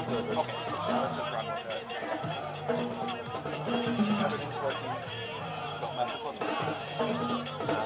Okay, let's just run with it. Everything's working. Don't mess with what's working.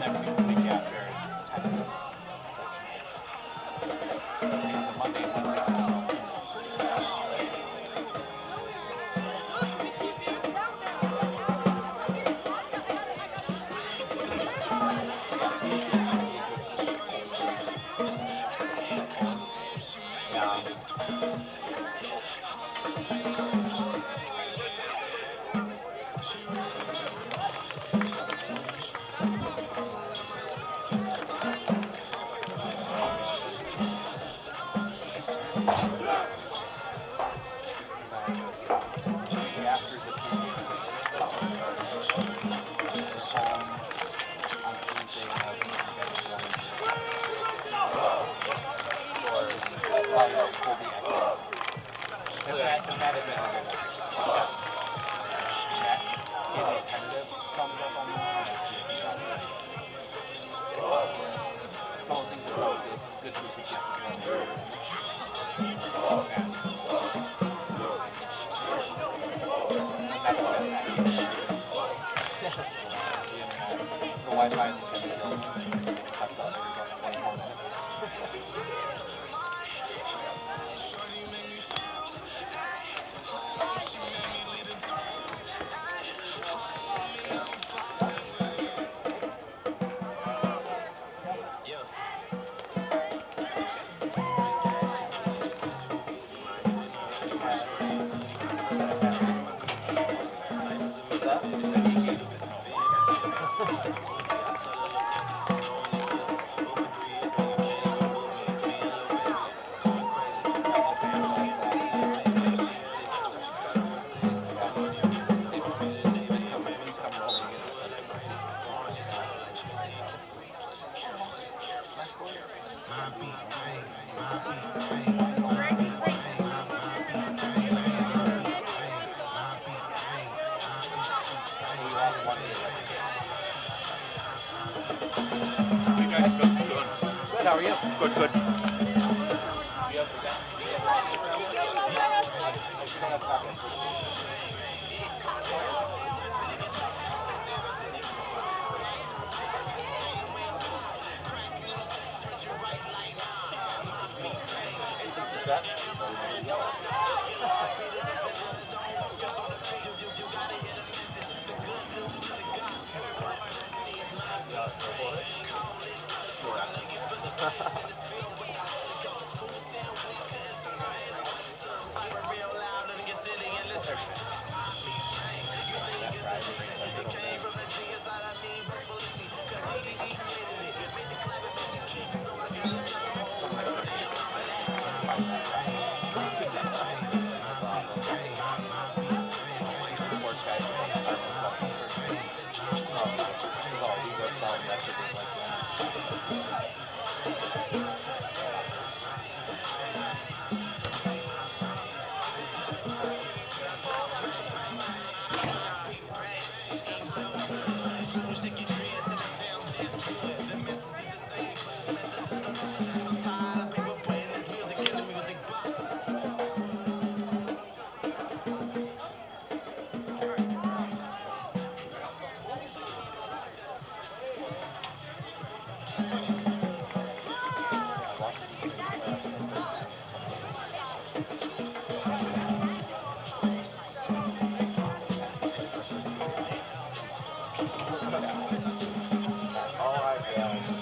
Next week, the week after is tennis sectionals. It's a Monday and Wednesday sectional. So yeah, Tuesday Wi-Fi in the gym cuts out every about 24 minutes. Good, how are you? Good, good. Thursday. That Friday race was it over there? Something like that. Find that Friday. No problem. Sports guy from Starman's up in first race. Oh, he goes down Medford with like one stop, so I see him. Wausau usually playoffs for the first time in 20 years. Our first game. Oh, yeah.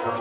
This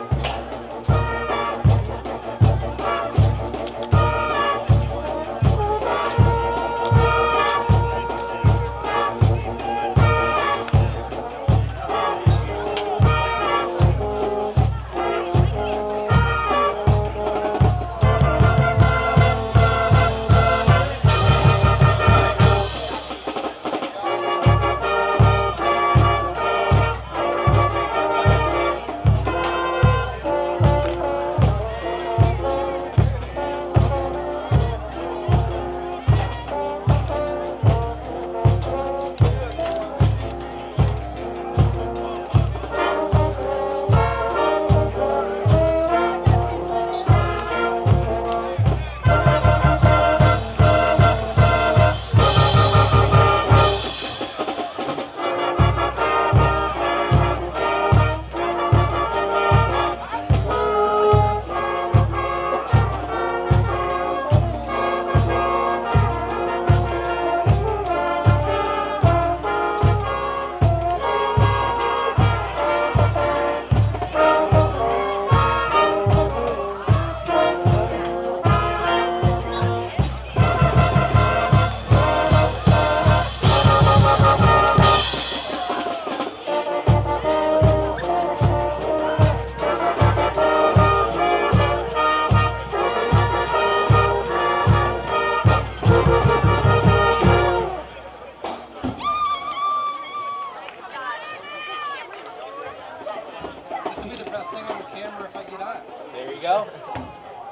will be the best thing on the camera if I get on. There you go.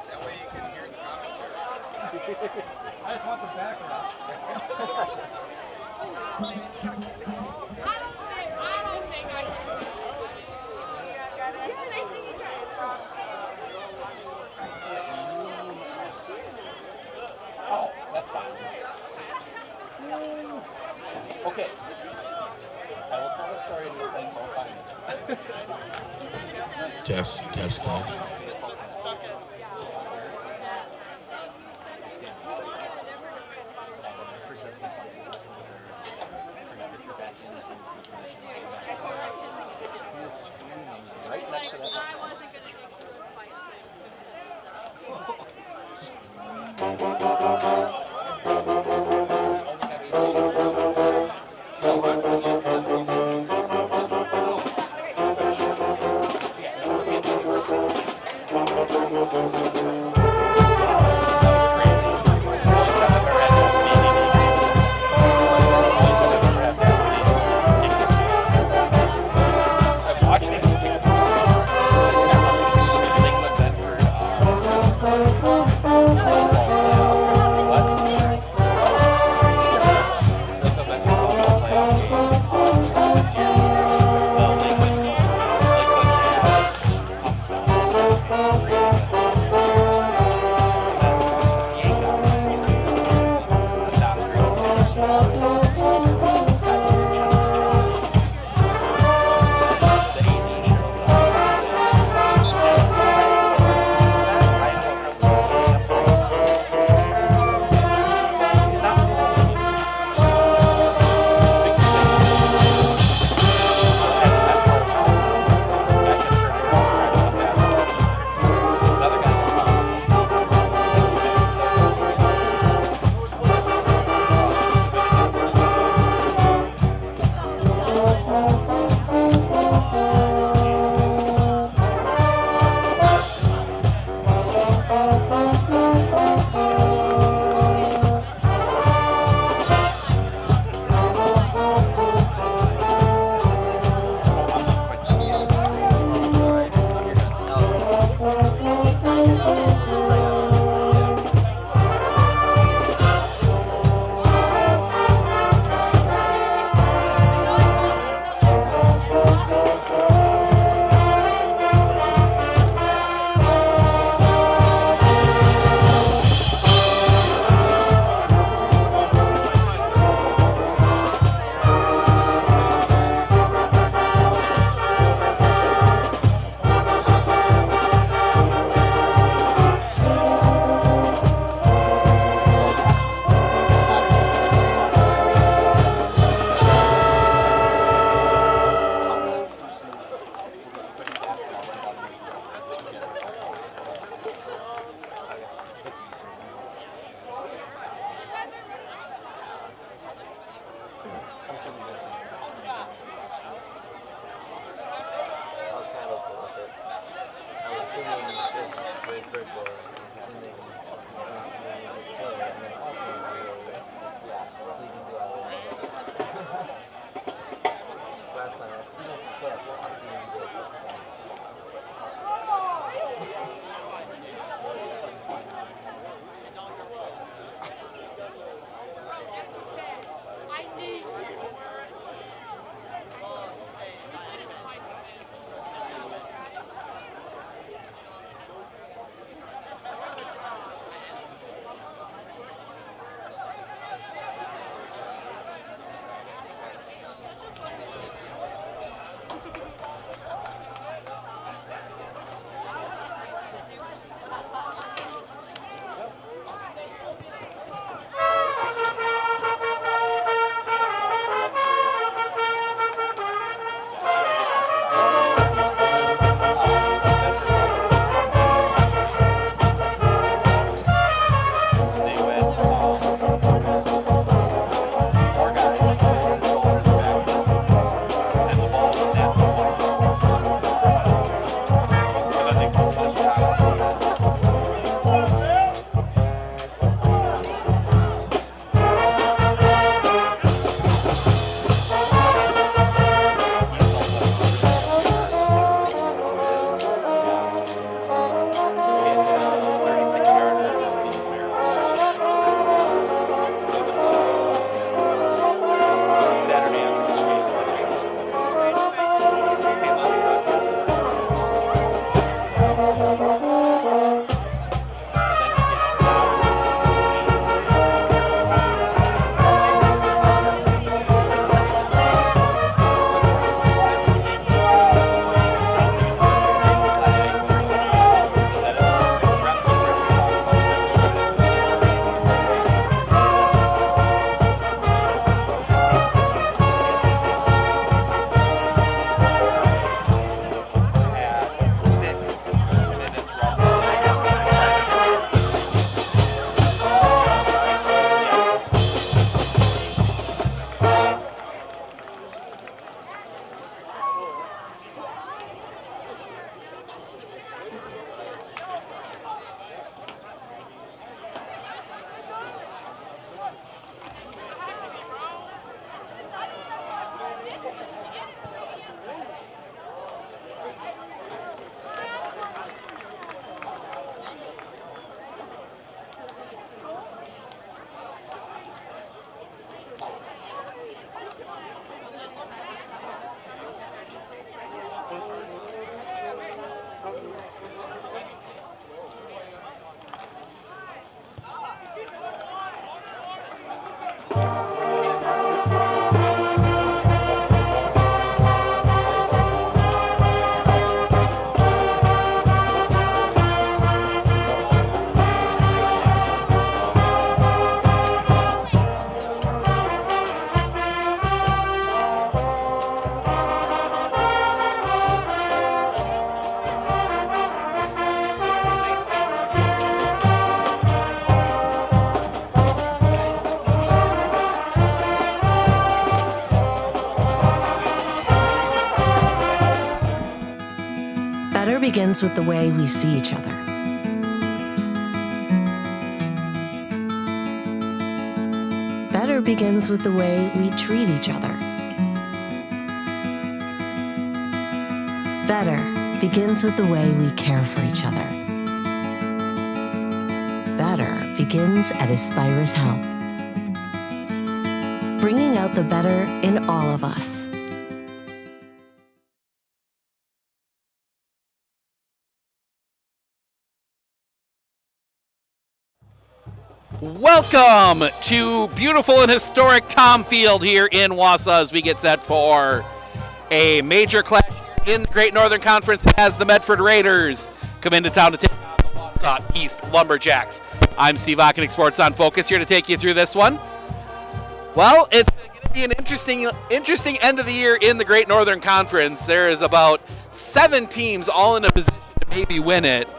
That way you can hear the commentary. I just want the background. Oh, that's fine. Okay. I will tell the story of this thing for 5 minutes. Test, test, test. Right next to that. I'm watching it. Lakeland, Medford, softball playoff. What? Lakeland, Medford softball playoff game this year. Lakeland comes down. begins with the way we see each other. Better begins with the way we treat each other. Better begins with the way we care for each other. Better begins at Aspirus Health, bringing out the better in all of us. Welcome to beautiful and historic Tom Field here in Wausau as we get set for a major clash in the Great Northern Conference as the Medford Raiders come into town to take on the Wausau East Lumberjacks. I'm Steve Ockenick, Sports on Focus, here to take you through this one. Well, it's going to be an interesting end of the year in the Great Northern Conference. There is about 7 teams all in a position to maybe win it.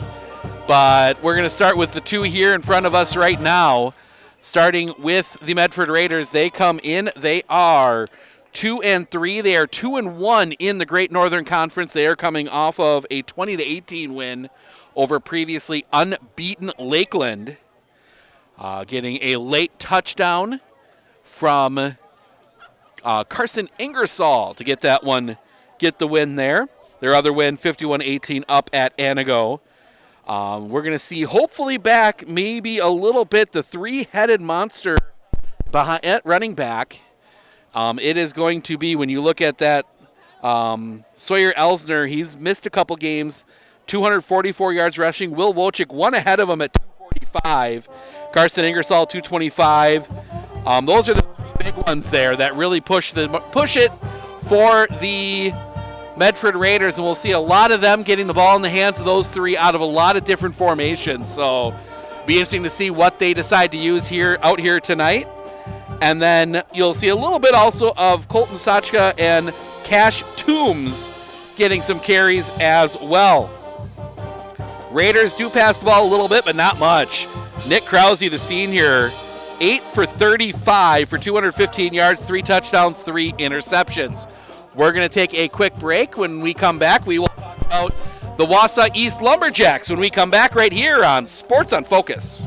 But we're going to start with the 2 here in front of us right now. Starting with the Medford Raiders, they come in. They are 2-3. They are 2-1 in the Great Northern Conference. They are coming off of a 20-18 win over previously unbeaten Lakeland, getting a late touchdown from Carson Ingersoll to get the win there. Their other win, 51-18, up at Anago. We're going to see, hopefully back maybe a little bit, the 3-headed monster behind running back. It is going to be, when you look at that, Sawyer Elsner, he's missed a couple games, 244 yards rushing. Will Wojcik, one ahead of him at 245. Carson Ingersoll, 225. Those are the big ones there that really push it for the Medford Raiders, and we'll see a lot of them getting the ball in the hands of those 3 out of a lot of different formations. So be interesting to see what they decide to use out here tonight. And then you'll see a little bit also of Colton Sachka and Cash Toombs getting some carries as well. Raiders do pass the ball a little bit, but not much. Nick Krause, the senior, 8 for 35 for 215 yards, 3 touchdowns, 3 interceptions. We're going to take a quick break. When we come back, we will talk about the Wausau East Lumberjacks when we come back right here on Sports on Focus.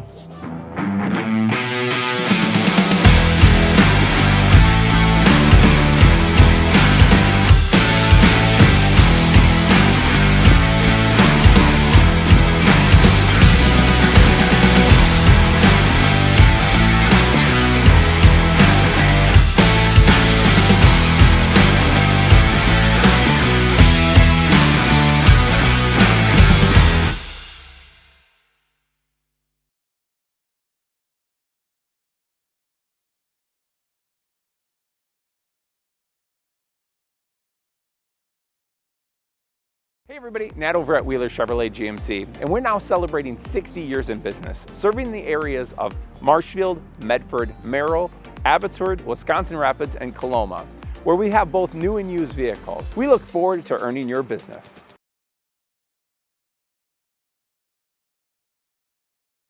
Hey everybody, Nat over at Wheeler Chevrolet GMC, and we're now celebrating 60 years in business, serving the areas of Marshfield, Medford, Merrill, Abbotsford, Wisconsin Rapids, and Coloma, where we have both new and used vehicles. We look forward to earning your business.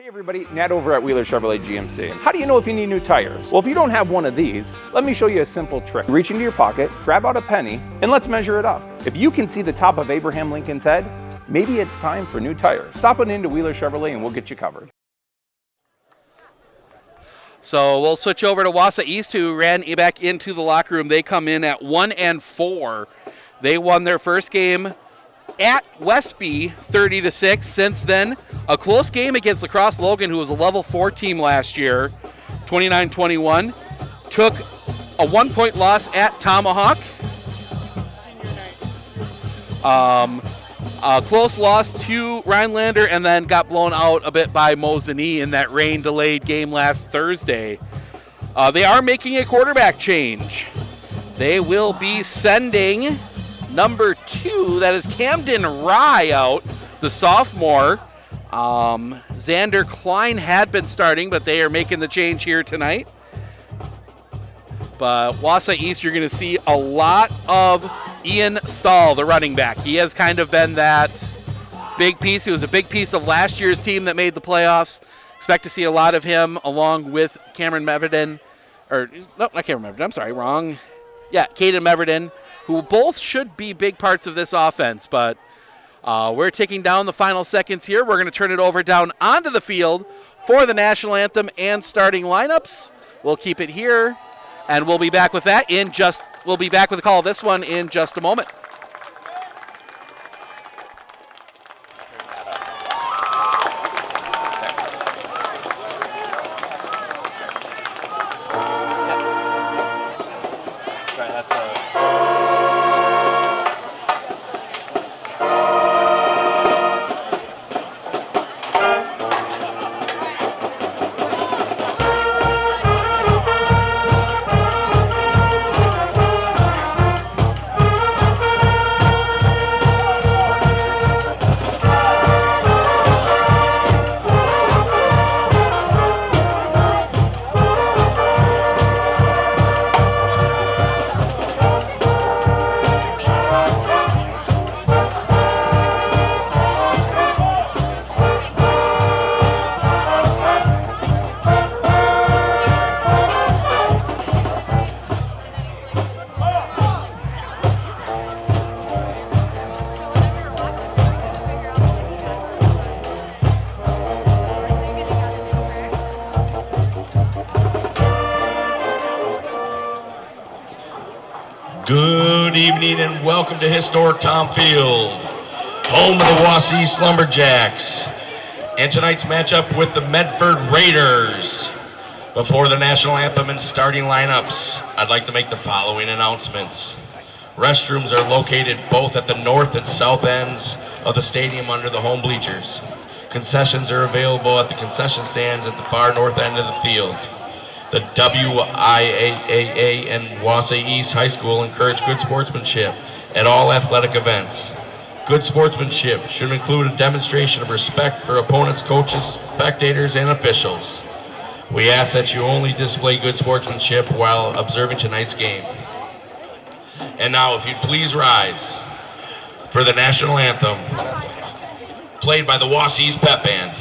Hey everybody, Nat over at Wheeler Chevrolet GMC. How do you know if you need new tires? Well, if you don't have one of these, let me show you a simple trick. Reach into your pocket, grab out a penny, and let's measure it up. If you can see the top of Abraham Lincoln's head, maybe it's time for new tires. Stop on into Wheeler Chevrolet and we'll get you covered. So we'll switch over to Wausau East, who ran back into the locker room. They come in at 1-4. They won their first game at Westby 30-6. Since then, a close game against La Crosse Logan, who was a level 4 team last year, 29-21. Took a 1-point loss at Tomahawk. A close loss to Rhinelander, and then got blown out a bit by Mosinee in that rain-delayed game last Thursday. They are making a quarterback change. They will be sending number 2, that is Camden Rye, out, the sophomore. Xander Klein had been starting, but they are making the change here tonight. But Wausau East, you're going to see a lot of Ian Stahl, the running back. He has kind of been that big piece. He was a big piece of last year's team that made the playoffs. Expect to see a lot of him along with Cameron Meverden. Not Cameron Meverden, I'm sorry, wrong. Yeah, Caden Meverden, who both should be big parts of this offense. But We're ticking down the final seconds here. We're going to turn it over down onto the field for the national anthem and starting lineups. We'll keep it here, and we'll be back with that we'll be back with the call of this one in just a moment. Good evening and welcome to historic Tom Field, home of the Wausau East Lumberjacks, and tonight's matchup with the Medford Raiders. Before the national anthem and starting lineups, I'd like to make the following announcements. Restrooms are located both at the north and south ends of the stadium under the home bleachers. Concessions are available at the concession stands at the far north end of the field. The WIAA and Wausau East High School encourage good sportsmanship at all athletic events. Good sportsmanship should include a demonstration of respect for opponents, coaches, spectators, and officials. We ask that you only display good sportsmanship while observing tonight's game. And now, if you'd please rise for the national anthem, played by the Wausau East Pep Band.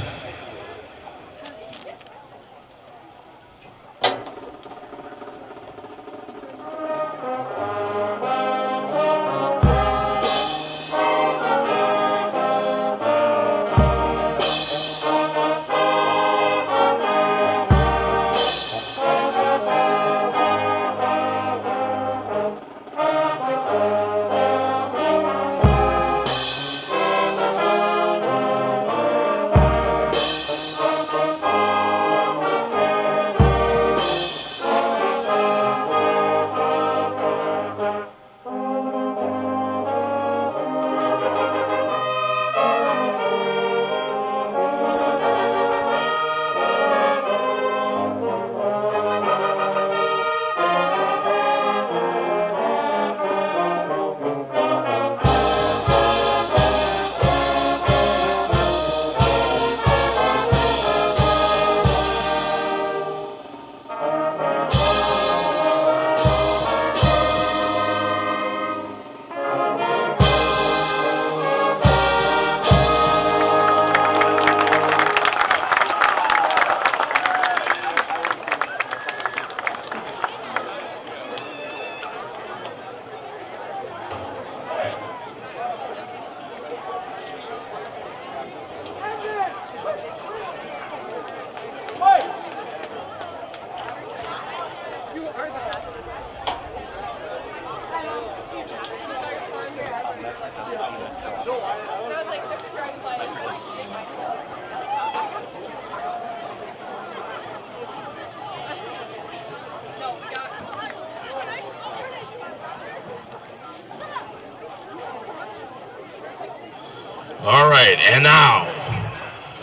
All right, and now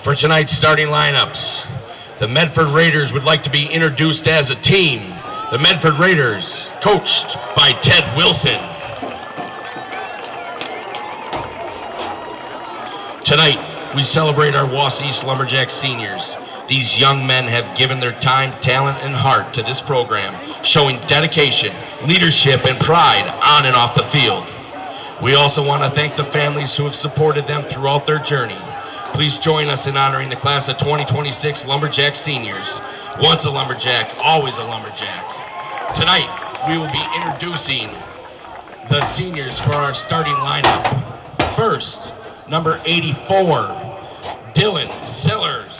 for tonight's starting lineups. The Medford Raiders would like to be introduced as a team. The Medford Raiders, coached by Ted Wilson. Tonight, we celebrate our Wausau East Lumberjacks seniors. These young men have given their time, talent, and heart to this program, showing dedication, leadership, and pride on and off the field. We also want to thank the families who have supported them throughout their journey. Please join us in honoring the class of 2026 Lumberjack seniors. Once a Lumberjack, always a Lumberjack. Tonight, we will be introducing the seniors for our starting lineup. First, Number 84, Dylan Sillers.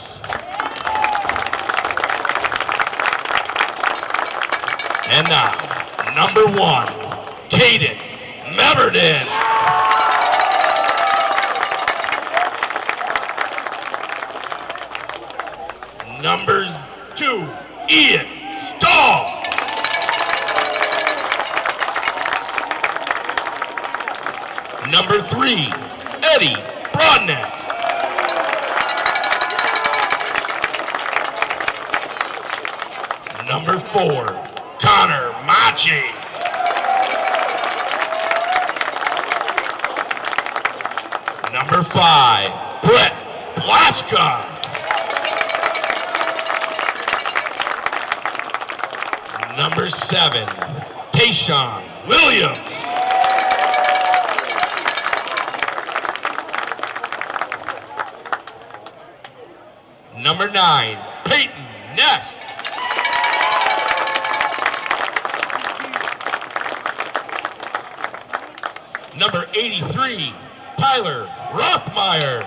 And now, number 1, Caden Meverden. Number 2, Ian Stahl. Number 3, Eddie Broadneck. Number 4, Connor Machi. Number 5, Brett Blaschka. Number 7, Tayshawn Williams. Number 9, Peyton Ness. Number 83, Tyler Rothmeyer.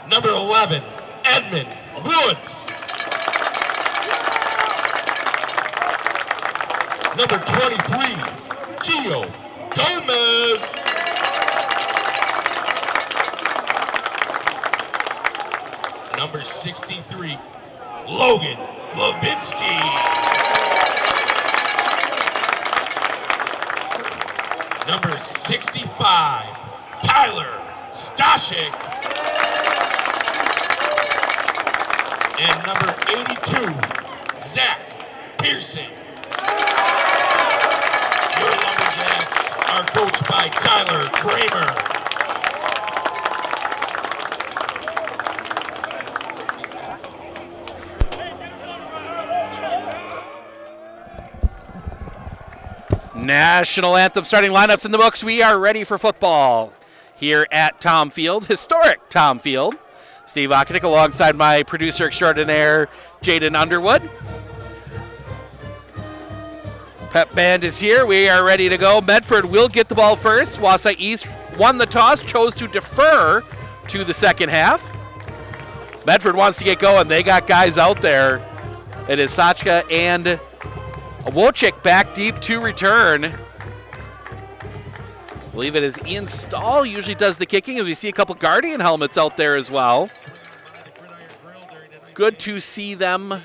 Number 11, Edmund Woods. Number 23, Gio Gomez. Number 63, Logan Levinsky. Number 65, Tyler Stashik. And number 82, Zach Pearson. Your Lumberjacks are coached by Tyler Kramer. National Anthem starting lineups in the books. We are ready for football here at Tom Field, historic Tom Field. Steve Ockenick alongside my producer extraordinaire, Jaden Underwood. Pep Band is here. We are ready to go. Medford will get the ball first. Wausau East won the toss, chose to defer to the second half. Medford wants to get going. They got guys out there. It is Sachka and Wojcik back deep to return. I believe it is Ian Stahl usually does the kicking, as we see a couple Guardian helmets out there as well. Good to see them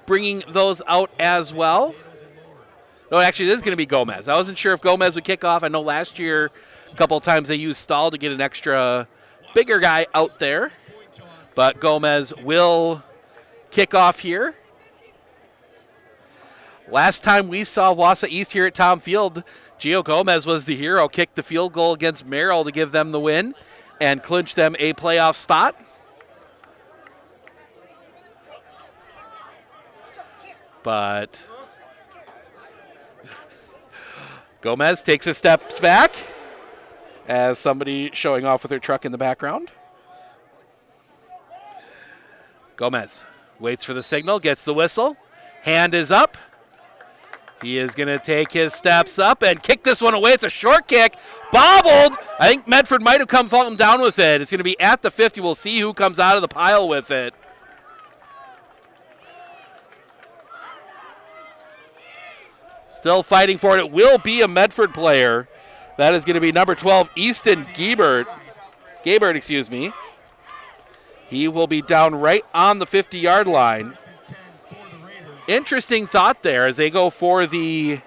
bringing those out as well. No, actually, this is going to be Gomez. I wasn't sure if Gomez would kick off. I know last year a couple of times they used Stahl to get an extra bigger guy out there. But Gomez will kick off here. Last time we saw Wausau East here at Tom Field, Gio Gomez was the hero, kicked the field goal against Merrill to give them the win and clinch them a playoff spot. But Gomez takes his steps back as somebody showing off with their truck in the background. Gomez waits for the signal, gets the whistle. Hand is up. He is going to take his steps up and kick this one away. It's a short kick. Bobbled. I think Medford might have come down with it. It's going to be at the 50. We'll see who comes out of the pile with it. Still fighting for it. It will be a Medford player. That is going to be number 12, Easton Gabert, excuse me. He will be down right on the 50-yard line. Interesting thought there as they go for the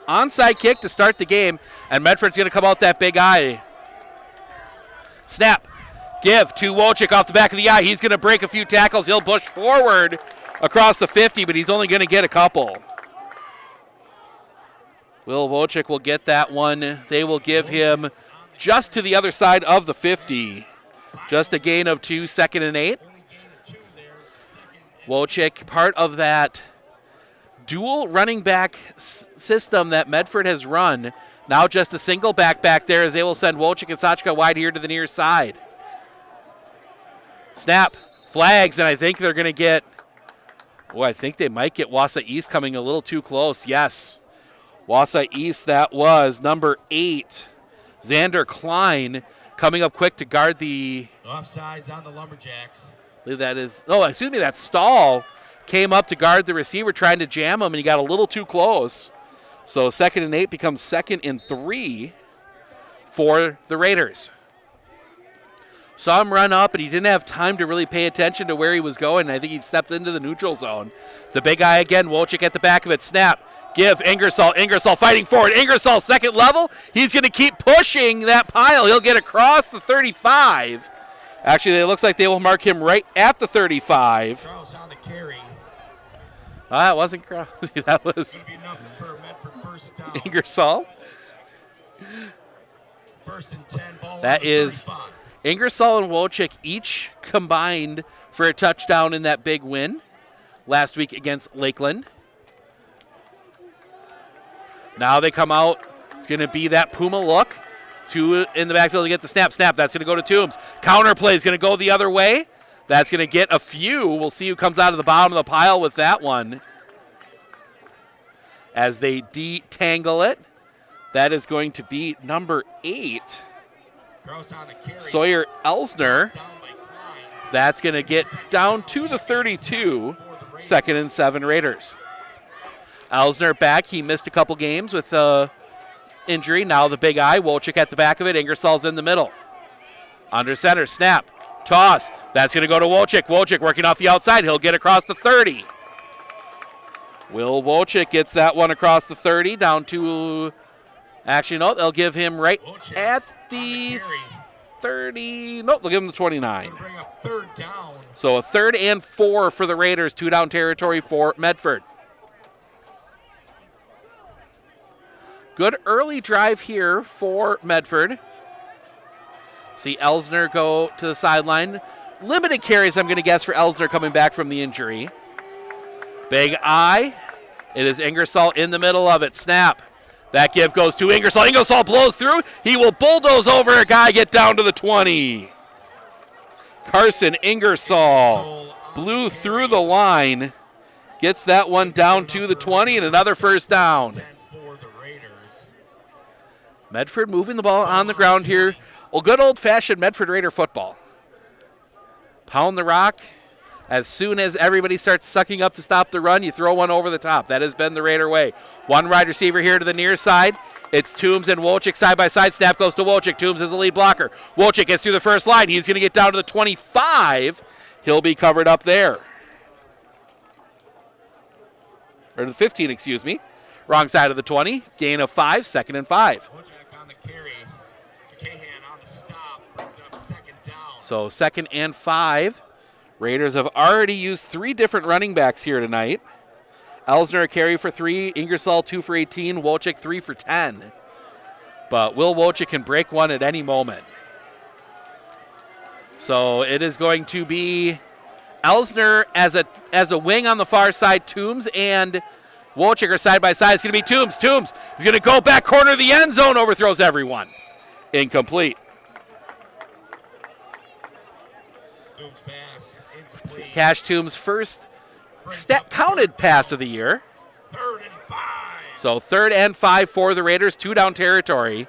onside kick to start the game, and Medford's going to come out that big eye. Snap. Give to Wojcik off the back of the eye. He's going to break a few tackles. He'll push forward across the 50, but he's only going to get a couple. Will Wojcik will get that one. They will give him just to the other side of the 50. Just a gain of 2, 2nd and 8. Wojcik, part of that dual running back system that Medford has run. Now just a single back there as they will send Wojcik and Sachka wide here to the near side. Snap, flags, and I think they're going to get, I think they might get Wausau East coming a little too close. Yes. Wausau East, that was number 8, Xander Klein, coming up quick to guard the. Offsides on the Lumberjacks. I believe that is, that Stahl came up to guard the receiver trying to jam him, and he got a little too close. So 2nd and 8 becomes 2nd and 3 for the Raiders. Saw him run up, and he didn't have time to really pay attention to where he was going. I think he stepped into the neutral zone. The big guy again, Wolchik at the back of it. Snap, give, Ingersoll. Ingersoll fighting forward. Ingersoll, second level. He's going to keep pushing that pile. He'll get across the 35. Actually, it looks like they will mark him right at the 35. Kraus on the carry. That wasn't Kraus. That was Ingersoll. 1st and 10, ball that is 35. Ingersoll and Wolchik each combined for a touchdown in that big win last week against Lakeland. Now they come out. It's going to be that Puma look. 2 in the backfield to get the snap. Snap. That's going to go to Toombs. Counter play is going to go the other way. That's going to get a few. We'll see who comes out of the bottom of the pile with that one. As they detangle it, that is going to be number 8. Sawyer Elsner. That's going to get down to the 32. 2nd and 7 Raiders. Elsner back. He missed a couple games with injury. Now the big eye. Wolchik at the back of it. Ingersoll's in the middle. Under center. Snap. Toss. That's going to go to Wolchik. Wolchik working off the outside. He'll get across the 30. Will Wolchik gets that one across the 30 down to, actually, no, they'll give him right at the 30. Nope, they'll give him the 29. So a 3rd and 4 for the Raiders. 2 down territory for Medford. Good early drive here for Medford. See Elsner go to the sideline. Limited carries, I'm going to guess, for Elsner coming back from the injury. Big eye. It is Ingersoll in the middle of it. Snap. That give goes to Ingersoll. Ingersoll blows through. He will bulldoze over a guy, get down to the 20. Carson Ingersoll blew through the line. Gets that one down to the 20 and another first down. Medford moving the ball on the ground here. Well, good old-fashioned Medford Raider football. Pound the rock. As soon as everybody starts sucking up to stop the run, you throw one over the top. That has been the Raider way. One wide receiver here to the near side. It's Toombs and Wolchik side by side. Snap goes to Wolchik. Toombs is the lead blocker. Wolchik gets through the first line. He's going to get down to the 25. He'll be covered up there. Or the 15, excuse me. Wrong side of the 20. Gain of 5, 2nd and 5. So 2nd and 5. Raiders have already used 3 different running backs here tonight. Elsner a carry for 3, Ingersoll 2 for 18, Wolchik 3 for 10. But Will Wolchik can break one at any moment. So it is going to be Elsner as a wing on the far side. Toombs and Wolchik are side by side. It's going to be Toombs. Toombs is going to go back corner of the end zone, overthrows everyone. Incomplete. Cash Toombs' first counted pass of the year. 3rd and 5. So 3rd and 5 for the Raiders, 2 down territory.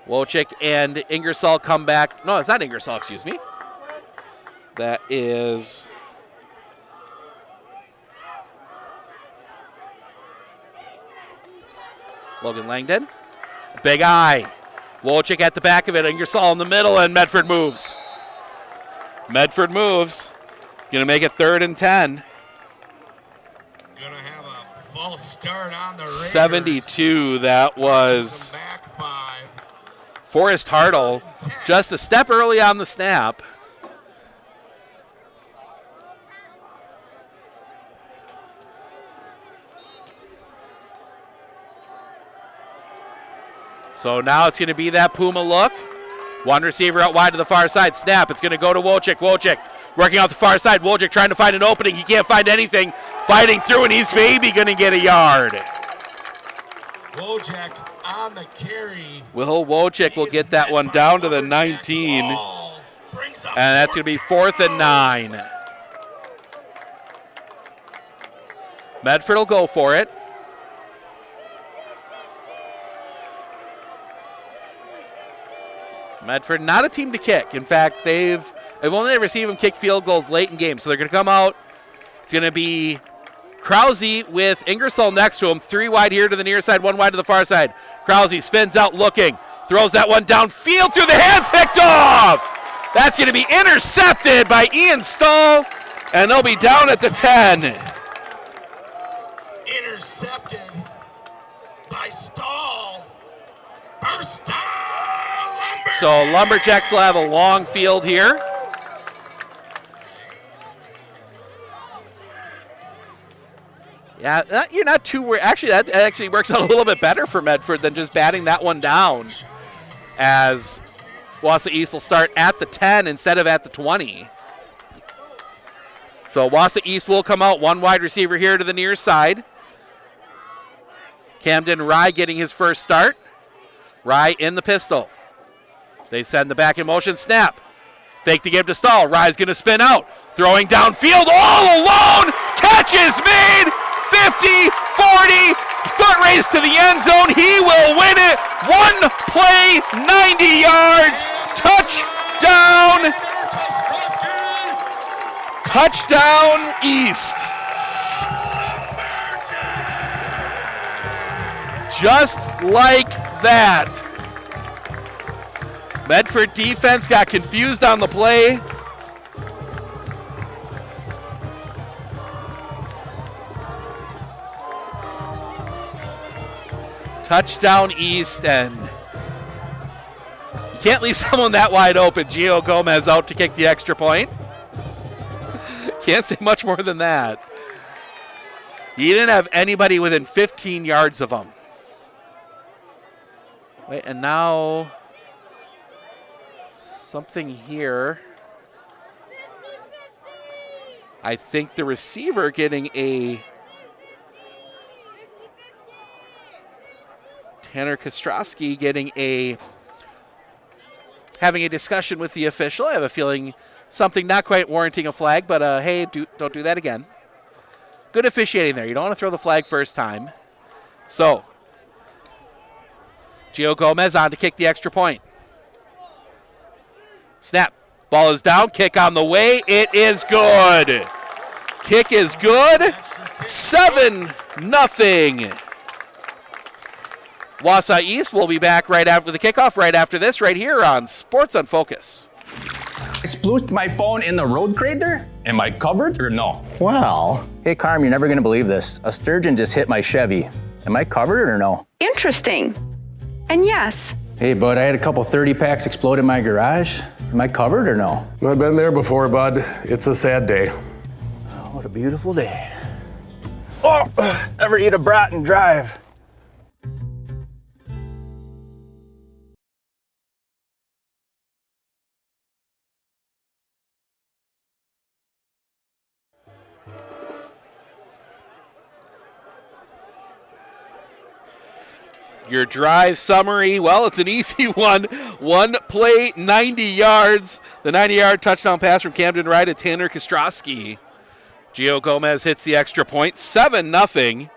Wolchik and Ingersoll come back. No, it's not Ingersoll, excuse me. That is Logan Langdon. Big eye. Wolchik at the back of it. Ingersoll in the middle, and Medford moves. Medford moves. Going to make it 3rd and 10. Going to have a false start on the Raiders. 72, that was Back 5. Forrest Hartle. Just a step early on the snap. So now it's going to be that Puma look. One receiver out wide to the far side. Snap. It's going to go to Wolchik. Wolchik working off the far side. Wolchik trying to find an opening. He can't find anything. Fighting through, and he's maybe going to get a yard. Wojak on the carry. Will Wolchik will get that one down to the 19. Brings And that's going to be 4th and 9. Medford will go for it. Medford, not a team to kick. In fact, they've only ever seen them kick field goals late in games. So they're going to come out. It's going to be Krause with Ingersoll next to him. 3 wide here to the near side, 1 wide to the far side. Krause spins out looking. Throws that one downfield through the hands, picked off. That's going to be intercepted by Ian Stahl, and they'll be down at the 10. Intercepted by Stahl. First down, Lumberjacks. So Lumberjacks will have a long field here. Yeah, you're not too worried. Actually, that actually works out a little bit better for Medford than just batting that one down, as Wausau East will start at the 10 instead of at the 20. So Wausau East will come out, 1 wide receiver here to the near side. Camden Rye getting his first start. Rye in the pistol. They send the back in motion, snap. Fake to give to Stahl. Rye's going to spin out. Throwing downfield all alone. Catch is made. 50, 40, foot race to the end zone. He will win it. 1 play, 90 yards. Touchdown. Touchdown East. Just like that. Medford defense got confused on the play. Touchdown East, and you can't leave someone that wide open. Gio Gomez out to kick the extra point. Can't say much more than that. He didn't have anybody within 15 yards of him. Wait, and now something here. I think the receiver getting a Tanner Kostrowski having a discussion with the official. I have a feeling something not quite warranting a flag, but hey, don't do that again. Good officiating there. You don't want to throw the flag first time. So, Gio Gomez on to kick the extra point. Snap. Ball is down. Kick on the way. It is good. Kick is good. 7-0. Wausau East will be back right after the kickoff, right after this, right here on Sports on Focus. I splooshed my phone in the road crater? Am I covered or no? Well, hey Carm, you're never gonna believe this. A sturgeon just hit my Chevy. Am I covered or no? Interesting. And yes. Hey bud, I had a couple 30 packs explode in my garage. Am I covered or no? I've been there before, bud. It's a sad day. Oh, what a beautiful day. Oh, ever eat a brat and drive? Your drive summary, well, it's an easy one. 1 play, 90 yards. The 90-yard touchdown pass from Camden Rye to Tanner Kostrowski. Gio Gomez hits the extra point, 7-0.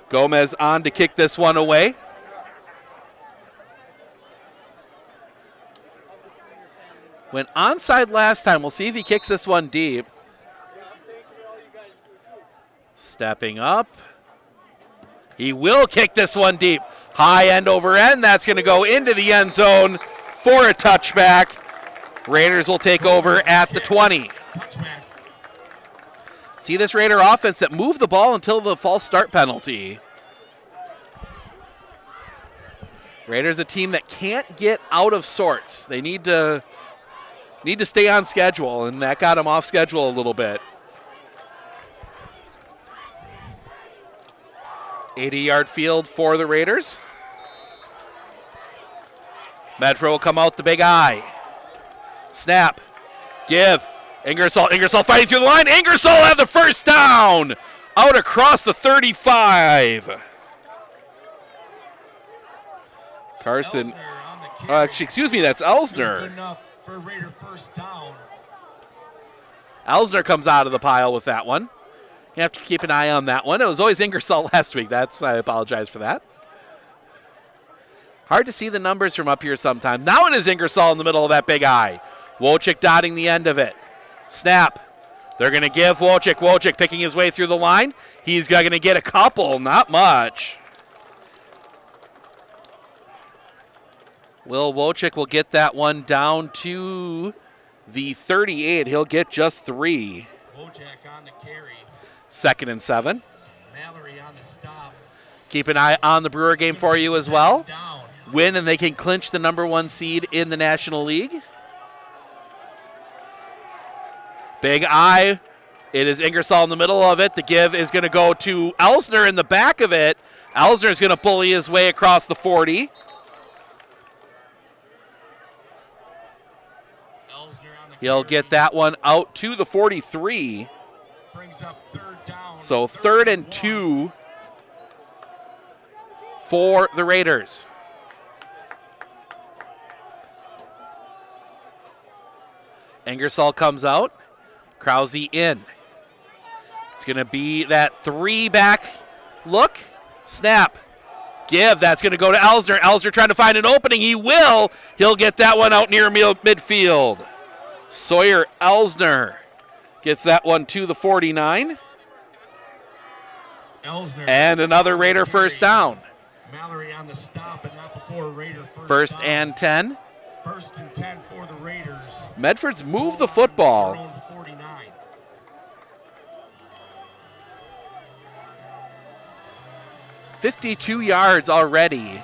Gomez on to kick this one away. Went onside last time. We'll see if he kicks this one deep. Stepping up. He will kick this one deep. High end over end. That's going to go into the end zone for a touchback. Raiders will take over at the 20. See this Raider offense that moved the ball until the false start penalty. Raiders a team that can't get out of sorts. They need to stay on schedule, and that got them off schedule a little bit. 80-yard field for the Raiders. Medford will come out the big eye. Snap. Give. Ingersoll fighting through the line. Ingersoll will have the first down. Out across the 35. Carson. Excuse me, that's Elsner. Enough for Raider first down. Elsner comes out of the pile with that one. You have to keep an eye on that one. It was always Ingersoll last week. I apologize for that. Hard to see the numbers from up here sometime. Now it is Ingersoll in the middle of that big eye. Wojcik dotting the end of it. Snap. They're going to give Wojcik. Wojcik picking his way through the line. He's going to get a couple, not much. Will Wojcik will get that one down to the 38. He'll get just 3. Wojak on the carry. 2nd and 7. Mallory on the stop. Keep an eye on the Brewer game for you as well. Win and they can clinch the #1 seed in the National League. Big eye. It is Ingersoll in the middle of it. The give is going to go to Elsner in the back of it. Elsner is going to bully his way across the 40. He'll get that one out to the 43. Brings up 3rd down. So 3rd and 2 for the Raiders. Ingersoll comes out. Krause in. It's going to be that 3-back look. Snap. Give. That's going to go to Elsner. Elsner trying to find an opening. He will. He'll get that one out near midfield. Sawyer Elsner gets that one to the 49. Elsner. And another Raider first down. Mallory on the stop, but not before Raider First down. and 10. 1st and 10 for the Raiders. Medford's moved the football. Their own 49. 52 yards already.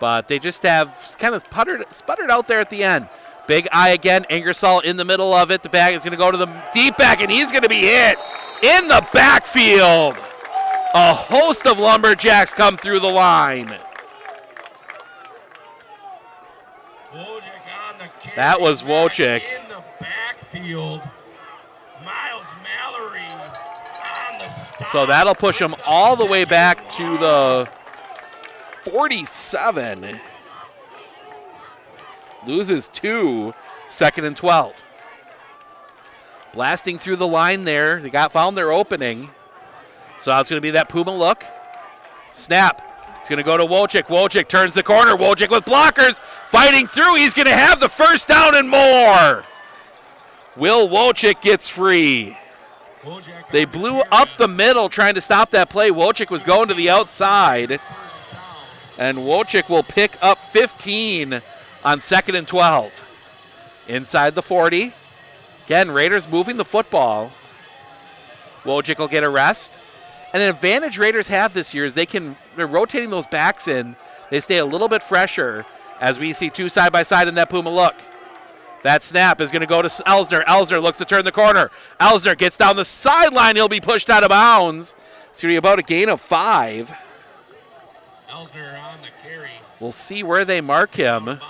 But they just have kind of sputtered out there at the end. Big eye again. Ingersoll in the middle of it. The bag is going to go to the deep back, and he's going to be hit in the backfield. A host of Lumberjacks come through the line. That was Wojcik. In the backfield. Miles Mallory on the stop. So that'll push him all the way back to the 47. Loses 2, 2nd and 12. Blasting through the line there. They found their opening. So it's going to be that Puma look. Snap. It's going to go to Wojcik. Wojcik turns the corner. Wojcik with blockers. Fighting through. He's going to have the first down and more. Will Wojcik gets free. They blew up the middle trying to stop that play. Wojcik was going to the outside. And Wojcik will pick up 15 on 2nd and 12. Inside the 40. Again, Raiders moving the football. Wojcik will get a rest. And an advantage Raiders have this year is they're rotating those backs in. They stay a little bit fresher as we see two side by side in that Puma look. That snap is going to go to Elsner. Elsner looks to turn the corner. Elsner gets down the sideline. He'll be pushed out of bounds. It's going to be about a gain of 5. Elsner on the carry. We'll see where they mark him.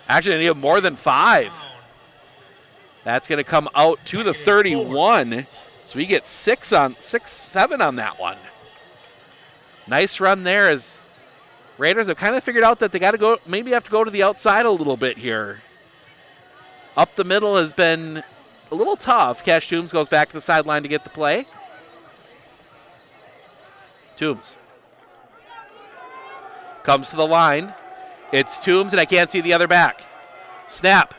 Actually, they need more than 5. That's going to come out to the 31. So we get 7 on that one. Nice run there as Raiders have kind of figured out that they got to go, maybe have to go to the outside a little bit here. Up the middle has been a little tough. Cash Toombs goes back to the sideline to get the play. Toombs comes to the line. It's Toombs, and I can't see the other back. Snap.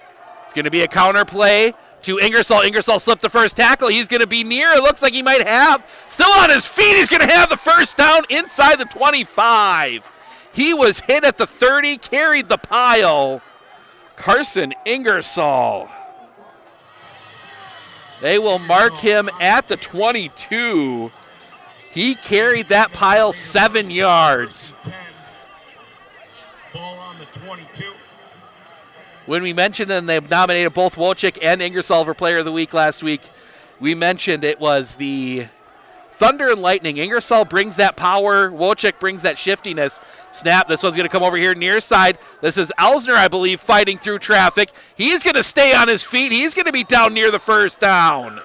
It's going to be a counter play to Ingersoll. Ingersoll slipped the first tackle. He's going to be near. It looks like he might have. Still on his feet. He's going to have the first down inside the 25. He was hit at the 30, carried the pile. Carson Ingersoll. They will mark him at the 22. He carried that pile 7 yards. Ball on the 22. When we mentioned, and they've nominated both Wojcik and Ingersoll for Player of the Week last week, we mentioned it was the Thunder and Lightning. Ingersoll brings that power. Wojcik brings that shiftiness. Snap. This one's going to come over here near side. This is Elsner, I believe, fighting through traffic. He's going to stay on his feet. He's going to be down near the first down.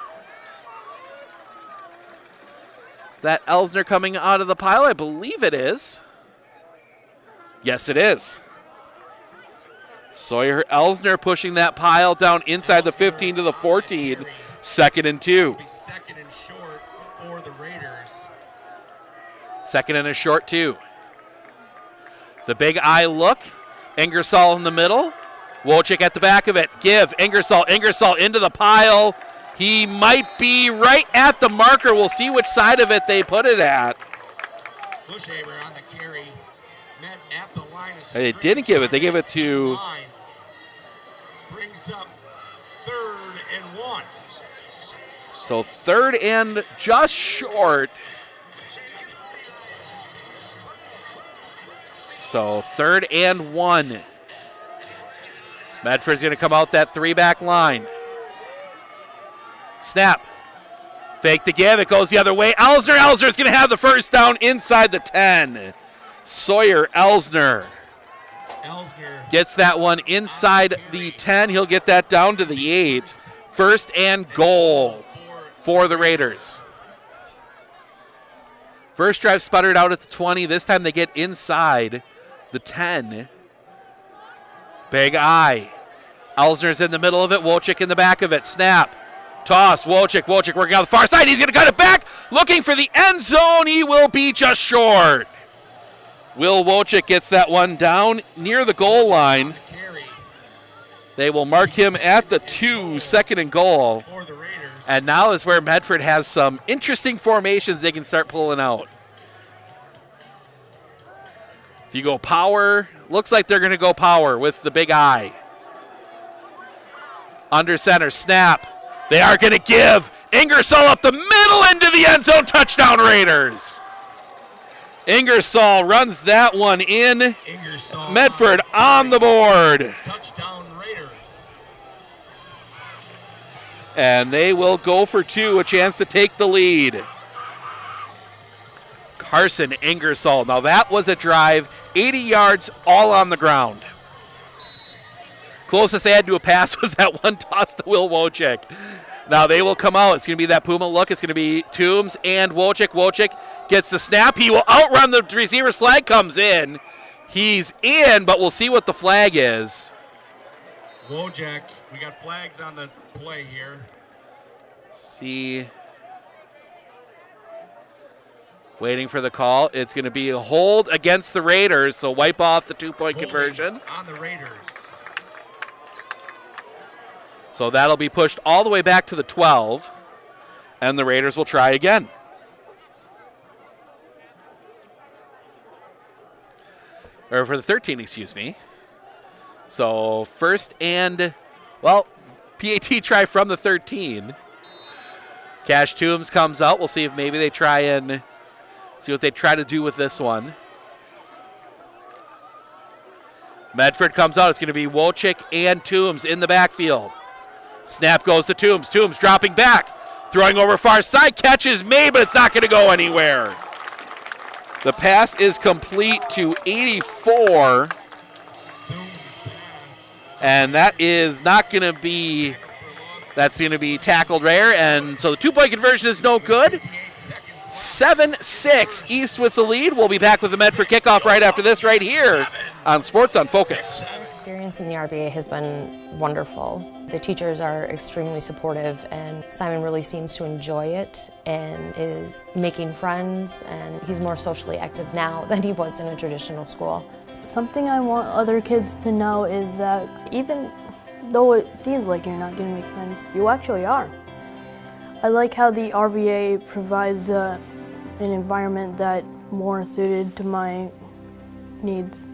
Is that Elsner coming out of the pile? I believe it is. Yes, it is. Sawyer Elsner pushing that pile down inside the 15 to the 14. 2nd and 2. Second and short for the Raiders. 2nd and a short 2. The big eye look. Ingersoll in the middle. Wojcik at the back of it. Give. Ingersoll into the pile. He might be right at the marker. We'll see which side of it they put it at. Bushhaber on the carry. Met at the line of They didn't give it. They gave it to... Brings up 3rd and 1. So 3rd and just short. So 3rd and 1. Medford's going to come out that 3-back line. Snap. Fake the give. It goes the other way. Elsner's going to have the first down inside the 10. Sawyer Elsner gets that one inside the 10. He'll get that down to the 8. 1st and goal for the Raiders. First drive sputtered out at the 20. This time they get inside the 10. Big eye. Elsner's in the middle of it. Wojcik in the back of it. Snap. Toss. Wojcik working on the far side. He's going to cut it back. Looking for the end zone. He will be just short. Will Wojcik gets that one down near the goal line. They will mark him at the 2, 2nd and goal. And now is where Medford has some interesting formations they can start pulling out. If you go power, looks like they're going to go power with the big eye. Under center, snap. They are going to give. Ingersoll up the middle into the end zone. Touchdown Raiders. Ingersoll runs that one in. Medford on the board. Touchdown Raiders. And they will go for 2, a chance to take the lead. Carson Ingersoll. Now that was a drive, 80 yards all on the ground. Closest they had to a pass was that one toss to Will Wojcik. Now they will come out. It's going to be that Puma look. It's going to be Toombs and Wojcik. Wojcik gets the snap. He will outrun the receiver's flag. Comes in. He's in, but we'll see what the flag is. Wojcik, we got flags on the play here. See. Waiting for the call. It's going to be a hold against the Raiders, so wipe off the 2-point conversion. On the Raiders. So that'll be pushed all the way back to the 12, and the Raiders will try again. Or for the 13, excuse me. So 1st and, well, PAT try from the 13. Cash Toombs comes out. We'll see if maybe they try and see what they try to do with this one. Medford comes out. It's going to be Wojcik and Toombs in the backfield. Snap goes to Toombs. Toombs dropping back. Throwing over far side. Catch is made, but it's not going to go anywhere. The pass is complete to 84. And that is not going to be, that's going to be tackled rare. And so the 2-point conversion is no good. 7-6, East with the lead. We'll be back with the Medford kickoff right after this right here on Sports on Focus. Experience in the RVA has been wonderful. The teachers are extremely supportive, and Simon really seems to enjoy it and is making friends, and he's more socially active now than he was in a traditional school. Something I want other kids to know is that even though it seems like you're not going to make friends, you actually are. I like how the RVA provides an environment that more suited to my needs.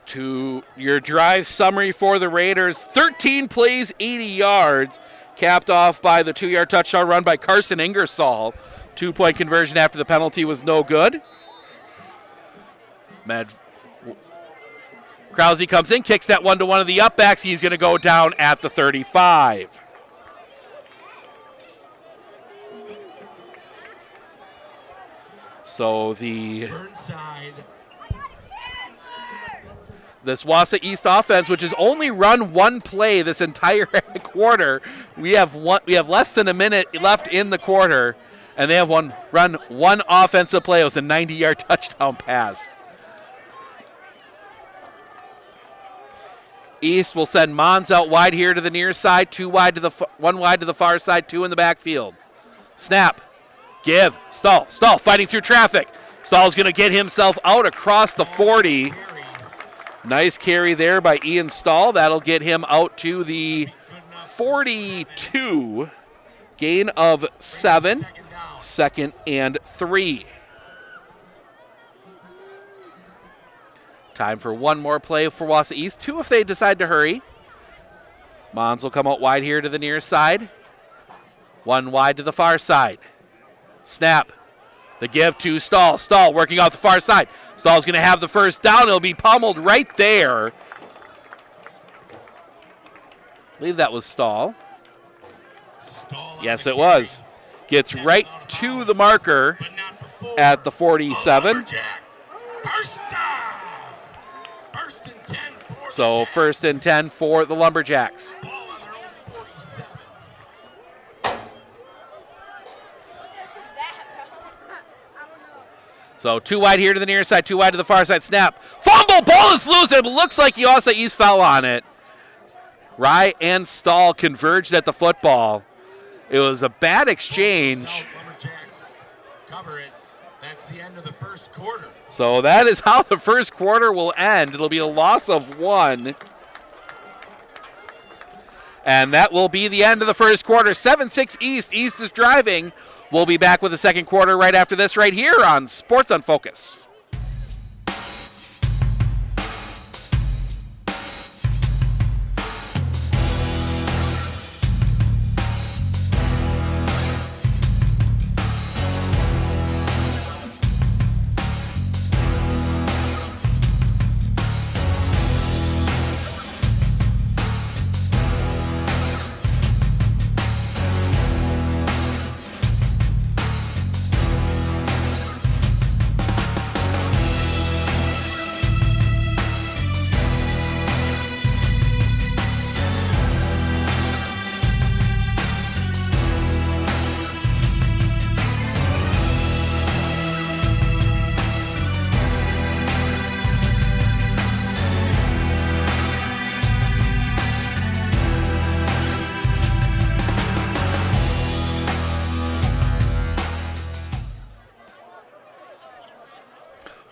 To your drive summary for the Raiders, 13 plays, 80 yards, capped off by the 2-yard touchdown run by Carson Ingersoll. 2-point conversion after the penalty was no good. Krause comes in, kicks that one to one of the upbacks. He's going to go down at the 35. So this Wausau East offense, which has only run one play this entire quarter, We have less than a minute left in the quarter, and they have run one offensive play. It was a 90-yard touchdown pass. East will send Mons out wide here to the near side, one wide to the far side, 2 in the backfield. Snap, give, Stahl fighting through traffic. Stahl's going to get himself out across the 40. Nice carry there by Ian Stahl. That'll get him out to the 42. Gain of 7. 2nd and 3. Time for one more play for Wausau East. 2 if they decide to hurry. Mons will come out wide here to the near side. 1 wide to the far side. Snap. The give to Stahl. Stahl working off the far side. Stahl's going to have the first down. He'll be pummeled right there. I believe that was Stahl. Yes, it was. Gets right to the marker at the 47. So 1st and 10 for the Lumberjacks. So 2 wide here to the near side, 2 wide to the far side. Snap. Fumble. Ball is loose. It looks like Wausau East fell on it. Rye and Stahl converged at the football. It was a bad exchange. Cover it. That's the end of the first quarter. So that is how the first quarter will end. It'll be a loss of 1. And that will be the end of the first quarter. 7-6 East. East is driving. We'll be back with the second quarter right after this right here on Sports on Focus.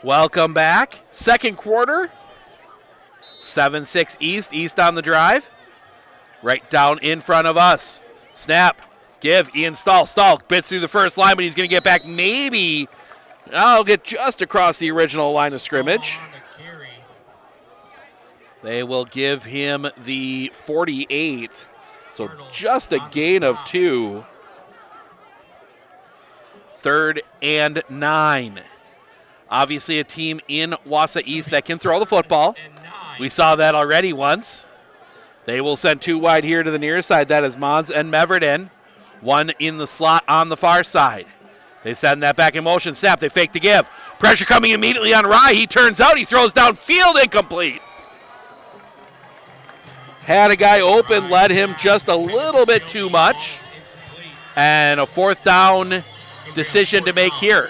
Welcome back. Second quarter. 7-6 East. East on the drive. Right down in front of us. Snap. Give. Ian Stahl. Stahl bits through the first line, but he's going to get back maybe. I'll get just across the original line of scrimmage. They will give him the 48. So just a gain of 2. 3rd and 9. Obviously a team in Wausau East that can throw the football. We saw that already once. They will send 2 wide here to the near side. That is Mons and Medford in. 1 in the slot on the far side. They send that back in motion. Snap. They fake the give. Pressure coming immediately on Rye. He turns out. He throws downfield. Incomplete. Had a guy open. Led him just a little bit too much. And a 4th down decision to make here.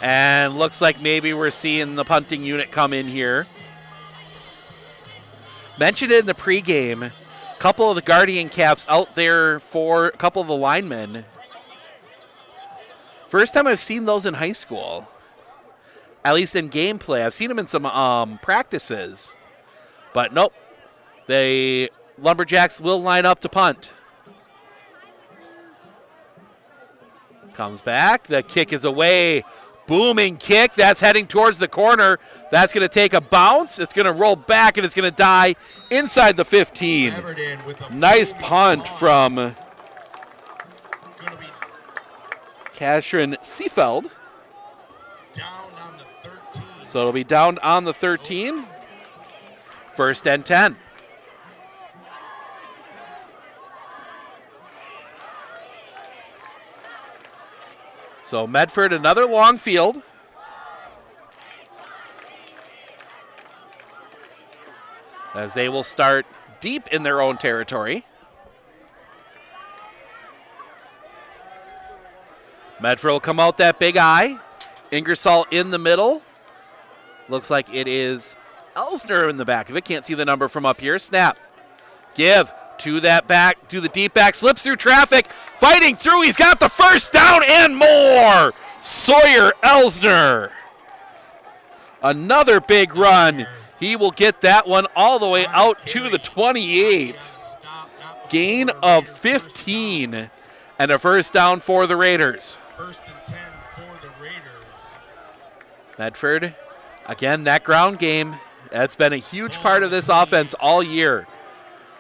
And looks like maybe we're seeing the punting unit come in here. Mentioned it in the pregame. A couple of the Guardian caps out there for a couple of the linemen. First time I've seen those in high school. At least in gameplay. I've seen them in some practices. But nope. The Lumberjacks will line up to punt. Comes back. The kick is away. Booming kick. That's heading towards the corner. That's going to take a bounce. It's going to roll back, and it's going to die inside the 15. Nice punt from Katrin Seefeld. So it'll be down on the 13. 1st and 10. So Medford, another long field. as they will start deep in their own territory. Medford will come out that big eye. Ingersoll in the middle. Looks like it is Elsner in the back of it. Can't see the number from up here. Snap. Give to that back, to the deep back. Slips through traffic. Fighting through. He's got the first down and more. Sawyer Elsner. Another big run. He will get that one all the way out to the 28. Gain of 15 and a first down for the Raiders. First and 10 for the Raiders. Medford, again, that ground game, that's been a huge part of this offense all year.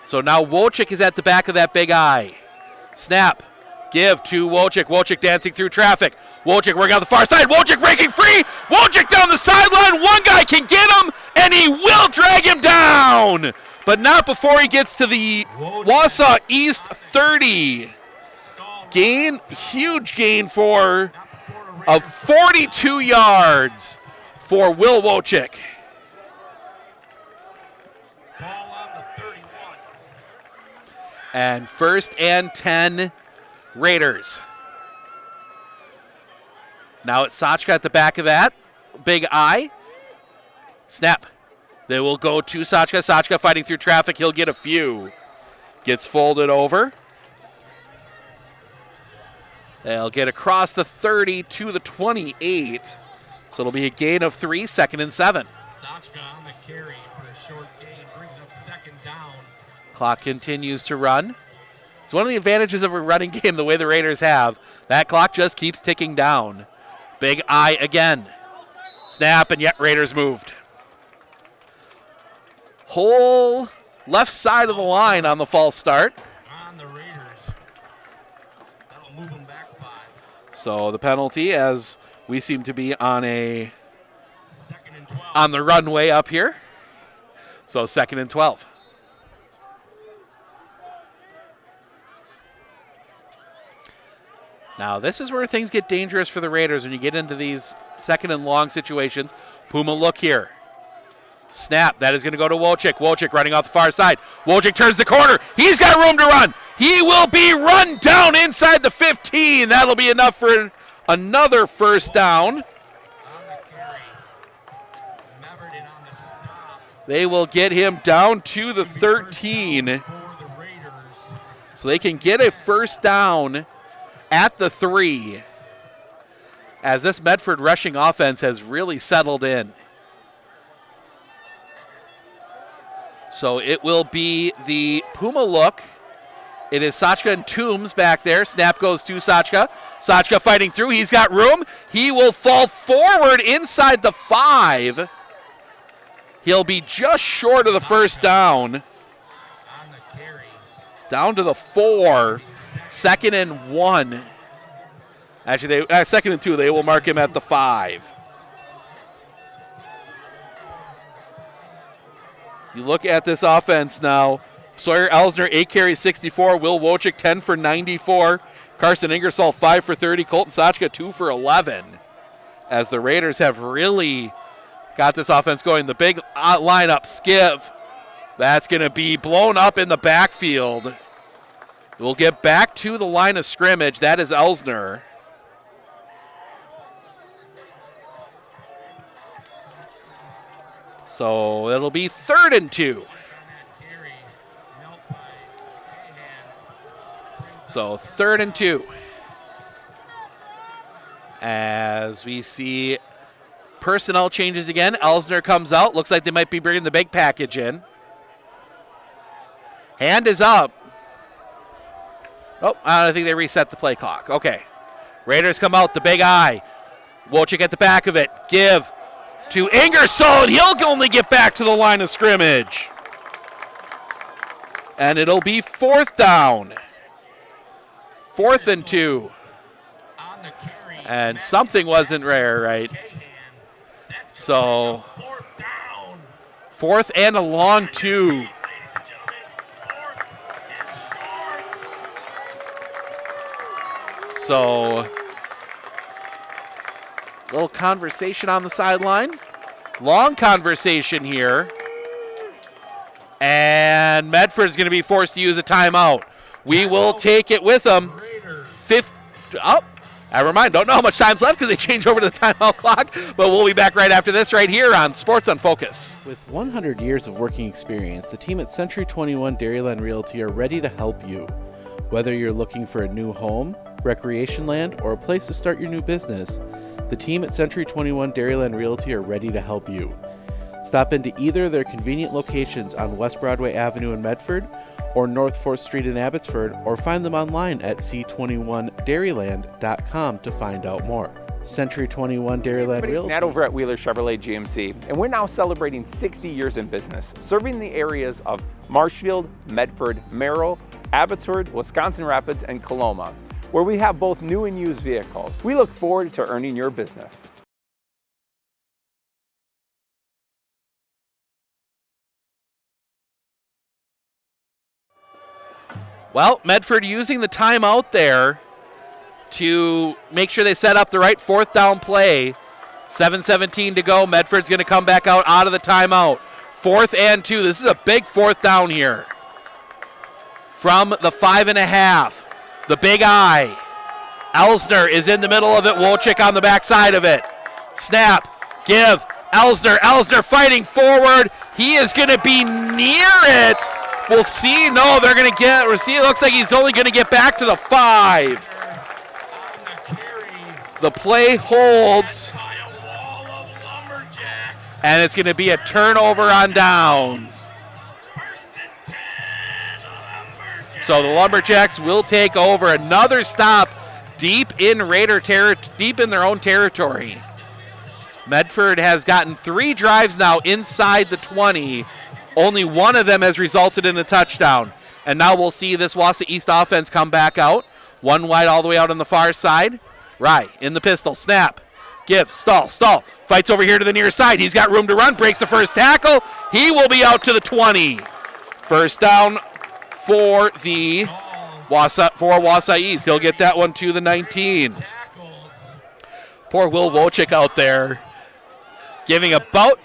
So now Wojcik is at the back of that big eye. Snap. Give to Wojcik. Wojcik dancing through traffic. Wojcik working on the far side. Wojcik breaking free. Wojcik down the sideline. One guy can get him, and he will drag him down. But not before he gets to the Wausau East 30. Gain, huge gain of 42 yards for Will Wojcik. Ball on the 31. And first and 10 Raiders. Now it's Sachka at the back of that. Big eye. Snap. They will go to Sachka. Sachka fighting through traffic. He'll get a few. Gets folded over. They'll get across the 30 to the 28. So it'll be a gain of 3, 2nd and 7. Sachka on the carry for a short gain. Brings up 2nd down. Clock continues to run. It's one of the advantages of a running game, the way the Raiders have. That clock just keeps ticking down. Big eye again. Snap, and yet Raiders moved. Whole left side of the line on the false start. On the Raiders. That'll move them back 5. So the penalty, as we seem to be on the runway up here. So 2nd and 12. Now, this is where things get dangerous for the Raiders when you get into these 2nd and long situations. Puma look here. Snap. That is going to go to Wojcik. Wojcik running off the far side. Wojcik turns the corner. He's got room to run. He will be run down inside the 15. That'll be enough for another first down. They will get him down to the 13. So they can get a first down at the 3, as this Medford rushing offense has really settled in. So it will be the Puma look. It is Sachka and Toombs back there. Snap goes to Sachka. Sachka fighting through. He's got room. He will fall forward inside the 5. He'll be just short of the first down. Down to the 4. 2nd and 1. Actually, 2nd and 2. They will mark him at the 5. You look at this offense now. Sawyer Elsner, 8 carries, 64. Will Wojcik, 10 for 94. Carson Ingersoll, 5 for 30. Colton Sachka, 2 for 11. As the Raiders have really got this offense going. The big lineup, Skiv. That's going to be blown up in the backfield. We'll get back to the line of scrimmage. That is Elsner. So it'll be 3rd and 2. So 3rd and 2. As we see personnel changes again. Elsner comes out. Looks like they might be bringing the big package in. Hand is up. Oh, I don't think they reset the play clock. Okay. Raiders come out, the big eye. Wojcik at the back of it. Give to Ingersoll, and he'll only get back to the line of scrimmage. And it'll be 4th down. 4th and 2. And something wasn't rare, right? So, 4th and a long 2. So, little conversation on the sideline. Long conversation here. And Medford's going to be forced to use a timeout. We will take it with them. Never mind. Don't know how much time's left because they change over to the timeout clock. But we'll be back right after this right here on Sports on Focus. With 100 years of working experience, the team at Century 21 Dairyland Realty are ready to help you. Whether you're looking for a new home, recreation land, or a place to start your new business, the team at Century 21 Dairyland Realty are ready to help you. Stop into either of their convenient locations on West Broadway Avenue in Medford or North 4th Street in Abbotsford, or find them online at c21dairyland.com to find out more. Century 21 Dairyland Realty. Nat over at Wheeler Chevrolet GMC, and we're now celebrating 60 years in business, serving the areas of Marshfield, Medford, Merrill, Abbotsford, Wisconsin Rapids, and Coloma, where we have both new and used vehicles. We look forward to earning your business. Well, Medford using the timeout there to make sure they set up the right fourth down play. 7:17 to go. Medford's going to come back out of the timeout. 4th and 2. This is a big fourth down here. From the 5.5. The big eye. Elsner is in the middle of it. Wolchik on the backside of it. Snap. Give. Elsner fighting forward. He is going to be near it. We'll see. No, they're going to get. We'll see. It looks like he's only going to get back to the 5. The play holds. And it's going to be a turnover on downs. So the Lumberjacks will take over. Another stop deep in their own territory. Medford has gotten 3 drives now inside the 20. Only one of them has resulted in a touchdown. And now we'll see this Wausau East offense come back out. One wide all the way out on the far side. Rye in the pistol. Snap. Give. Stall. Fights over here to the near side. He's got room to run. Breaks the first tackle. He will be out to the 20. First down for the Wausau East. He'll get that one to the 19. Poor Will Wolchik out there. Giving about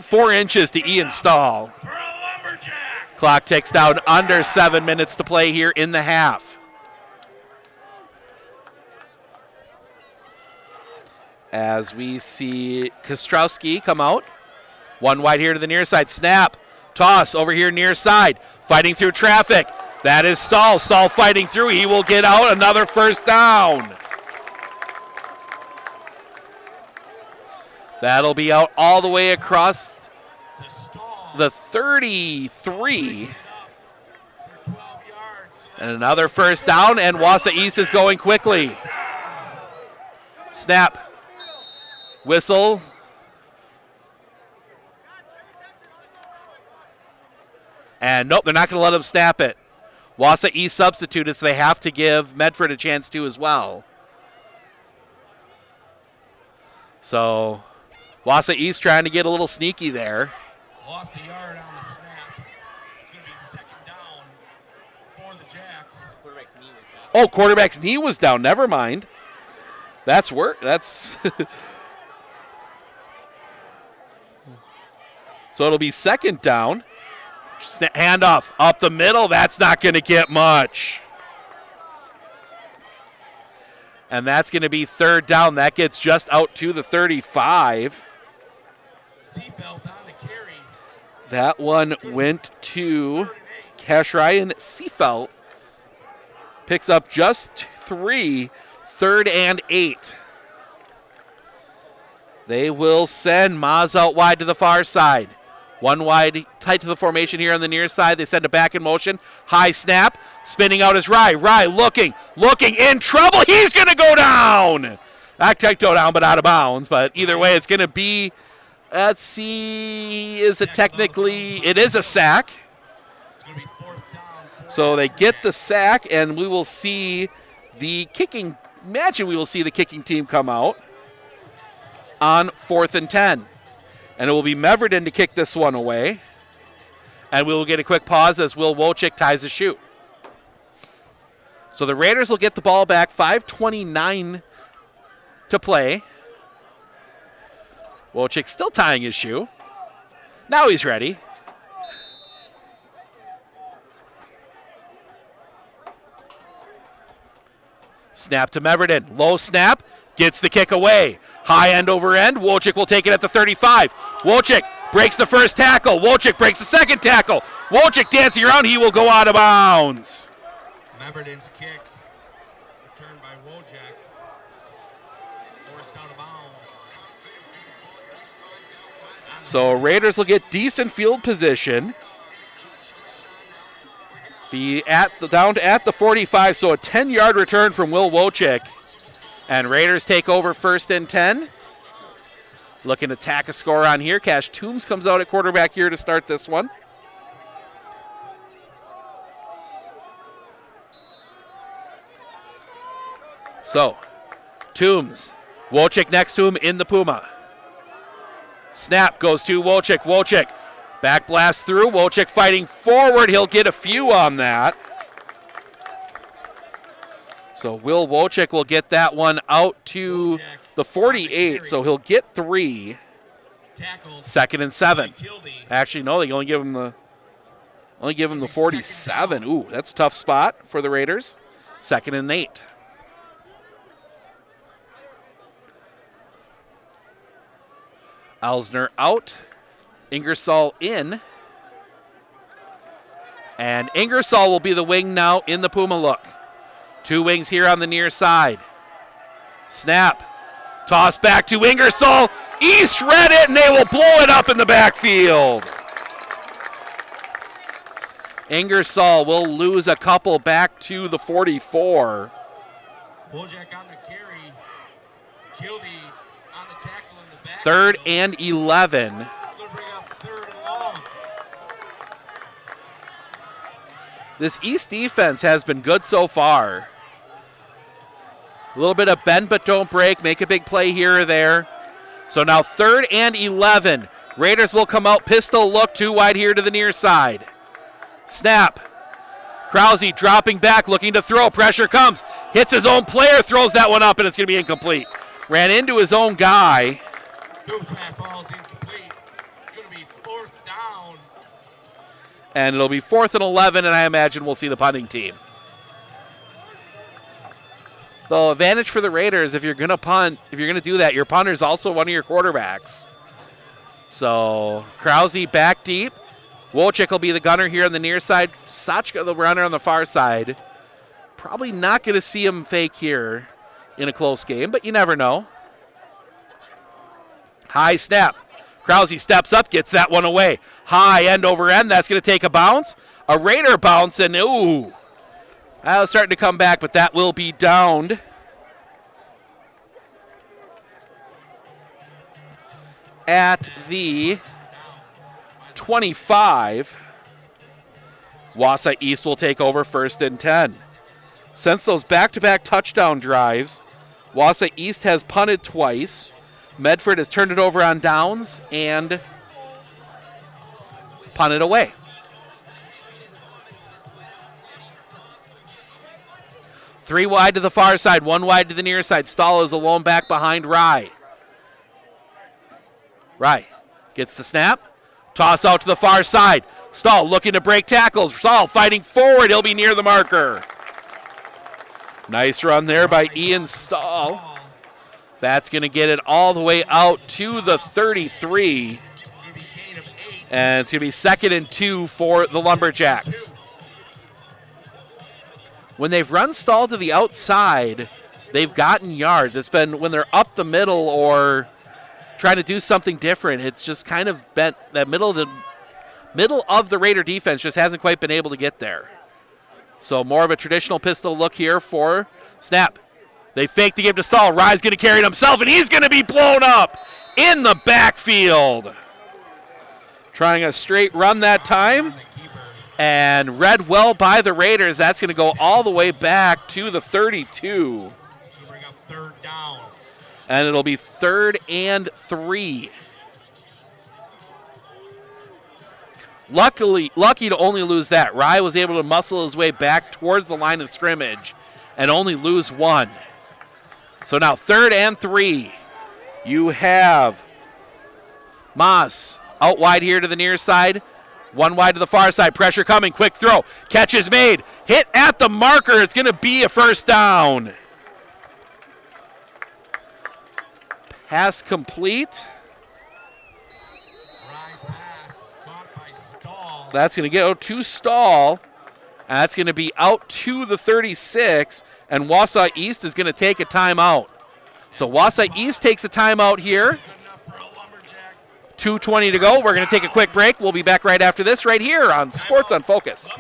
4 inches to Ian Stahl. Clock ticks down, under 7 minutes to play here in the half. As we see Kostrowski come out. One wide here to the near side. Snap. Toss over here near side. Fighting through traffic. That is Stahl. Stahl fighting through. He will get out. Another first down. That'll be out all the way across the 33. And another first down, and Wausau East is going quickly. Snap. Whistle. And nope, they're not going to let him snap it. Wausau East substituted, so they have to give Medford a chance to as well. So Wausau East trying to get a little sneaky there. Lost a yard on the snap. It's going to be second down for the Jacks. Quarterback's knee was down. Never mind. That's work. That's so it'll be second down. Handoff up the middle. That's not going to get much. And that's going to be third down. That gets just out to the 35. That one went to Cash Ryan Seafelt. Picks up just 3, 3rd and 8. They will send Maz out wide to the far side. One wide, tight to the formation here on the near side. They send it back in motion. High snap. Spinning out is Rye. Rye looking, in trouble. He's going to go down. Not go down, but out of bounds. But either way, it's going to be, let's see, is it technically, it is a sack. So they get the sack, and we will see the kicking, we will see the kicking team come out on 4th and 10. And it will be Meverden to kick this one away. And we will get a quick pause as Will Wolchik ties the shoe. So the Raiders will get the ball back, 5:29 to play. Wolchik still tying his shoe. Now he's ready. Snap to Meverden. Low snap. Gets the kick away. High end over end. Wojcik will take it at the 35. Wojcik breaks the first tackle. Wojcik breaks the second tackle. Wojcik dancing around. He will go out of bounds. Meverden's kick returned by Wojcik. Forced out of bounds. So Raiders will get decent field position. Be down at the 45, so a 10-yard return from Will Wojcik. And Raiders take over 1st and 10. Looking to tack a score on here. Cash Toombs comes out at quarterback here to start this one. So, Toombs. Wojcik next to him in the Puma. Snap goes to Wojcik. Wojcik back blast through. Wojcik fighting forward. He'll get a few on that. So Will Wojcik will get that one out to the 48. So he'll get 3. 2nd and 7. Actually, no, they only give him the 47. Ooh, that's a tough spot for the Raiders. 2nd and 8. Elsner out. Ingersoll in. And Ingersoll will be the wing now in the Puma look. 2 wings here on the near side. Snap. Toss back to Ingersoll. East read it, and they will blow it up in the backfield. Ingersoll will lose a couple back to the 44. Wojcik on the carry. Kilby on the tackle in the back. 3rd and 11. Going to bring up 3rd and long. This East defense has been good so far. A little bit of bend but don't break. Make a big play here or there. So now 3rd and 11. Raiders will come out. Pistol look 2 wide here to the near side. Snap. Krause dropping back, looking to throw. Pressure comes. Hits his own player. Throws that one up, and it's going to be incomplete. Ran into his own guy. Pass ball is incomplete. It's going to be 4th down. And it'll be 4th and 11, and I imagine we'll see the punting team. The advantage for the Raiders, if you're going to punt, if you're going to do that, your punter is also one of your quarterbacks. So Krause back deep. Wojcik will be the gunner here on the near side. Sachka, the runner on the far side. Probably not going to see him fake here in a close game, but you never know. High snap. Krause steps up, gets that one away. High end over end. That's going to take a bounce. A Raider bounce, and ooh. That was starting to come back, but that will be downed. At the 25. Wausau East will take over 1st and 10. Since those back-to-back touchdown drives, Wausau East has punted twice. Medford has turned it over on downs and punted away. Three wide to the far side, 1 wide to the near side. Stahl is alone back behind Rye. Rye gets the snap. Toss out to the far side. Stahl looking to break tackles. Stahl fighting forward. He'll be near the marker. Nice run there by Ian Stahl. That's going to get it all the way out to the 33. And it's going to be 2nd and 2 for the Lumberjacks. When they've run Stahl to the outside, they've gotten yards. It's been when they're up the middle or trying to do something different. It's just kind of bent that middle of the Raider defense just hasn't quite been able to get there. So more of a traditional pistol look here for snap. They fake to give to Stahl. Rye's going to carry it himself, and he's going to be blown up in the backfield. Trying a straight run that time. And read well by the Raiders. That's going to go all the way back to the 32. Bring up 3rd down. And it'll be 3rd and 3. Lucky to only lose that. Rye was able to muscle his way back towards the line of scrimmage and only lose 1. So now 3rd and 3. You have Moss out wide here to the near side. 1 wide to the far side. Pressure coming. Quick throw. Catch is made. Hit at the marker. It's going to be a 1st down. Pass complete. That's going to go to Stahl. And that's going to be out to the 36. And Wausau East is going to take a timeout. So Wausau East takes a timeout here. 2:20 to go. We're going to take a quick break. We'll be back right after this right here on Sports on Focus.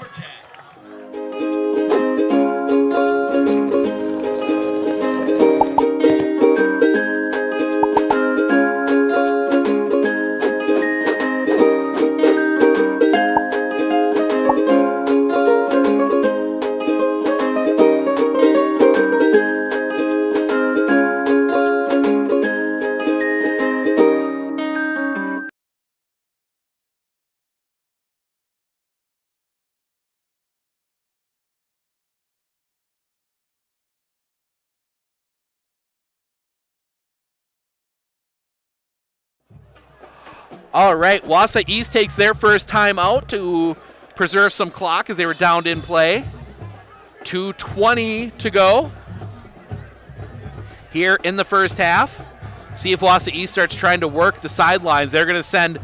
All right, Wausau East takes their first time out to preserve some clock as they were downed in play. 2:20 to go here in the first half. See if Wausau East starts trying to work the sidelines. They're going to send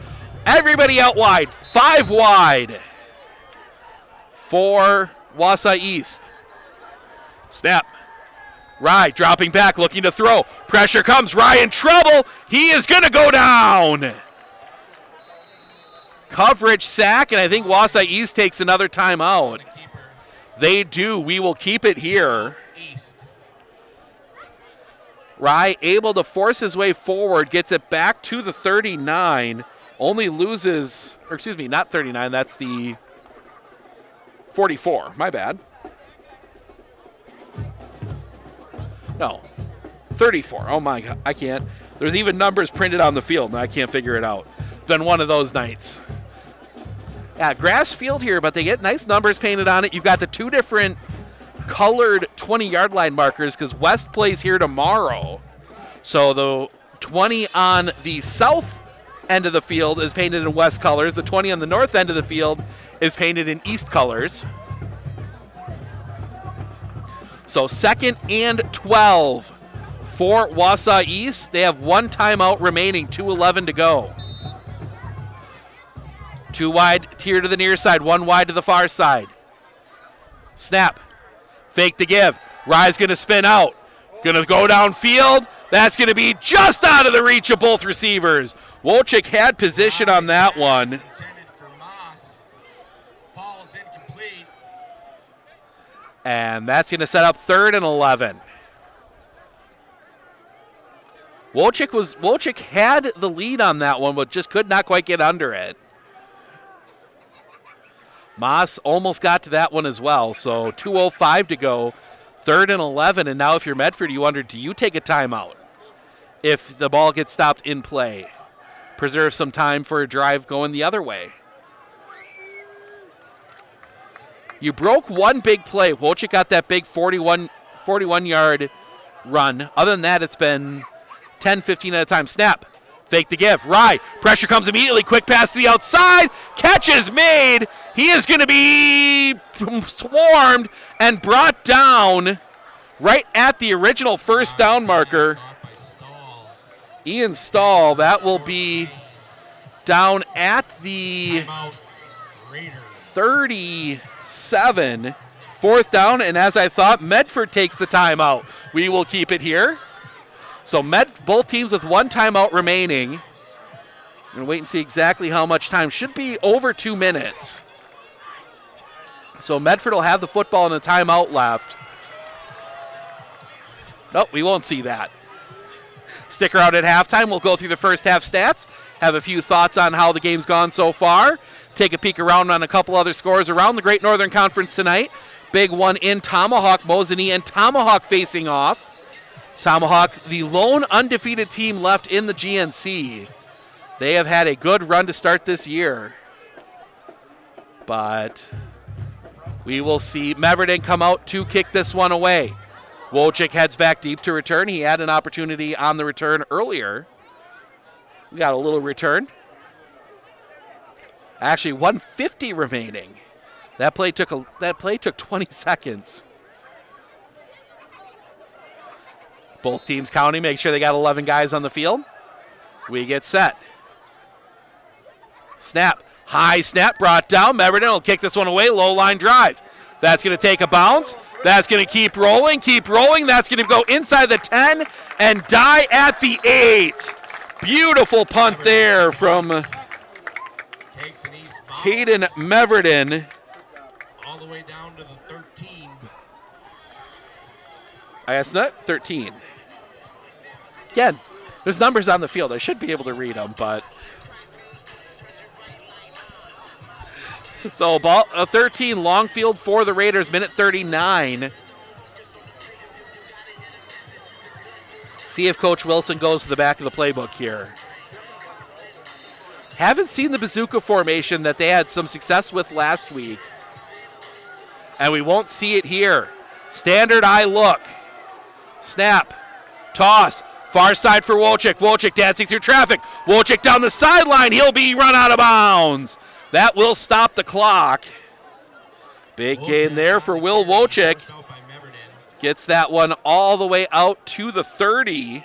everybody out wide, 5 wide for Wausau East. Snap. Rye dropping back, looking to throw. Pressure comes. Rye in trouble. He is going to go down. Coverage sack, and I think Wausau East takes another timeout. They do. We will keep it here. Rye able to force his way forward, gets it back to the 39, only loses, or excuse me, not 39, that's the 44. My bad. No, 34. Oh my God, I can't. There's even numbers printed on the field, and I can't figure it out. It's been one of those nights. Yeah, grass field here, but they get nice numbers painted on it. You've got the 2 different colored 20-yard line markers because West plays here tomorrow. So the 20 on the south end of the field is painted in West colors. The 20 on the north end of the field is painted in East colors. So 2nd and 12 for Wausau East. They have 1 timeout remaining, 2:11 to go. 2 wide here to the near side, 1 wide to the far side. Snap. Fake to give. Rye's going to spin out. Going to go downfield. That's going to be just out of the reach of both receivers. Wolchik had position on that one. And that's going to set up 3rd and 11. Wolchik had the lead on that one, but just could not quite get under it. Moss almost got to that one as well, so 2:05 to go, 3rd and 11, and now if you're Medford, you wonder, do you take a timeout if the ball gets stopped in play? Preserve some time for a drive going the other way. You broke one big play. Wolchik got that big 41-yard run. Other than that, it's been 10, 15 at a time. Snap. Fake to give. Rye. Pressure comes immediately. Quick pass to the outside. Catch is made. He is going to be swarmed and brought down right at the original first down marker. Ian Stahl, that will be down at the 37, 4th down, and as I thought, Medford takes the timeout. We will keep it here. So both teams with 1 timeout remaining. I'm going to wait and see exactly how much time. Should be over 2 minutes. So Medford will have the football and a timeout left. Nope, we won't see that. Stick around at halftime. We'll go through the first half stats, have a few thoughts on how the game's gone so far, take a peek around on a couple other scores around the Great Northern Conference tonight. Big one in Tomahawk, Mosinee and Tomahawk facing off. Tomahawk, the lone undefeated team left in the GNC. They have had a good run to start this year. But we will see. Meverden come out to kick this one away. Wolchik heads back deep to return. He had an opportunity on the return earlier. We got a little return. Actually, 150 remaining. That play took 20 seconds. Both teams counting, make sure they got 11 guys on the field. We get set. Snap. High snap brought down. Medford will kick this one away. Low line drive. That's going to take a bounce. That's going to keep rolling. That's going to go inside the 10 and die at the 8. Beautiful punt there from Caden Meverden. All the way down to the 13. I asked that 13. Again, there's numbers on the field. I should be able to read them, but. So ball, a 13 long field for the Raiders, minute 39. See if Coach Wilson goes to the back of the playbook here. Haven't seen the bazooka formation that they had some success with last week. And we won't see it here. Standard eye look. Snap. Toss. Far side for Wolchik. Wolchik dancing through traffic. Wolchik down the sideline. He'll be run out of bounds. That will stop the clock. Big gain there for Will Wolchik. Gets that one all the way out to the 30.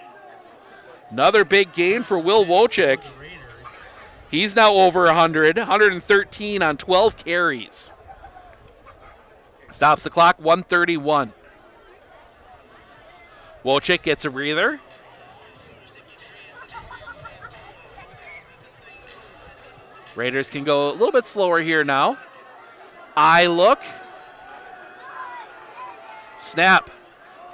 Another big gain for Will Wolchik. He's now over 100, 113 on 12 carries. Stops the clock, 131. Wolchik gets a breather. Raiders can go a little bit slower here now. Eye look. Snap.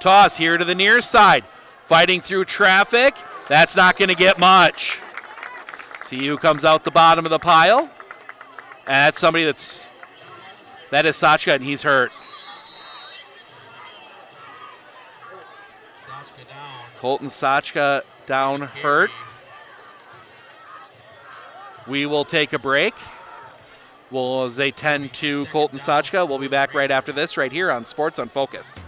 Toss here to the near side. Fighting through traffic. That's not going to get much. See who comes out the bottom of the pile. And that's somebody that is Sachka, and he's hurt. Colton Sachka down hurt. We will take a break. As they tend to Colton Sachka. We'll be back right after this right here on Sports on Focus.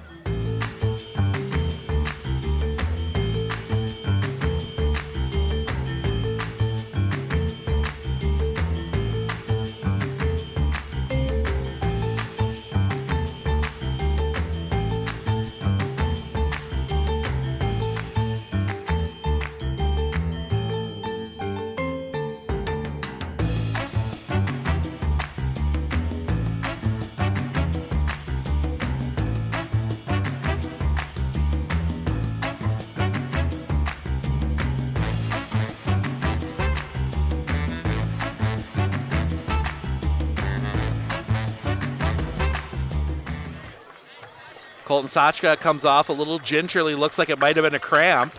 Colton Sachka comes off a little gingerly. Looks like it might have been a cramp.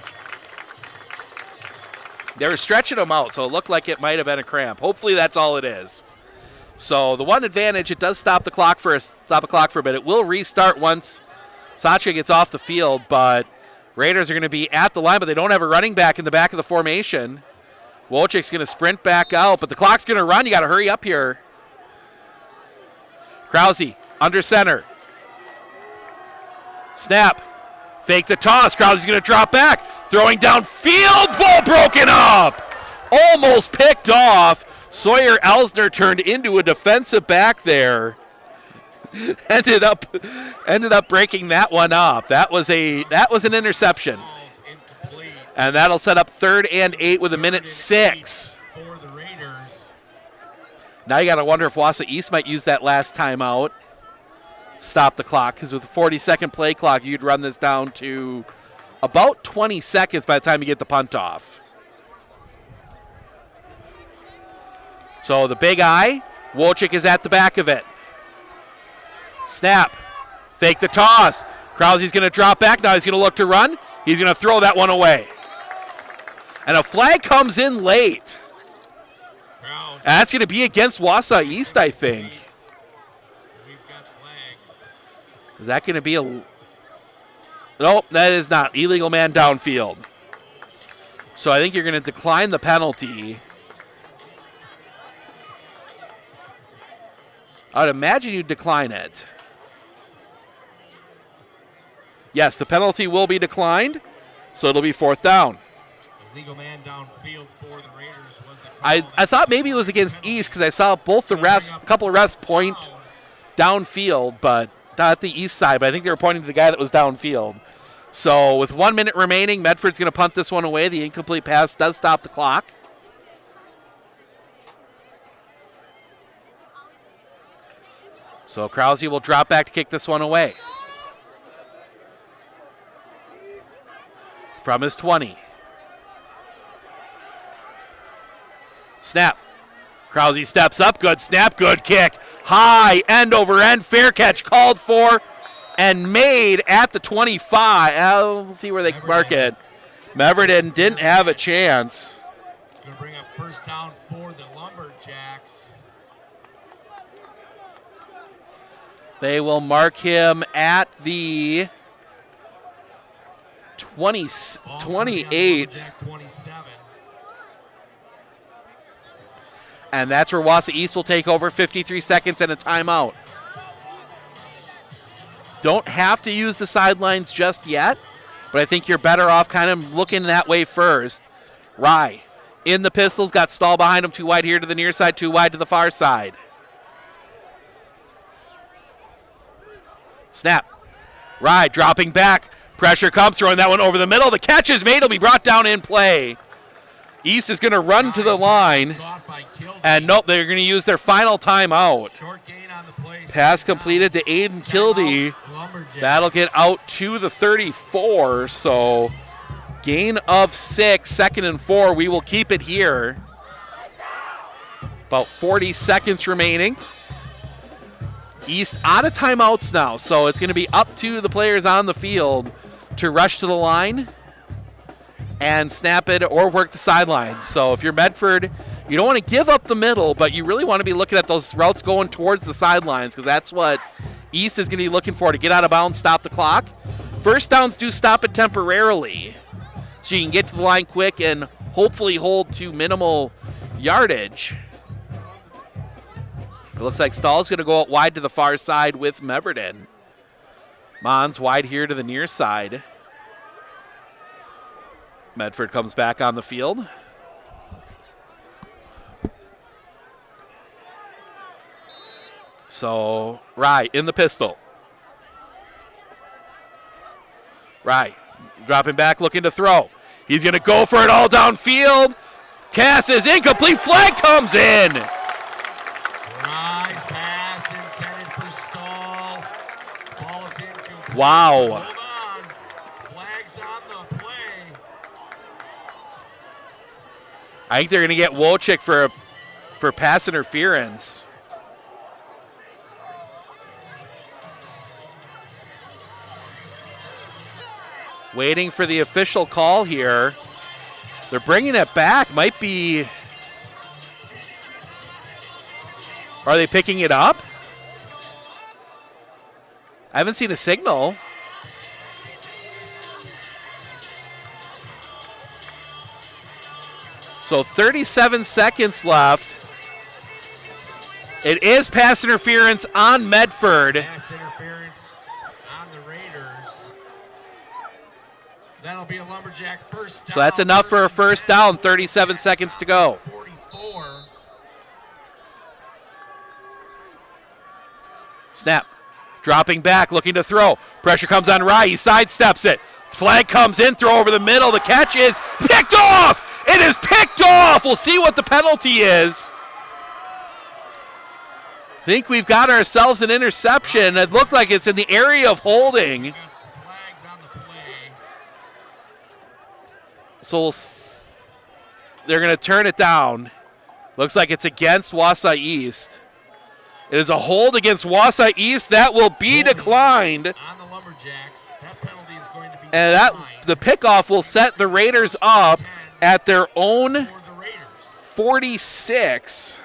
They were stretching him out, so it looked like it might have been a cramp. Hopefully that's all it is. So the one advantage, it does stop the clock for a bit. It will restart once Sachka gets off the field, but Raiders are going to be at the line, but they don't have a running back in the back of the formation. Wolchik's going to sprint back out, but the clock's going to run. You got to hurry up here. Krause under center. Snap. Fake the toss. Krause's going to drop back. Throwing downfield. Ball broken up. Almost picked off. Sawyer Elsner turned into a defensive back there. ended up breaking that one up. That was an interception. And that'll set up 3rd and 8 with 1:06. Now you got to wonder if Wausau East might use that last timeout. Stop the clock, because with a 40-second play clock, you'd run this down to about 20 seconds by the time you get the punt off. So the big eye, Wolchik is at the back of it. Snap. Fake the toss. Krause's going to drop back. Now he's going to look to run. He's going to throw that one away. And a flag comes in late. And that's going to be against Wausau East, I think. Is that going to be a... Nope, that is not. Illegal man downfield. So I think you're going to decline the penalty. I would imagine you'd decline it. Yes, the penalty will be declined, so it'll be 4th down. Illegal man downfield for the Raiders was the I thought maybe it was against East because I saw both the refs, a couple of refs point downfield, but not at the East side, but I think they were pointing to the guy that was downfield. So with 1 minute remaining, Medford's going to punt this one away. The incomplete pass does stop the clock. So Krause will drop back to kick this one away. From his 20. Snap. Krause steps up. Good snap. Good kick. High. End over end. Fair catch called for and made at the 25. Let's see where they mark it. Meverden didn't have a chance. Going to bring up first down for the Lumberjacks. They will mark him at the 28. And that's where Wausau East will take over. 53 seconds and a timeout. Don't have to use the sidelines just yet, but I think you're better off kind of looking that way first. Rye in the pistols, got Stahl behind him, too wide here to the near side, too wide to the far side. Snap. Rye dropping back. Pressure comes, throwing that one over the middle. The catch is made. It'll be brought down in play. East is going to run to the line. And nope, they're going to use their final timeout. Pass completed to Aiden Kildee. That'll get out to the 34. So gain of 6, 2nd and 4. We will keep it here. About 40 seconds remaining. East out of timeouts now, so it's going to be up to the players on the field to rush to the line and snap it or work the sidelines. So if you're Medford, you don't want to give up the middle, but you really want to be looking at those routes going towards the sidelines because that's what East is going to be looking for to get out of bounds, stop the clock. First downs do stop it temporarily, so you can get to the line quick and hopefully hold to minimal yardage. It looks like Stahl's going to go out wide to the far side with Meverden. Mons wide here to the near side. Medford comes back on the field. So, Rye in the pistol. Rye dropping back, looking to throw. He's going to go for it all downfield. Cass is incomplete. Flag comes in. Rise pass intended for Stahl. Ball is incomplete. Wow. Hold on. Flags on the play. I think they're going to get Wojcik for pass interference. Waiting for the official call here. They're bringing it back. Might be... Are they picking it up? I haven't seen a signal. So 37 seconds left. It is pass interference on Medford. Pass interference on the Raiders. That'll be a Lumberjack first down. So that's enough for a first down. 37 seconds to go. 44. Snap. Dropping back, looking to throw. Pressure comes on Rye. He sidesteps it. Flag comes in, throw over the middle. The catch is picked off. It is picked off. We'll see what the penalty is. I think we've got ourselves an interception. It looked like it's in the area of holding. So they're going to turn it down. Looks like it's against Wausau East. It is a hold against Wausau East. That will be declined. On the Lumberjacks, that penalty is going to be and that the pickoff will set the Raiders up at their own 46.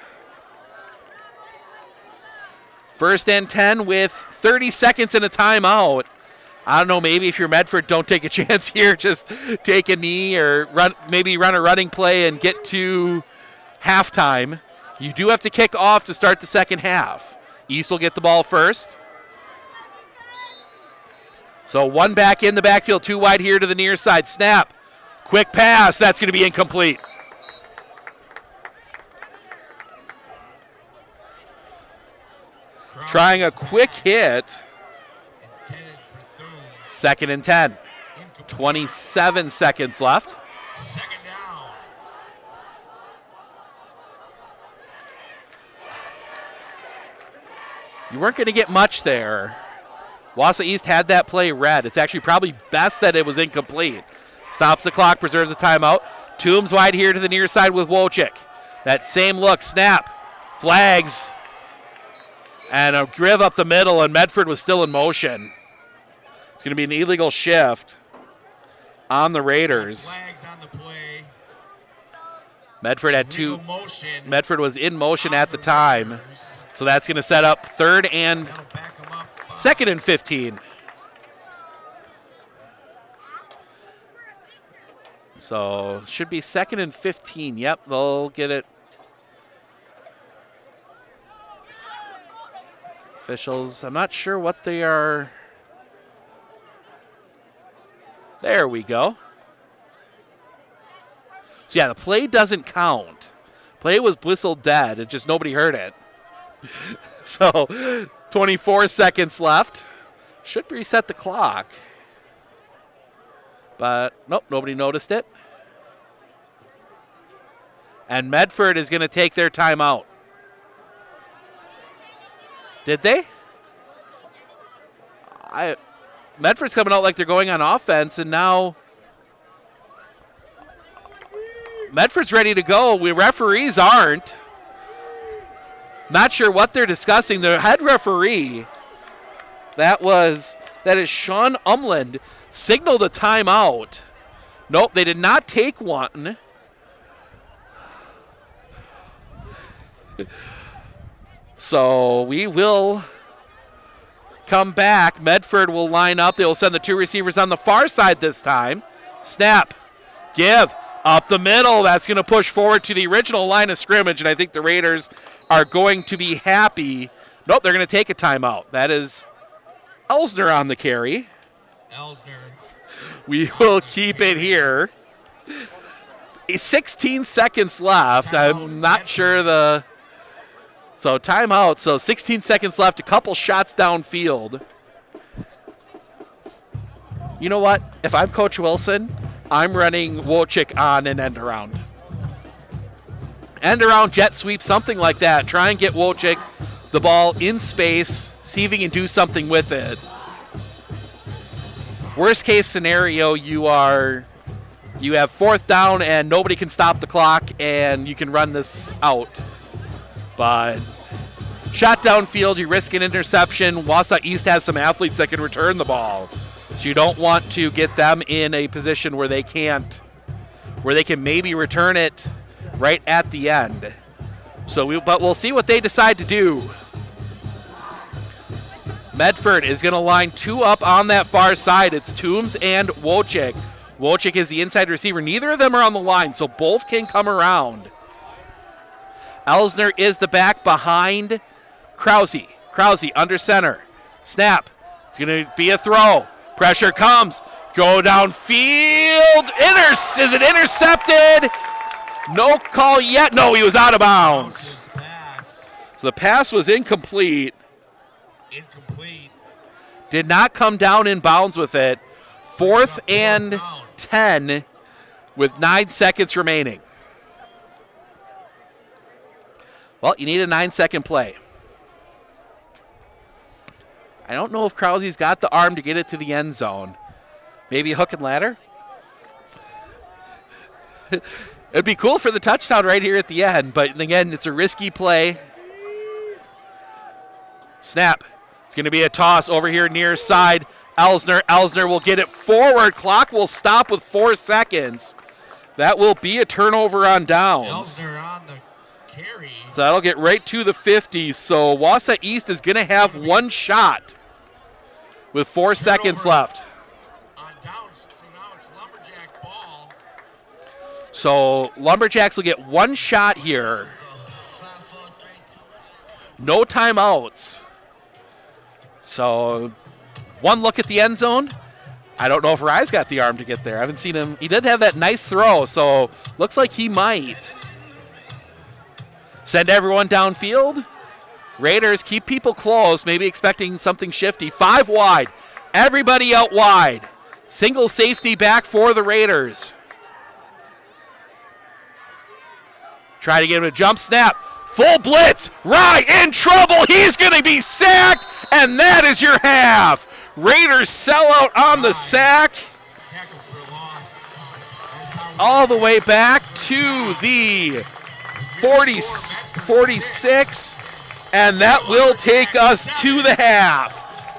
First and 10 with 30 seconds and a timeout. I don't know, maybe if you're Medford, don't take a chance here. Just take a knee or maybe run a running play and get to halftime. You do have to kick off to start the second half. East will get the ball first. So one back in the backfield, two wide here to the near side. Snap. Quick pass. That's going to be incomplete. Trying a quick hit. 2nd and 10. 27 seconds left. Second down. You weren't going to get much there. Wausau East had that play read. It's actually probably best that it was incomplete. Stops the clock, preserves the timeout. Toombs wide here to the near side with Wojcik. That same look, snap, flags, and a griv up the middle, and Medford was still in motion. It's going to be an illegal shift on the Raiders. Flags on the play. Medford had two. Motion. Medford was in motion at the time, so that's going to set up second and 15. So should be 2nd and 15. Yep, they'll get it. Officials, I'm not sure what they are. There we go. So yeah, the play doesn't count. Play was whistled dead. It just nobody heard it. So 24 seconds left. Should reset the clock. But nope, nobody noticed it. And Medford is going to take their timeout. Did they? Medford's coming out like they're going on offense, and now Medford's ready to go. We referees aren't. Not sure what they're discussing. The head referee, that is Sean Umland, signaled a timeout. Nope, they did not take one. So we will come back. Medford will line up. They will send the two receivers on the far side this time. Snap. Give. Up the middle. That's going to push forward to the original line of scrimmage, and I think the Raiders are going to be happy. Nope, they're going to take a timeout. That is Elsner on the carry. Elsner. We will keep it here. 16 seconds left. I'm not sure So timeout. So 16 seconds left. A couple shots downfield. You know what? If I'm Coach Wilson, I'm running Wojcik on an end around. End around, jet sweep, something like that. Try and get Wojcik the ball in space. See if he can do something with it. Worst case scenario, you have 4th down and nobody can stop the clock and you can run this out. But shot downfield, you risk an interception. Wausau East has some athletes that can return the ball. So you don't want to get them in a position where they can maybe return it right at the end. But we'll see what they decide to do. Medford is going to line 2 up on that far side. It's Toombs and Wojcik. Wojcik is the inside receiver. Neither of them are on the line, so both can come around. Elsner is the back behind Krause. Krause under center. Snap. It's going to be a throw. Pressure comes. Go downfield. Is it intercepted? No call yet. No, he was out of bounds. So the pass was incomplete. Did not come down in bounds with it. 4th and 10 with 9 seconds remaining. Well, you need a 9-second play. I don't know if Krause's got the arm to get it to the end zone. Maybe a hook and ladder? It'd be cool for the touchdown right here at the end, but again, it's a risky play. Snap. It's going to be a toss over here near side. Elsner. Elsner will get it forward. Clock will stop with 4 seconds. That will be a turnover on downs. Elsner on the carry. So that'll get right to the 50. So Wausau East is going to have one shot with 4 seconds left. On downs, so now it's Lumberjack ball. So Lumberjacks will get one shot here. No timeouts. So one look at the end zone. I don't know if Rye's got the arm to get there. I haven't seen him. He did have that nice throw, so looks like he might. Send everyone downfield. Raiders keep people close, maybe expecting something shifty. 5 wide. Everybody out wide. Single safety back for the Raiders. Try to get him a jump snap. Full blitz. Rye in trouble. He's going to be sacked, and that is your half. Raiders sell out on the sack. All the way back to the 46, and that will take us to the half.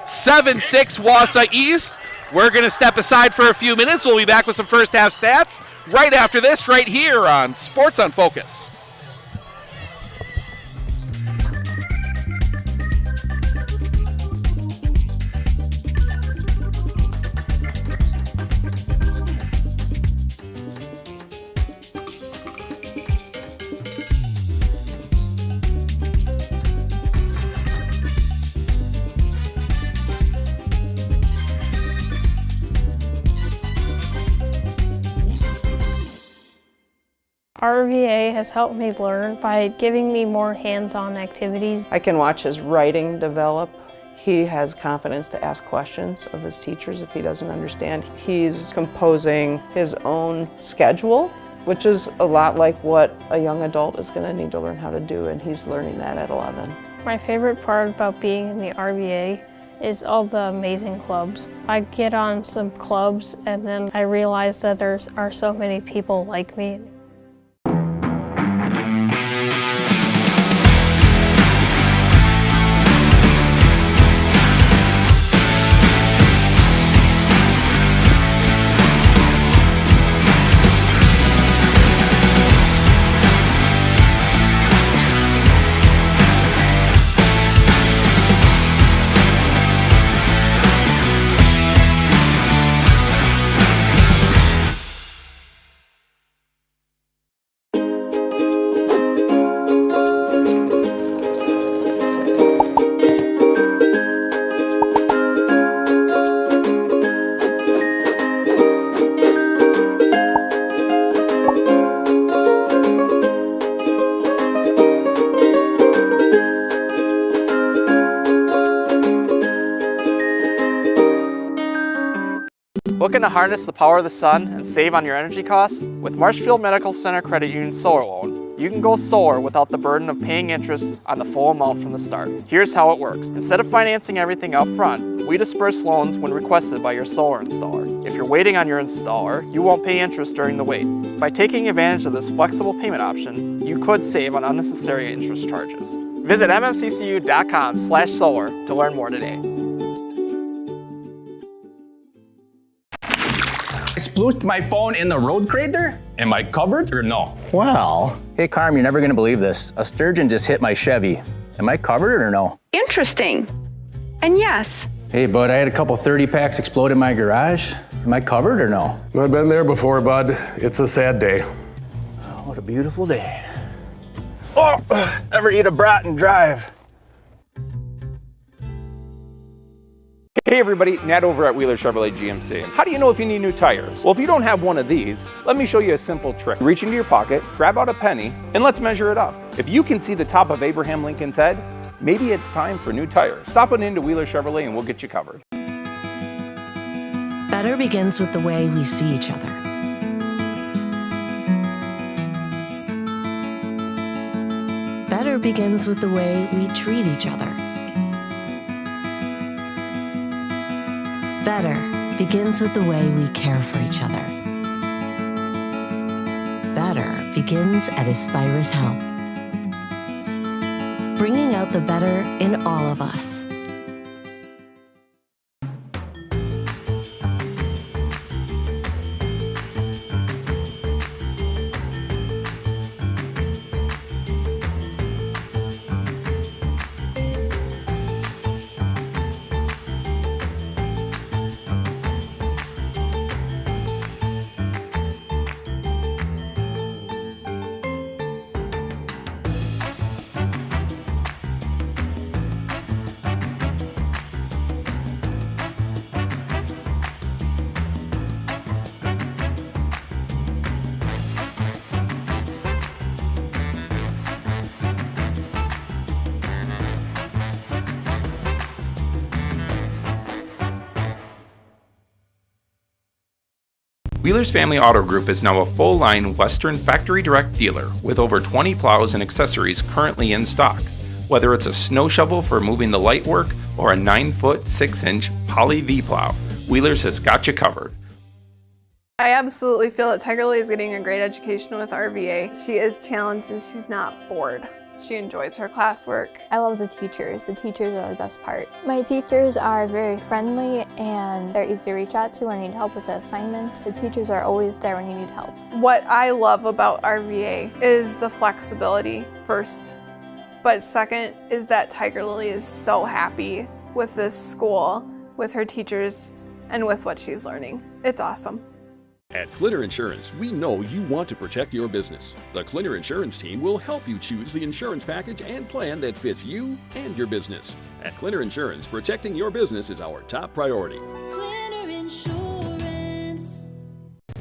7-6 Wausau East. We're going to step aside for a few minutes. We'll be back with some first half stats right after this, right here on Sports on Focus. RVA has helped me learn by giving me more hands-on activities. I can watch his writing develop. He has confidence to ask questions of his teachers if he doesn't understand. He's composing his own schedule, which is a lot like what a young adult is going to need to learn how to do, and he's learning that at 11. My favorite part about being in the RVA is all the amazing clubs. I get on some clubs and then I realize that there are so many people like me. Looking to harness the power of the sun and save on your energy costs? With Marshfield Medical Center Credit Union Solar Loan, you can go solar without the burden of paying interest on the full amount from the start. Here's how it works. Instead of financing everything up front, we disperse loans when requested by your solar installer. If you're waiting on your installer, you won't pay interest during the wait. By taking advantage of this flexible payment option, you could save on unnecessary interest charges. Visit mmccu.com/solar to learn more today. I splooshed my phone in the road crater? Am I covered or no? Well, hey Carm, you're never gonna believe this. A sturgeon just hit my Chevy. Am I covered or no? Interesting. And yes. Hey bud, I had a couple 30 packs explode in my garage. Am I covered or no? I've been there before, bud. It's a sad day. Oh, what a beautiful day. Oh, ever eat a brat and drive? Hey everybody, Nat over at Wheeler Chevrolet GMC. How do you know if you need new tires? Well, if you don't have one of these, let me show you a simple trick. Reach into your pocket, grab out a penny, and let's measure it up. If you can see the top of Abraham Lincoln's head, maybe it's time for new tires. Stop on into Wheeler Chevrolet and we'll get you covered. Better begins with the way we see each other. Better begins with the way we treat each other. Better begins with the way we care for each other. Better begins at Aspirus Health, bringing out the better in all of us. Wheeler's Family Auto Group is now a full-line Western factory direct dealer with over 20 plows and accessories currently in stock. Whether it's a snow shovel for moving the light work or a 9-foot 6-inch poly V-plow, Wheeler's has got you covered. I absolutely feel that Tiger Lily is getting a great education with RVA. She is challenged and she's not bored. She enjoys her classwork. I love the teachers. The teachers are the best part. My teachers are very friendly and they're easy to reach out to when you need help with an assignment. The teachers are always there when you need help. What I love about RVA is the flexibility first, but second is that Tiger Lily is so happy with this school, with her teachers, and with what she's learning. It's awesome. At Clitter Insurance, we know you want to protect your business. The Clitter Insurance team will help you choose the insurance package and plan that fits you and your business. At Clitter Insurance, protecting your business is our top priority.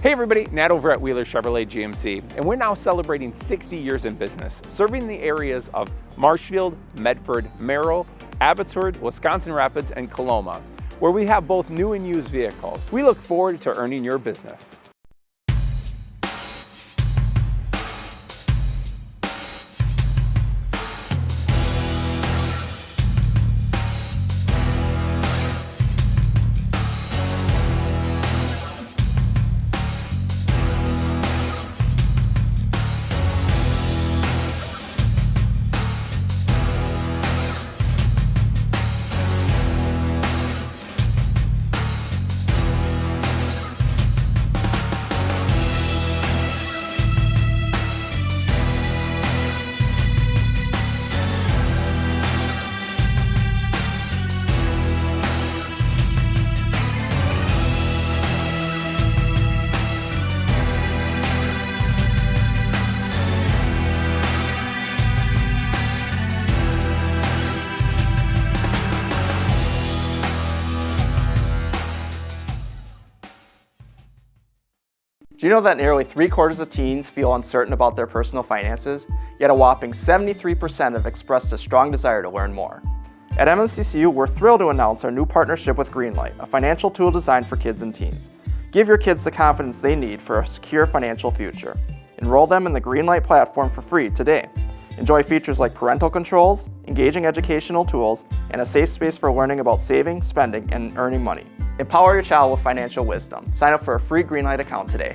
Hey everybody, Nat over at Wheeler Chevrolet GMC, and we're now celebrating 60 years in business, serving the areas of Marshfield, Medford, Merrill, Abbotsford, Wisconsin Rapids, and Coloma, where we have both new and used vehicles. We look forward to earning your business. Do you know that nearly 3/4 of teens feel uncertain about their personal finances, yet a whopping 73% have expressed a strong desire to learn more? At MMCCU, we're thrilled to announce our new partnership with Greenlight, a financial tool designed for kids and teens. Give your kids the confidence they need for a secure financial future. Enroll them in the Greenlight platform for free today. Enjoy features like parental controls, engaging educational tools, and a safe space for learning about saving, spending, and earning money. Empower your child with financial wisdom. Sign up for a free Greenlight account today.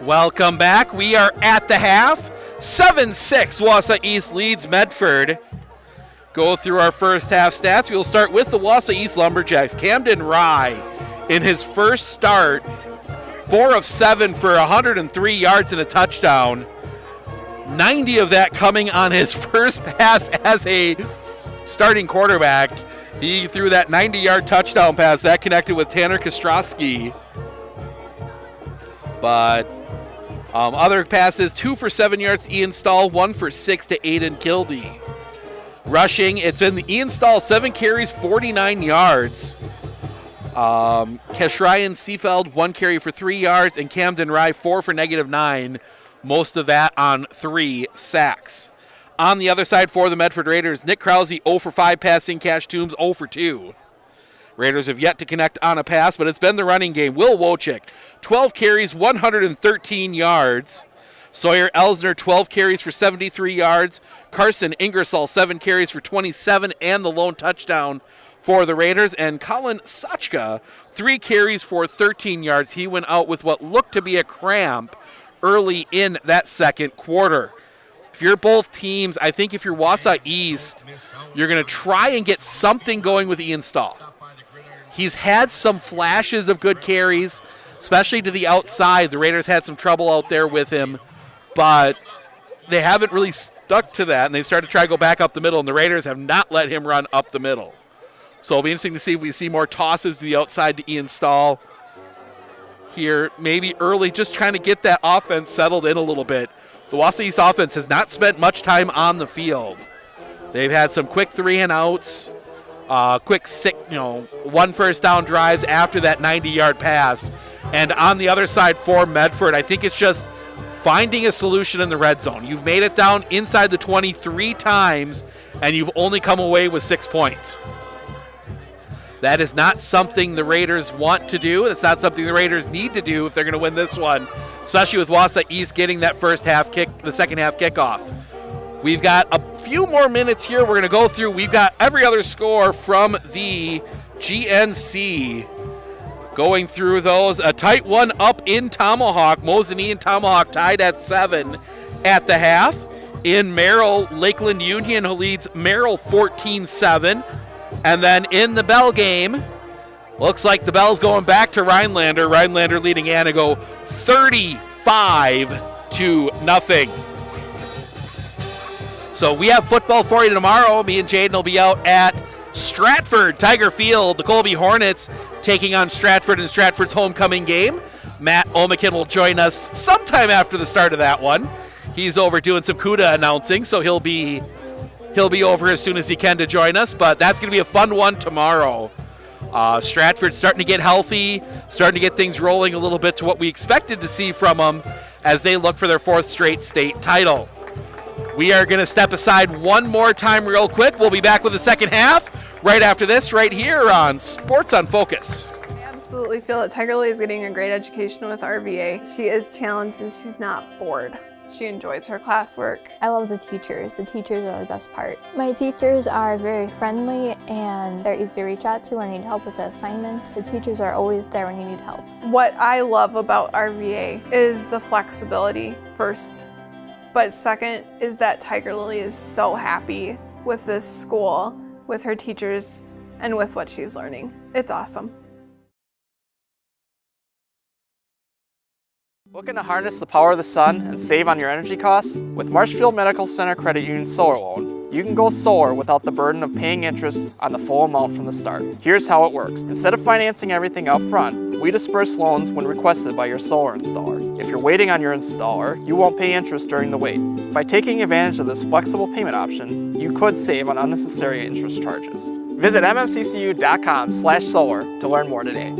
Welcome back. We are at the half. 7-6 Wausau East leads Medford. Go through our first half stats. We'll start with the Wausau East Lumberjacks. Camden Rye, in his first start, 4 of 7 for 103 yards and a touchdown. 90 of that coming on his first pass as a starting quarterback. He threw that 90-yard touchdown pass. That connected with Tanner Kostrowski. But other passes, 2 for 7 yards, Ian Stahl, 1 for 6 to Aiden Kildee. Rushing, it's been the Ian Stahl, 7 carries, 49 yards. Keshryan Seefeld, 1 carry for 3 yards, and Camden Rye, 4 for -9. Most of that on 3 sacks. On the other side for the Medford Raiders, Nick Krause, 0 for 5 passing, Cash Toombs, 0 for 2. Raiders have yet to connect on a pass, but it's been the running game. Will Wojcik, 12 carries, 113 yards. Sawyer Elsner, 12 carries for 73 yards. Carson Ingersoll, 7 carries for 27 and the lone touchdown for the Raiders. And Colin Sachka, 3 carries for 13 yards. He went out with what looked to be a cramp early in that second quarter. If you're both teams, I think if you're Wausau East, you're going to try and get something going with Ian Stahl. He's had some flashes of good carries, especially to the outside. The Raiders had some trouble out there with him, but they haven't really stuck to that, and they started to try to go back up the middle, and the Raiders have not let him run up the middle. So it'll be interesting to see if we see more tosses to the outside to Ian Stahl. here, maybe early, just trying to get that offense settled in a little bit. The Wausau East offense has not spent much time on the field. They've had some quick 3-and-outs, quick 1 first down drives after that 90-yard pass. And on the other side for Medford, I think it's just finding a solution in the red zone. You've made it down inside the 23 times, and you've only come away with 6 points. That is not something the Raiders want to do. That's not something the Raiders need to do if they're going to win this one, especially with Wausau East getting that the second half kickoff. We've got a few more minutes here. We're going to go through. We've got every other score from the GNC. Going through those. A tight one up in Tomahawk. Mosinee and Tomahawk tied at 7 at the half. In Merrill, Lakeland Union leads Merrill 14-7. And then in the Bell game, looks like the Bell's going back to Rhinelander. Rhinelander leading Anago 35-0. So we have football for you tomorrow. Me and Jaden will be out at Stratford, Tiger Field. The Colby Hornets taking on Stratford in Stratford's homecoming game. Matt Omican will join us sometime after the start of that one. He's over doing some CUDA announcing, so he'll be over as soon as he can to join us, but that's going to be a fun one tomorrow. Stratford starting to get healthy, starting to get things rolling a little bit to what we expected to see from them as they look for their 4th straight state title. We are going to step aside one more time real quick. We'll be back with the second half right after this, right here on Sports on Focus. I absolutely feel that Tiger Lily is getting a great education with RVA. She is challenged and she's not bored. She enjoys her classwork. I love the teachers. The teachers are the best part. My teachers are very friendly and they're easy to reach out to when you need help with the assignments. The teachers are always there when you need help. What I love about RVA is the flexibility first, but second is that Tiger Lily is so happy with this school, with her teachers, and with what she's learning. It's awesome. Looking to harness the power of the sun and save on your energy costs? With Marshfield Medical Center Credit Union Solar Loan, you can go solar without the burden of paying interest on the full amount from the start. Here's how it works. Instead of financing everything up front, we disperse loans when requested by your solar installer. If you're waiting on your installer, you won't pay interest during the wait. By taking advantage of this flexible payment option, you could save on unnecessary interest charges. Visit mmccu.com/solar to learn more today.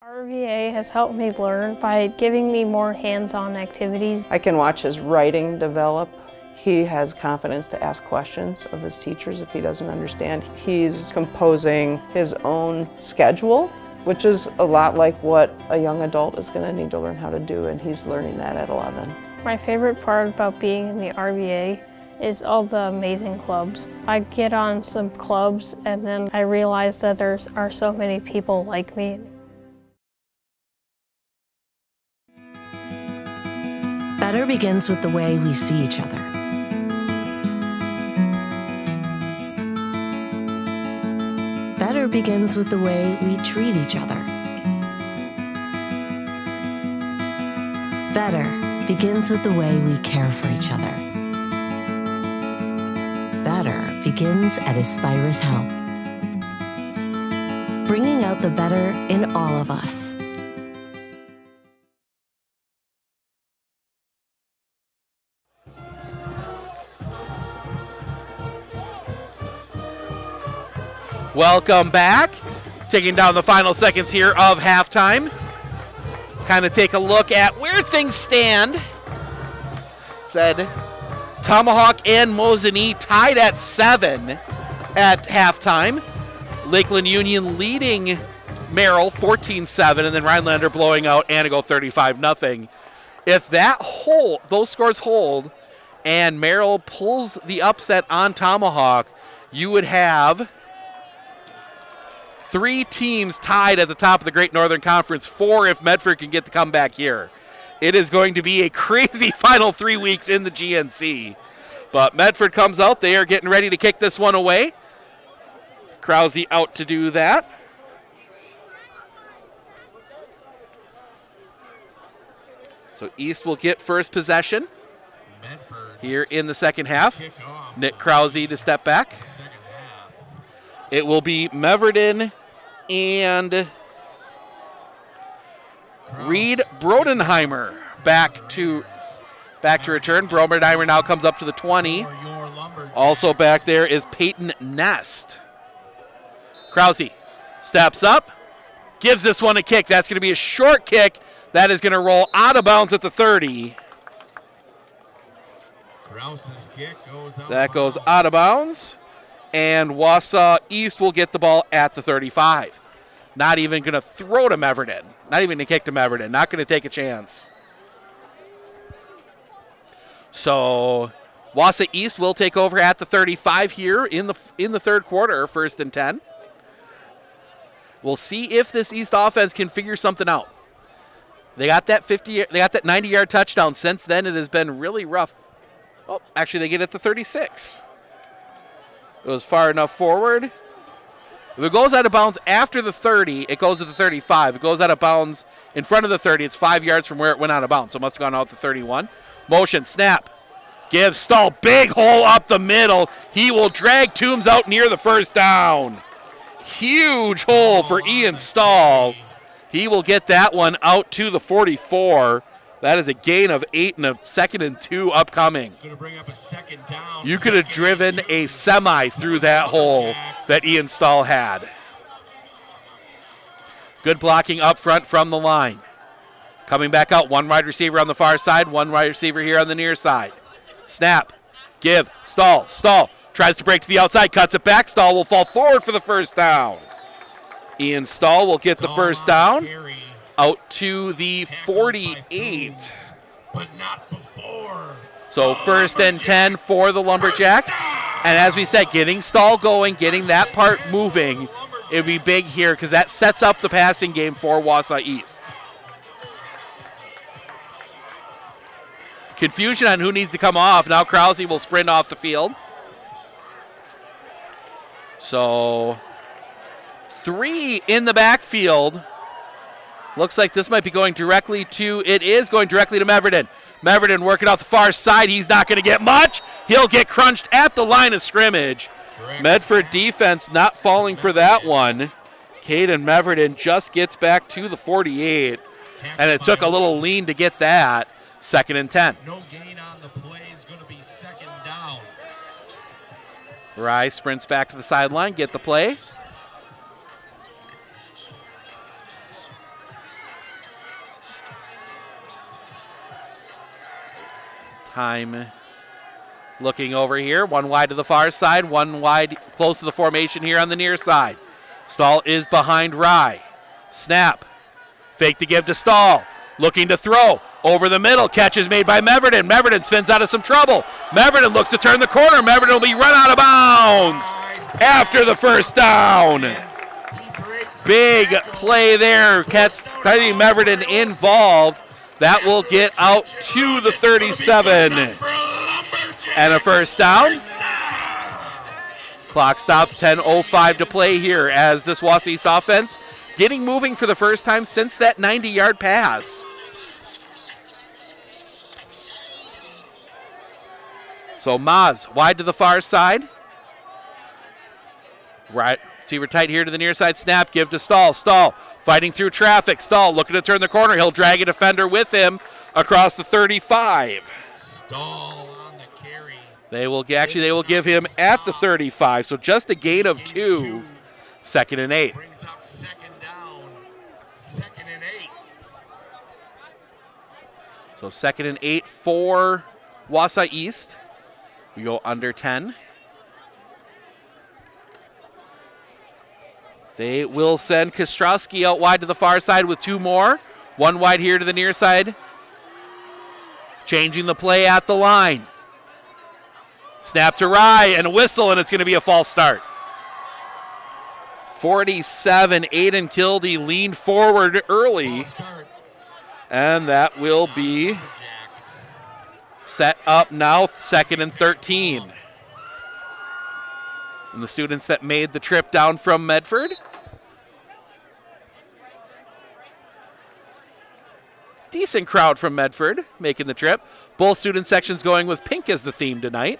RVA has helped me learn by giving me more hands-on activities. I can watch his writing develop. He has confidence to ask questions of his teachers if he doesn't understand. He's composing his own schedule, which is a lot like what a young adult is going to need to learn how to do, and he's learning that at 11. My favorite part about being in the RVA is all the amazing clubs. I get on some clubs and then I realize that there are so many people like me. Better begins with the way we see each other. Better begins with the way we treat each other. Better begins with the way we care for each other. Better begins at Aspirus Health, bringing out the better in all of us. Welcome back. Taking down the final seconds here of halftime. Kind of take a look at where things stand. Said Tomahawk and Mosinee tied at 7 at halftime. Lakeland Union leading Merrill 14-7, and then Rhinelander blowing out Antigo 35-0. If those scores hold and Merrill pulls the upset on Tomahawk, you would have 3 teams tied at the top of the Great Northern Conference, 4 if Medford can get the comeback here. It is going to be a crazy final 3 weeks in the GNC. But Medford comes out. They are getting ready to kick this one away. Krause out to do that. So East will get first possession here in the second half. Nick Krause to step back. It will be Meverden and Reed Brodenheimer back to return. Brodenheimer now comes up to the 20. Also back there is Peyton Nest. Krause steps up, gives this one a kick. That's going to be a short kick. That is going to roll out of bounds at the 30. That goes out of bounds. And Wausau East will get the ball at the 35. Not even going to throw to Meverden. Not even going to kick to Meverden. Not going to take a chance. So Wausau East will take over at the 35 here in the third quarter, 1st and 10. We'll see if this East offense can figure something out. They got that 90-yard touchdown. Since then, it has been really rough. Oh, actually, they get it to 36. It was far enough forward. If it goes out of bounds after the 30, it goes to the 35. If it goes out of bounds in front of the 30, it's 5 yards from where it went out of bounds. So it must have gone out to 31. Motion, snap. Give Stahl, big hole up the middle. He will drag Toombs out near the first down. Huge hole for Ian Stahl. He will get that one out to the 44. That is a gain of 8 and a 2nd and 2 upcoming. You could have driven a semi through that hole that Ian Stahl had. Good blocking up front from the line. Coming back out, one wide receiver on the far side, one wide receiver here on the near side. Snap, give, Stahl, tries to break to the outside, cuts it back. Stahl will fall forward for the first down. Ian Stahl will get the first down out to the 48. So 1st and 10 for the Lumberjacks. And as we said, getting Stahl going, getting that part moving, it would be big here because that sets up the passing game for Wausau East. Confusion on who needs to come off. Now Krause will sprint off the field. So 3 in the backfield. Looks like this might be going directly to, it is going directly to Meverden. Meverden working out the far side. He's not going to get much. He'll get crunched at the line of scrimmage. Medford defense not falling for that one. Caden Meverden just gets back to the 48. And it took a little lean to get that. 2nd and 10. No gain on the play is going to be 2nd down. Rye sprints back to the sideline, get the play. Time looking over here. One wide to the far side, one wide close to the formation here on the near side. Stahl is behind Rye. Snap. Fake to give to Stahl. Looking to throw. Over the middle. Catch is made by Meverden. Meverden spins out of some trouble. Meverden looks to turn the corner. Meverden will be run out of bounds after the first down. Big play there. Getting Meverden involved. That will get out to the 37. And a first down. Clock stops, 10:05 to play here as this Wausau East offense getting moving for the first time since that 90-yard pass. So Maz wide to the far side. Right, receiver tight here to the near side. Snap, give to Stahl. Stahl fighting through traffic. Stahl looking to turn the corner. He'll drag a defender with him across the 35. Stahl on the carry. They will give him at the 35. So just a gain of 2. 2nd and 8. Brings up 2nd down. 2nd and 8. So 2nd and 8 for Wausau East. We go under 10. They will send Kostrowski out wide to the far side with 2 more. 1 wide here to the near side. Changing the play at the line. Snap to Rye and a whistle, and it's going to be a false start. 47, Aiden Kildee leaned forward early. And that will be set up now, 2nd and 13. And the students that made the trip down from Medford. Decent crowd from Medford making the trip. Both student sections going with pink as the theme tonight.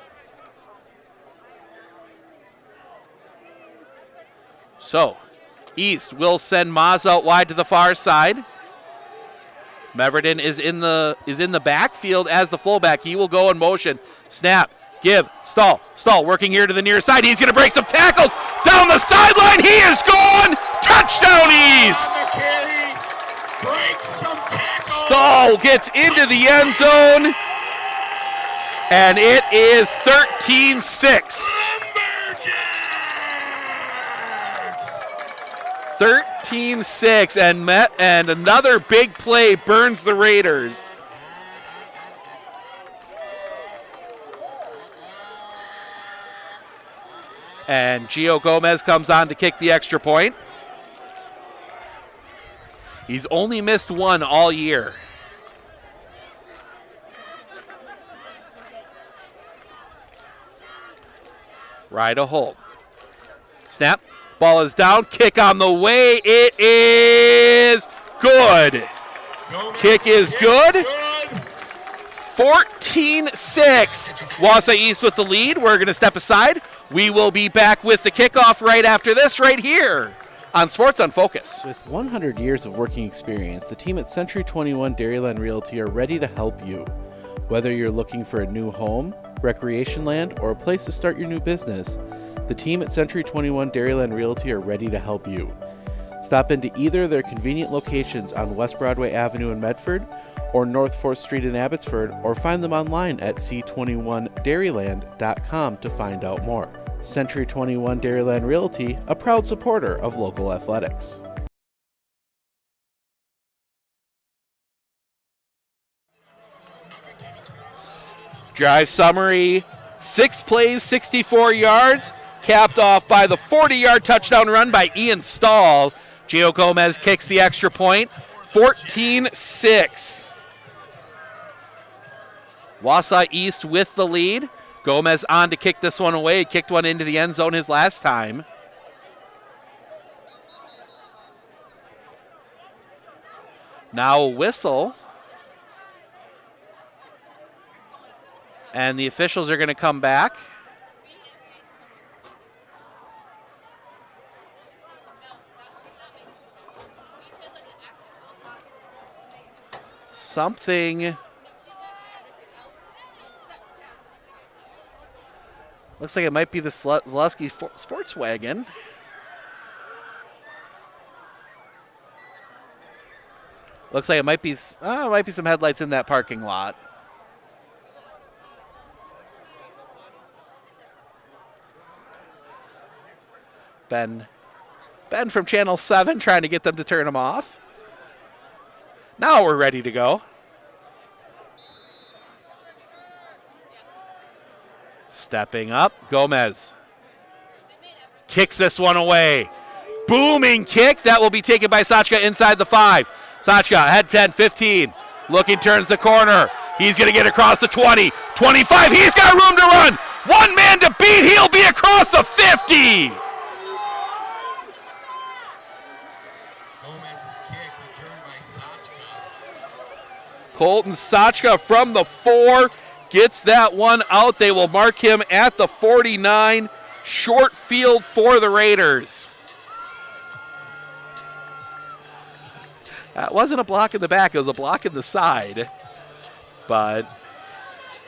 So, East will send Maz out wide to the far side. Meverton is in the backfield as the fullback. He will go in motion. Snap. Give. Stahl. Stahl working here to the near side. He's going to break some tackles. Down the sideline. He is gone. Touchdown, East. Stahl gets into the end zone. And it is 13-6. 13-6. And another big play burns the Raiders. And Gio Gomez comes on to kick the extra point. He's only missed 1 all year. Right to Holt. Snap. Ball is down. Kick on the way. It is good. Kick is good. 14-6. Wausau East with the lead. We're going to step aside. We will be back with the kickoff right after this, right here on Sports on Focus. With 100 years of working experience, the team at Century 21 Dairyland Realty are ready to help you. Whether you're looking for a new home, recreation land, or a place to start your new business, the team at Century 21 Dairyland Realty are ready to help you. Stop into either of their convenient locations on West Broadway Avenue in Medford or North 4th Street in Abbotsford, or find them online at c21dairyland.com to find out more. Century 21 Dairyland Realty, a proud supporter of local athletics. Drive summary, 6 plays, 64 yards, capped off by the 40-yard touchdown run by Ian Stahl. Gio Gomez kicks the extra point, 14-6. Wausau East with the lead. Gomez on to kick this one away. Kicked one into the end zone his last time. Now a whistle. And the officials are going to come back. Something. Looks like it might be the Zaleski Sports Wagon. Looks like it might be some headlights in that parking lot. Ben from Channel 7 trying to get them to turn them off. Now we're ready to go. Stepping up, Gomez kicks this one away. Booming kick. That will be taken by Sachka inside the 5. Sachka, head 10, 15. Looking, turns the corner. He's going to get across the 20, 25. He's got room to run. One man to beat. He'll be across the 50. Colton Sachka from the 4 gets that one out. They will mark him at the 49. Short field for the Raiders. That wasn't a block in the back. It was a block in the side. But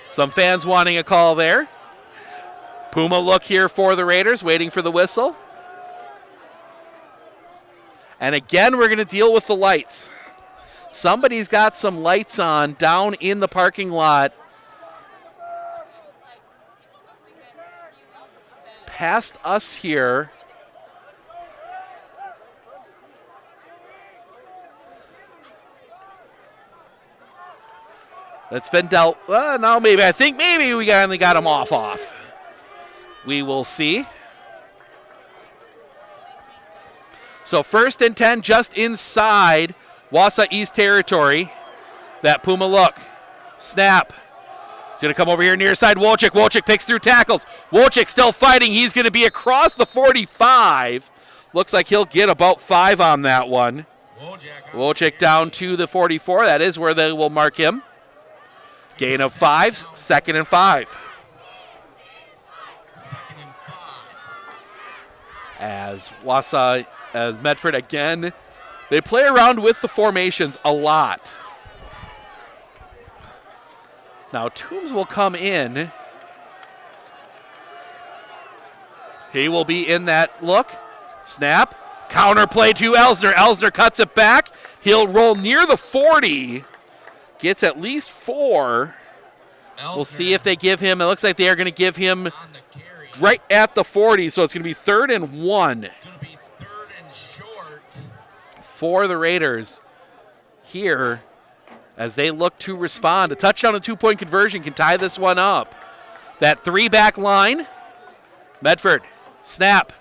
some fans wanting a call there. Puma look here for the Raiders, waiting for the whistle. And again, we're going to deal with the lights. Somebody's got some lights on down in the parking lot. Past us here. That's been dealt. No, maybe. I think maybe we only got him off. We will see. So 1st and 10 just inside Wausau East territory. That Puma look. Snap. It's going to come over here near side. Wolchik. Wolchik picks through tackles. Wolchik still fighting. He's going to be across the 45. Looks like he'll get about 5 on that one. Wolchik down to the 44. That is where they will mark him. Gain of 5. 2nd and 5. As Wausau, as Medford again, they play around with the formations a lot. Now Toombs will come in. He will be in that look. Snap. Counter play to Elsner. Elsner cuts it back. He'll roll near the 40. Gets at least 4. We'll see if they give him, it looks like they are going to give him right at the 40, so it's going to be 3rd and 1. For the Raiders here as they look to respond. A touchdown and 2-point conversion can tie this one up. That 3-back line. Medford, snap,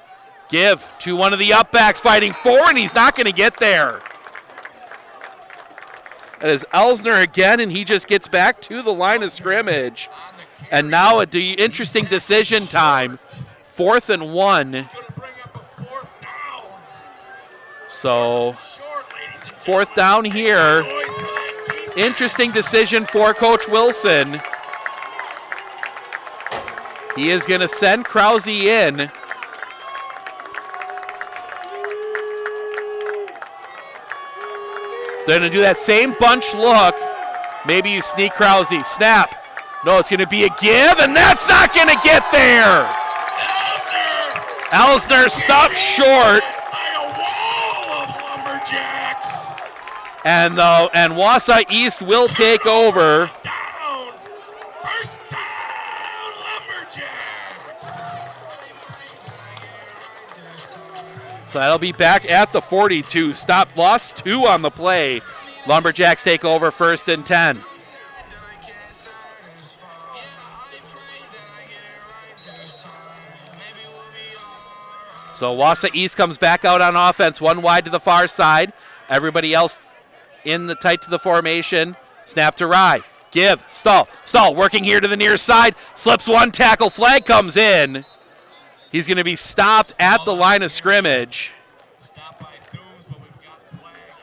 give to one of the up-backs fighting 4, and he's not going to get there. That is Elsner again, and he just gets back to the line of scrimmage. And now an interesting decision time. 4th and 1. So 4th down here. Interesting decision for Coach Wilson. He is going to send Krause in. They're going to do that same bunch look. Maybe you sneak Krause. Snap. No, it's going to be a give, and that's not going to get there. Elsner stopped short. And Wausau East will take over. So that'll be back at the 42. Stop, lost 2 on the play. Lumberjacks take over 1st and 10. So Wausau East comes back out on offense, 1 wide to the far side. Everybody else in the tight to the formation. Snap to Rye. Give. Stahl. Stahl working here to the near side. Slips 1 tackle. Flag comes in. He's going to be stopped at the line of scrimmage.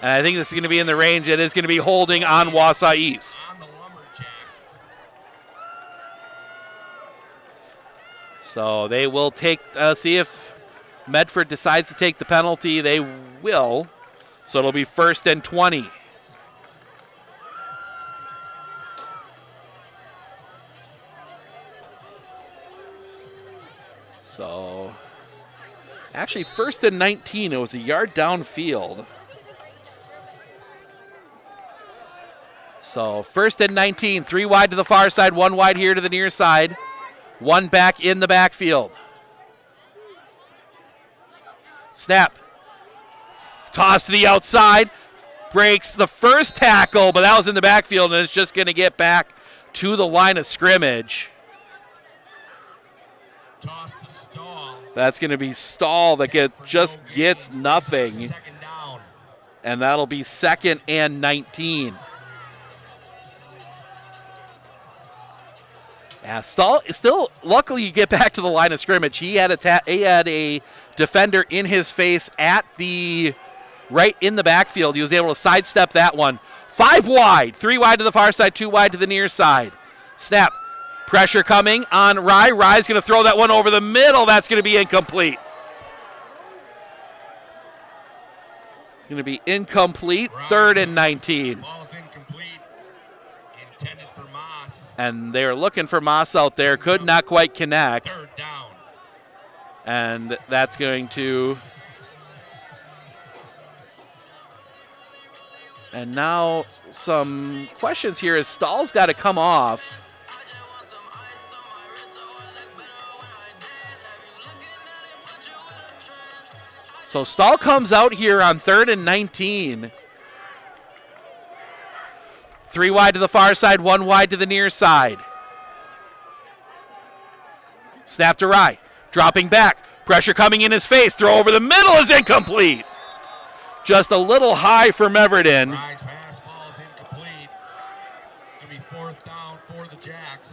And I think this is going to be in the range. It is going to be holding on Wausau East. So they will take, see if Medford decides to take the penalty. They will. So it'll be 1st and 20. So, actually 1st and 19. It was a yard downfield. So 1st and 19. 3 wide to the far side, 1 wide here to the near side. 1 back in the backfield. Snap. Toss to the outside. Breaks the first tackle, but that was in the backfield, and it's just going to get back to the line of scrimmage. That's going to be Stahl that just gets nothing. And that'll be 2nd and 19. Yeah, Stahl, still, luckily you get back to the line of scrimmage. He had a defender in his face at the right in the backfield. He was able to sidestep that one. 5 wide, 3 wide to the far side, 2 wide to the near side. Snap, Pressure coming on Rye. Rye's going to throw that one over the middle. That's going to be incomplete. Going to be incomplete. 3rd and 19. Ball's incomplete. Intended for Moss. And they're looking for Moss out there. Could not quite connect. 3rd down. And that's going to... And now some questions here as Stahl's got to come off. So Stahl comes out here on 3rd and 19. 3 wide to the far side, 1 wide to the near side. Snap to Rye. Dropping back. Pressure coming in his face. Throw over the middle is incomplete. Just a little high for Meverden. Rye's pass ball's incomplete. Going to be 4th down for the Jacks.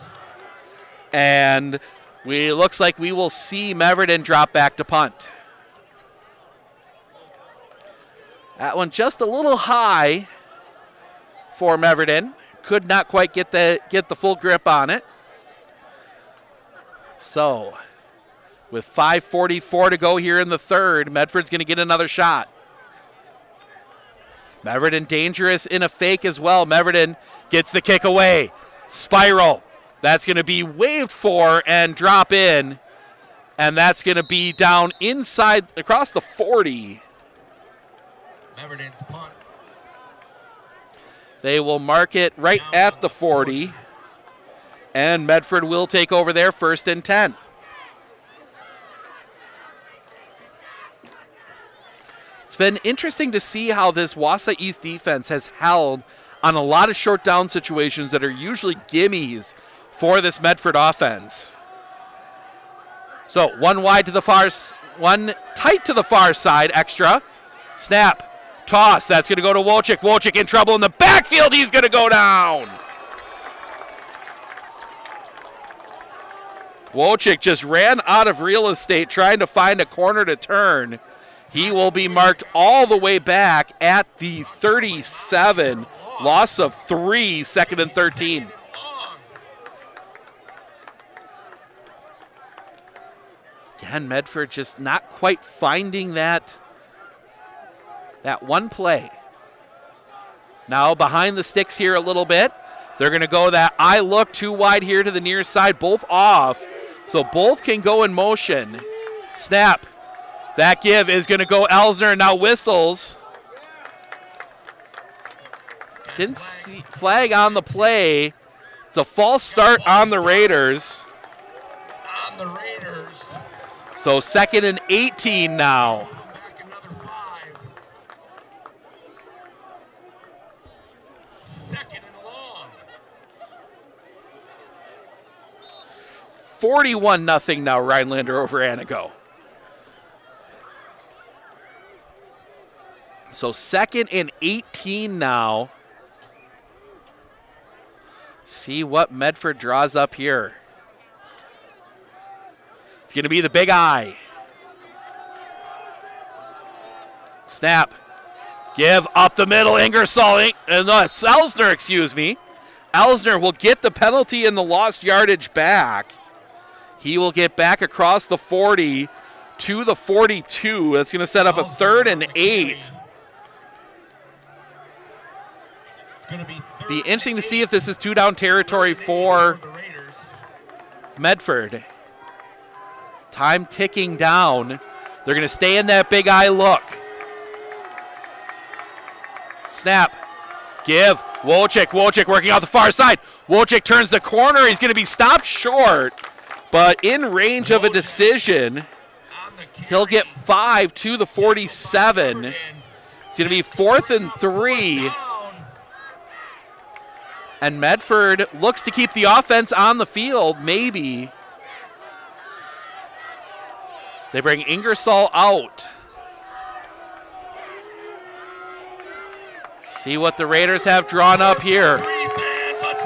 And looks like we will see Meverden drop back to punt. That one just a little high for Meverden. Could not quite get the full grip on it. So, with 5:44 to go here in the 3rd, Medford's going to get another shot. Meverden dangerous in a fake as well. Meverden gets the kick away. Spiral. That's going to be waved for and drop in. And that's going to be down inside across the 40. Meverden's punt. They will mark it right at the 40. And Medford will take over there 1st and 10. It's been interesting to see how this Wausau East defense has held on a lot of short down situations that are usually gimmies for this Medford offense. So 1 wide to the far, 1 tight to the far side, extra. Snap. Toss, that's going to go to Wojcik. Wojcik in trouble in the backfield. He's going to go down. Wojcik just ran out of real estate trying to find a corner to turn. He will be marked all the way back at the 37. Loss of 3, 2nd and 13. Again, Medford just not quite finding that one play. Now behind the sticks here a little bit. They're going to go that I look 2 wide here to the near side, both off. So both can go in motion. Snap. That give is going to go Elsner, and now whistles. Didn't see flag on the play. It's a false start on the Raiders. On the Raiders. So 2nd and 18 now. 41-0 now, Rhinelander over Anago. So 2nd and 18 now. See what Medford draws up here. It's going to be the big eye. Snap. Give up the middle. Ingersoll. Elsner, excuse me. Elsner will get the penalty and the lost yardage back. He will get back across the 40 to the 42. That's going to set up a 3rd and 8. Be interesting to see if this is 2-down territory for Medford. Time ticking down. They're going to stay in that big eye look. Snap. Give. Wojcik. Wojcik working out the far side. Wojcik turns the corner. He's going to be stopped short, but in range of a decision. He'll get 5 to the 47. It's going to be 4th and 3. And Medford looks to keep the offense on the field, maybe. They bring Ingersoll out. See what the Raiders have drawn up here.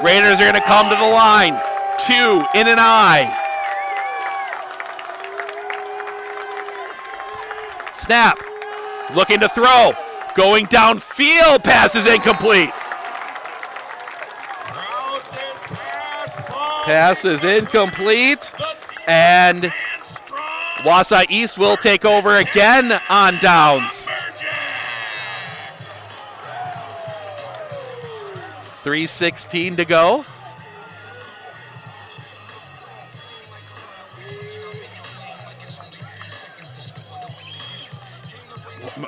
Raiders are going to come to the line. 2 in an eye. Snap. Looking to throw. Going downfield. Pass is incomplete. Pass is incomplete, and Wausau East will take over again on downs. 3:16 to go.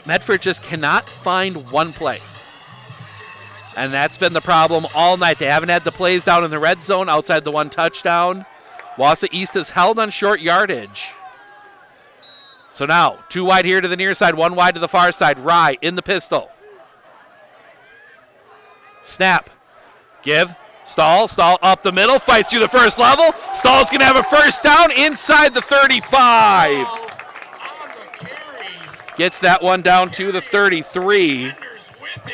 Medford just cannot find one play. And that's been the problem all night. They haven't had the plays down in the red zone outside the one touchdown. Wausau East is held on short yardage. So now, 2 wide here to the near side, 1 wide to the far side. Rye in the pistol. Snap. Give. Stahl up the middle, fights through the first level. Stahl's going to have a first down inside the 35. Gets that one down to the 33.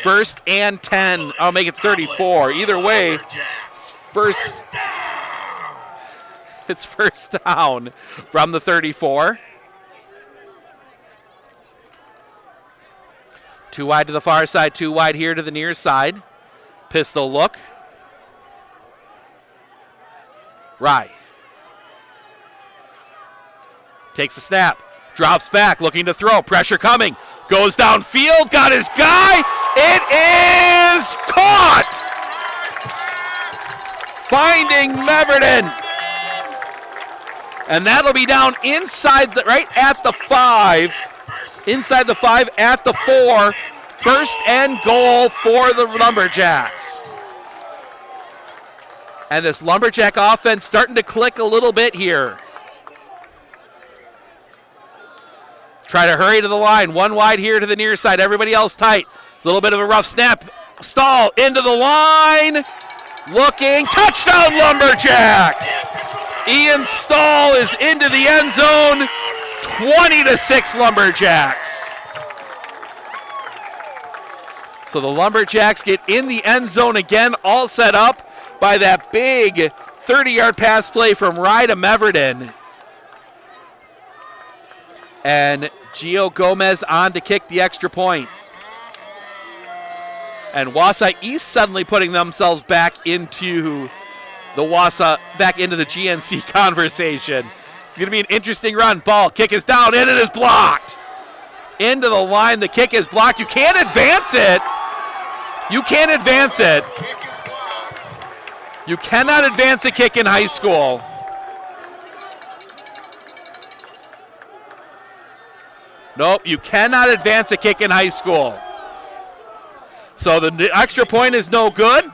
First and 10. I'll make it 34. Either way, it's first down from the 34. 2 wide to the far side, 2 wide here to the near side. Pistol look. Rye. Takes the snap. Drops back, looking to throw. Pressure coming. Goes downfield. Got his guy. It is caught. Finding Medford. And that'll be down inside, right at the 5. Inside the 5 at the 4. First and goal for the Lumberjacks. And this Lumberjack offense starting to click a little bit here. Try to hurry to the line. 1 wide here to the near side. Everybody else tight. A little bit of a rough snap. Stahl into the line. Looking. Touchdown Lumberjacks. Ian Stahl is into the end zone. 20-6 Lumberjacks. So the Lumberjacks get in the end zone again, all set up by that big 30-yard pass play from Rye to Medford. And Gio Gomez on to kick the extra point. And Wausau East suddenly putting themselves back into the GNC conversation. It's going to be an interesting run. Ball, kick is down, and it is blocked. Into the line, the kick is blocked. You can't advance it. You can't advance it. You cannot advance a kick in high school. Nope, you cannot advance a kick in high school. So the extra point is no good.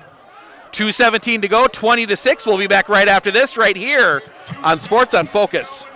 2:17 to go, 20-6. We'll be back right after this, right here on Sports on Focus.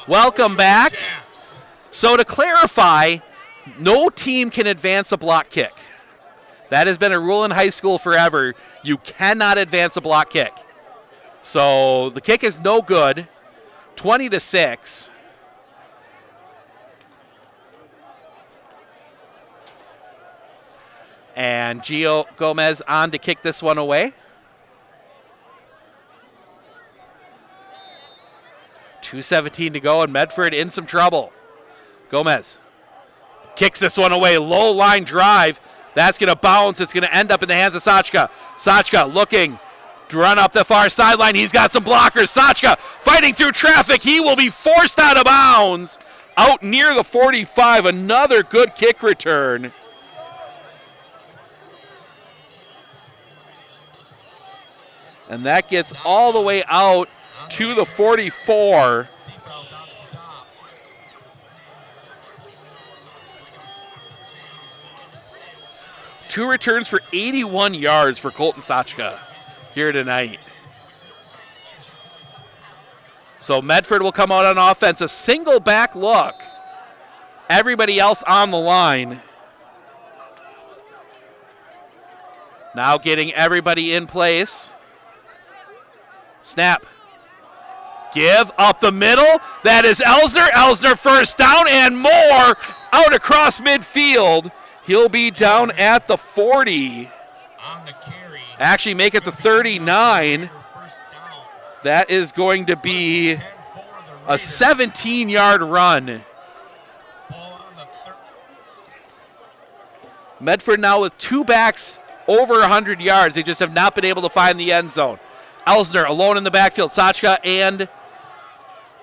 Welcome back. So to clarify, no team can advance a block kick. That has been a rule in high school forever. You cannot advance a block kick. So the kick is no good. 20-6. And Gio Gomez on to kick this one away. 2:17 to go, and Medford in some trouble. Gomez kicks this one away. Low line drive. That's going to bounce. It's going to end up in the hands of Sachka. Sachka looking to run up the far sideline. He's got some blockers. Sachka fighting through traffic. He will be forced out of bounds out near the 45. Another good kick return. And that gets all the way out to the 44. Two returns for 81 yards for Colton Sachka here tonight. So Medford will come out on offense. A single back look. Everybody else on the line. Now getting everybody in place. Snap. Give up the middle. That is Elsner. Elsner first down and more out across midfield. He'll be down at the 40. Actually make it the 39. That is going to be a 17-yard run. Medford now with two backs over 100 yards. They just have not been able to find the end zone. Elsner alone in the backfield. Sachka and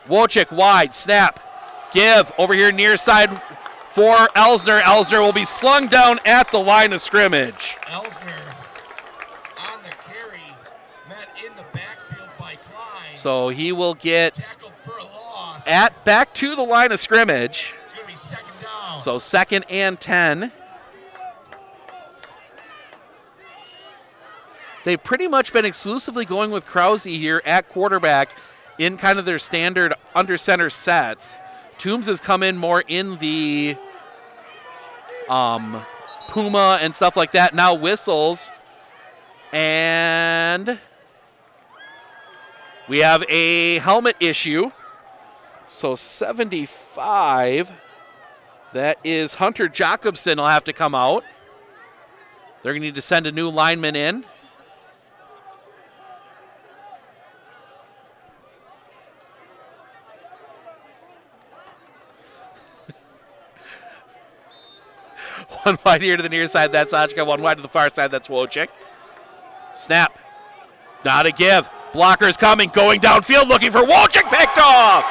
Wojcik wide. Snap. Give over here near side for Elsner. Elsner will be slung down at the line of scrimmage. So he will get back to the line of scrimmage. So 2nd and 10. They've pretty much been exclusively going with Krause here at quarterback in kind of their standard under center sets. Toombs has come in more in the Puma and stuff like that. Now whistles. And we have a helmet issue. So 75, that is Hunter Jacobson will have to come out. They're going to need to send a new lineman in. One wide here to the near side, that's Sachka. One wide to the far side, that's Wojcik. Snap. Not a give. Blockers coming, going downfield, looking for Wojcik, picked off.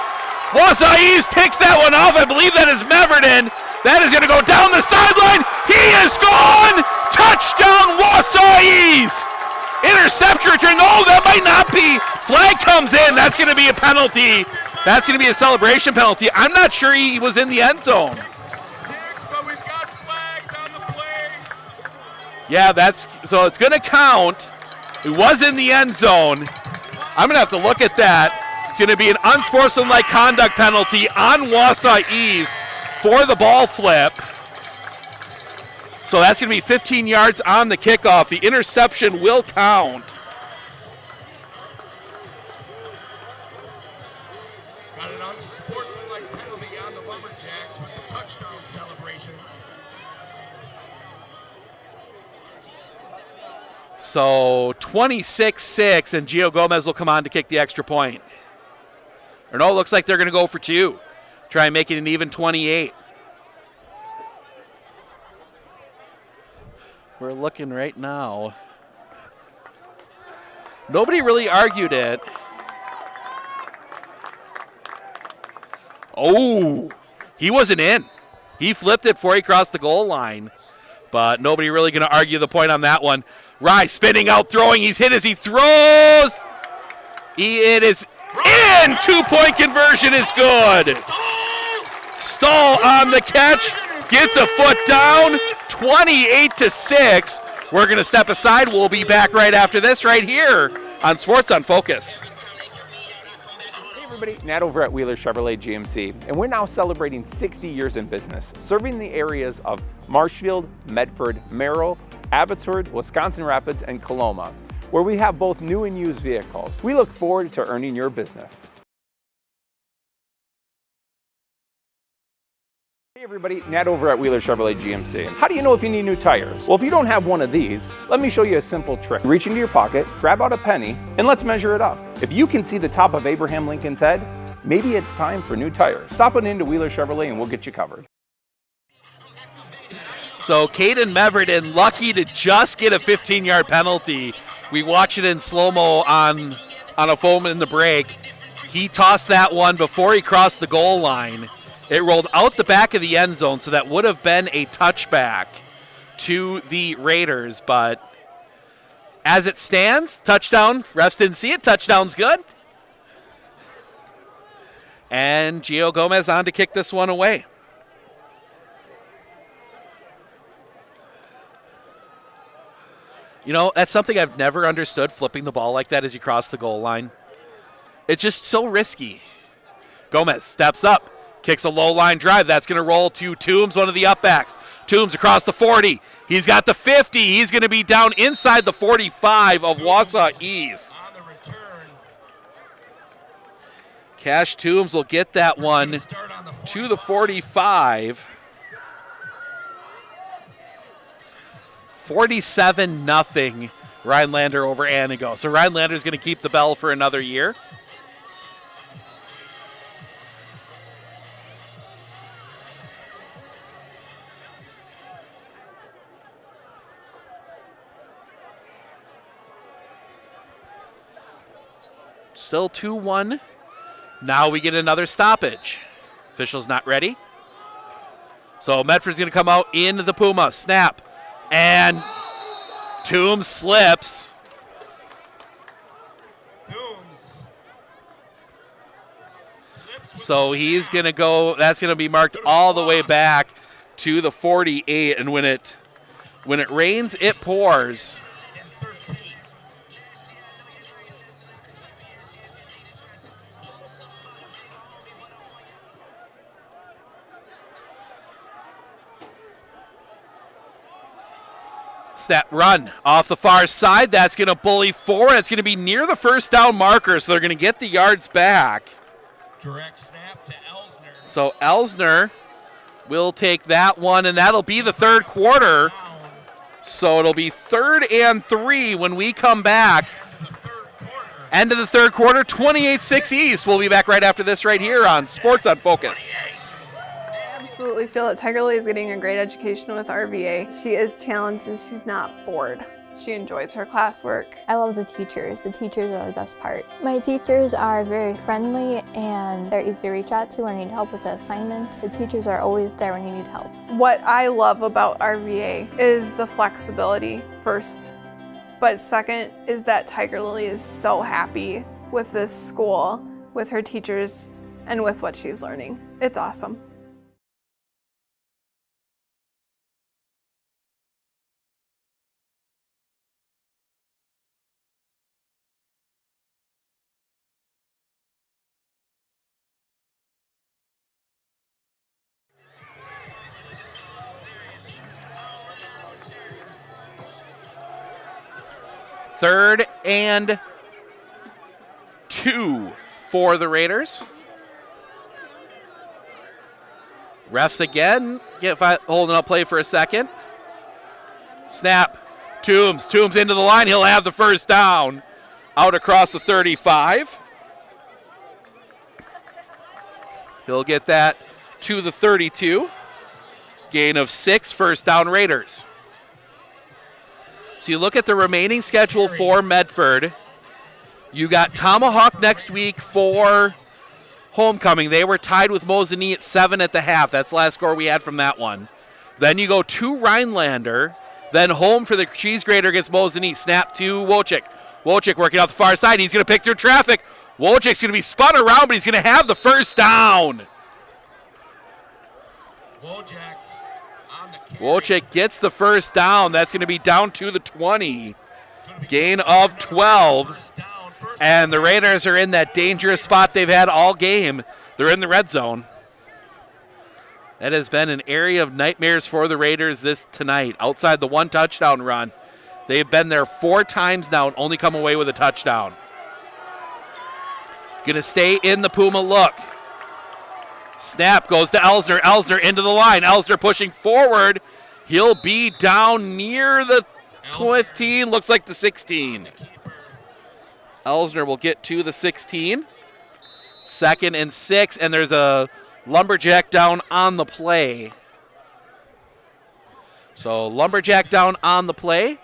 Wausau East picks that one off. I believe that is Meverton. That is going to go down the sideline. He is gone. Touchdown, Wausau East. Interception return. No, that might not be. Flag comes in. That's going to be a penalty. That's going to be a celebration penalty. I'm not sure he was in the end zone. Yeah, so it's going to count. It was in the end zone. I'm going to have to look at that. It's going to be an unsportsmanlike conduct penalty on Wausau East for the ball flip. So that's going to be 15 yards on the kickoff. The interception will count. Got an unsportsmanlike penalty on the Lumberjacks with the touchdown celebration. So 26-6, and Gio Gomez will come on to kick the extra point. Or no, it looks like they're going to go for two. Try and make it an even 28. We're looking right now. Nobody really argued it. Oh, he wasn't in. He flipped it before he crossed the goal line. But nobody really going to argue the point on that one. Rye spinning out, throwing. He's hit as he throws. It is in. 2-point conversion is good. Stahl on the catch. Gets a foot down. 28-6. We're going to step aside. We'll be back right after this right here on Sports on Focus. Hey everybody, Nat over at Wheeler Chevrolet GMC, and we're now celebrating 60 years in business, serving the areas of Marshfield, Medford, Merrill, Abbotsford, Wisconsin Rapids, and Coloma, where we have both new and used vehicles. We look forward to earning your business. Hey everybody, Nat over at Wheeler Chevrolet GMC. How do you know if you need new tires? Well, if you don't have one of these, let me show you a simple trick. Reach into your pocket, grab out a penny, and let's measure it up. If you can see the top of Abraham Lincoln's head, maybe it's time for new tires. Stop on into Wheeler Chevrolet and we'll get you covered. So Caden Meverton lucky to just get a 15-yard penalty. We watch it in slow-mo on a foam in the break. He tossed that one before he crossed the goal line. It rolled out the back of the end zone, so that would have been a touchback to the Raiders. But as it stands, touchdown. Refs didn't see it. Touchdown's good. And Gio Gomez on to kick this one away. You know, that's something I've never understood, flipping the ball like that as you cross the goal line. It's just so risky. Gomez steps up, kicks a low line drive. That's going to roll to Toombs, one of the upbacks. Toombs across the 40. He's got the 50. He's going to be down inside the 45 of Wausau East. Cash Toombs will get that one to the 45. 47-0 Rhinelander over Anago. So Rhinelander's going to keep the bell for another year. Still 2-1. Now we get another stoppage. Official's not ready. So Medford's going to come out in the Puma. Snap. And Toombs slips. So he's going to go, that's going to be marked all the way back to the 48. And when it rains, it pours. Snap run off the far side. That's going to bully forward. It's going to be near the first down marker, so they're going to get the yards back. Direct snap to Elsner. So Elsner will take that one, and that'll be the third quarter. So it'll be 3rd and 3 when we come back. End of the third quarter, 28-6 East. We'll be back right after this right here on Sports on Focus. I absolutely feel that Tiger Lily is getting a great education with RVA. She is challenged and she's not bored. She enjoys her classwork. I love the teachers. The teachers are the best part. My teachers are very friendly and they're easy to reach out to when you need help with an assignment. The teachers are always there when you need help. What I love about RVA is the flexibility first, but second is that Tiger Lily is so happy with this school, with her teachers, and with what she's learning. It's awesome. Third and 2 for the Raiders. Refs again holding up play for a second. Snap. Toombs into the line. He'll have the first down out across the 35. He'll get that to the 32. Gain of 6, first down Raiders. So you look at the remaining schedule for Medford. You got Tomahawk next week for homecoming. They were tied with Mosinee at 7 at the half. That's the last score we had from that one. Then you go to Rhinelander. Then home for the Cheese Grater against Mosinee. Snap to Wojcik. Wojcik working out the far side. He's going to pick through traffic. Wojcik's going to be spun around, but he's going to have the first down. Wojcik gets the first down. That's going to be down to the 20. Gain of 12. And the Raiders are in that dangerous spot they've had all game. They're in the red zone. That has been an area of nightmares for the Raiders tonight. Outside the 1 touchdown run. They've been there 4 times now and only come away with a touchdown. Going to stay in the Puma look. Snap goes to Elsner. Elsner into the line. Elsner pushing forward. He'll be down near the 15. Looks like the 16. Elsner will get to the 16. 2nd and 6. And there's a Lumberjack down on the play. So Lumberjack down on the play.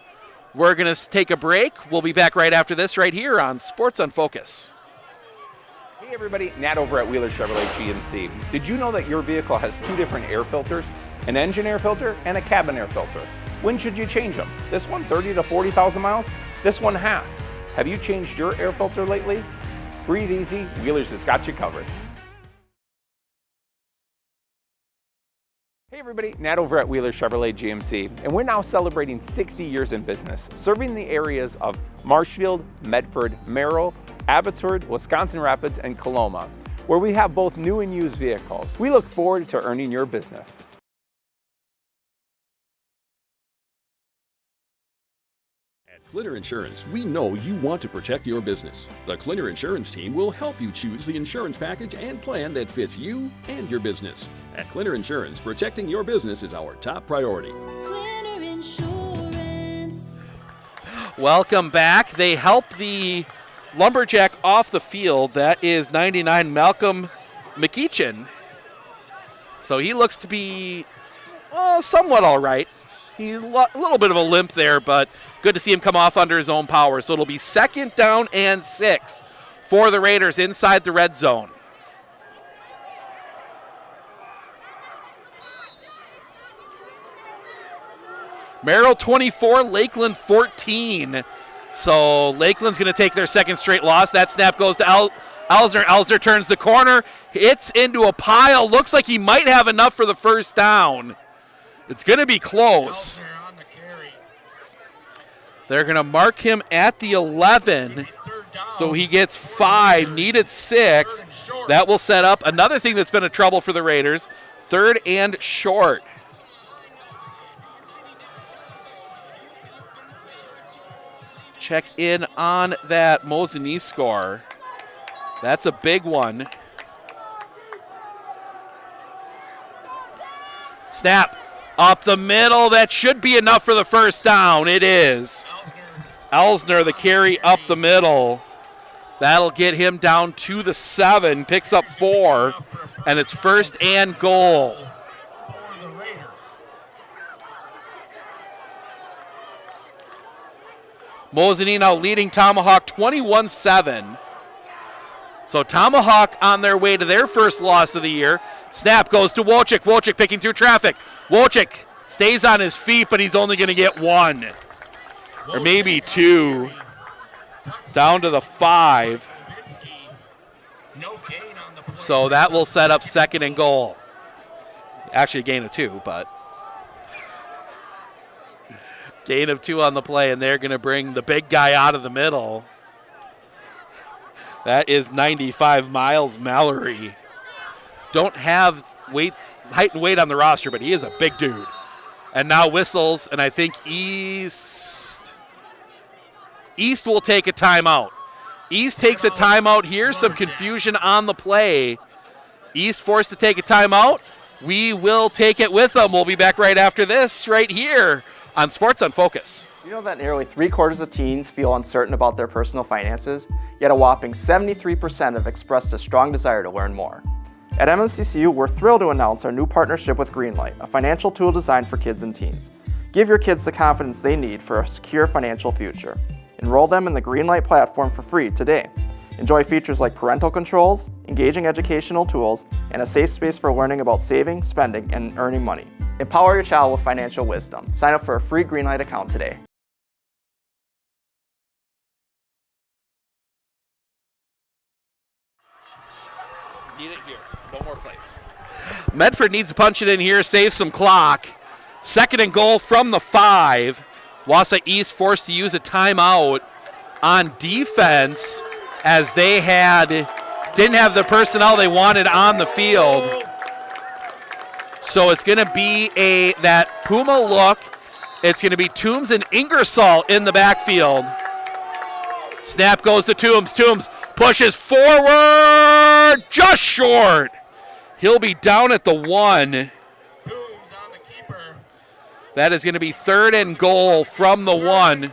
We're going to take a break. We'll be back right after this right here on Sports on Focus. Hey everybody, Nat over at Wheeler Chevrolet GMC. Did you know that your vehicle has 2 different air filters? An engine air filter and a cabin air filter. When should you change them? This one 30 to 40,000 miles? This one half. Have you changed your air filter lately? Breathe easy, Wheeler's has got you covered. Hey everybody, Nat over at Wheeler Chevrolet GMC, and we're now celebrating 60 years in business, serving the areas of Marshfield, Medford, Merrill, Abbotsford, Wisconsin Rapids, and Coloma, where we have both new and used vehicles. We look forward to earning your business. Clitter Insurance, we know you want to protect your business. The Clitter Insurance team will help you choose the insurance package and plan that fits you and your business. At Clitter Insurance, protecting your business is our top priority. Clitter Insurance. Welcome back. They help the Lumberjack off the field. That is 99 Malcolm McEachin. So he looks to be somewhat all right. He's a little bit of a limp there, but good to see him come off under his own power. So it'll be 2nd down and 6 for the Raiders inside the red zone. Merrill 24, Lakeland 14. So Lakeland's going to take their 2nd straight loss. That snap goes to Elsner. Elsner turns the corner, hits into a pile. Looks like he might have enough for the 1st down. It's going to be close. They're going to mark him at the 11, so he gets 5, needed 6. That will set up another thing that's been a trouble for the Raiders, 3rd and short. Check in on that Mosini score. That's a big one. Snap. Up the middle, that should be enough for the 1st down. It is. Elsner, the carry up the middle. That'll get him down to the 7, picks up 4, and it's 1st and goal. Mosini now leading Tomahawk 21-7. So Tomahawk on their way to their 1st loss of the year. Snap goes to Wojcik. Wojcik picking through traffic. Wojcik stays on his feet, but he's only going to get 1. Or maybe 2. Down to the 5. So that will set up 2nd and goal. Actually a gain of 2, but gain of 2 on the play, and they're going to bring the big guy out of the middle. That is 95 Miles Mallory. Don't have height and weight on the roster, but he is a big dude. And now whistles, and I think East will take a timeout. East takes a timeout here. Some confusion on the play. East forced to take a timeout. We will take it with them. We'll be back right after this, right here on Sports on Focus. You know that nearly 3/4 of teens feel uncertain about their personal finances, yet a whopping 73% have expressed a strong desire to learn more. At MMCCU, we're thrilled to announce our new partnership with Greenlight, a financial tool designed for kids and teens. Give your kids the confidence they need for a secure financial future. Enroll them in the Greenlight platform for free today. Enjoy features like parental controls, engaging educational tools, and a safe space for learning about saving, spending, and earning money. Empower your child with financial wisdom. Sign up for a free Greenlight account today. Need it here. No more plays. Medford needs to punch it in here, save some clock. 2nd and goal from the 5. Wausau East forced to use a timeout on defense as they didn't have the personnel they wanted on the field. So it's going to be that Puma look. It's going to be Toombs and Ingersoll in the backfield. Snap goes to Toombs. Toombs pushes forward, just short. He'll be down at the 1. That is going to be 3rd and goal from the 1.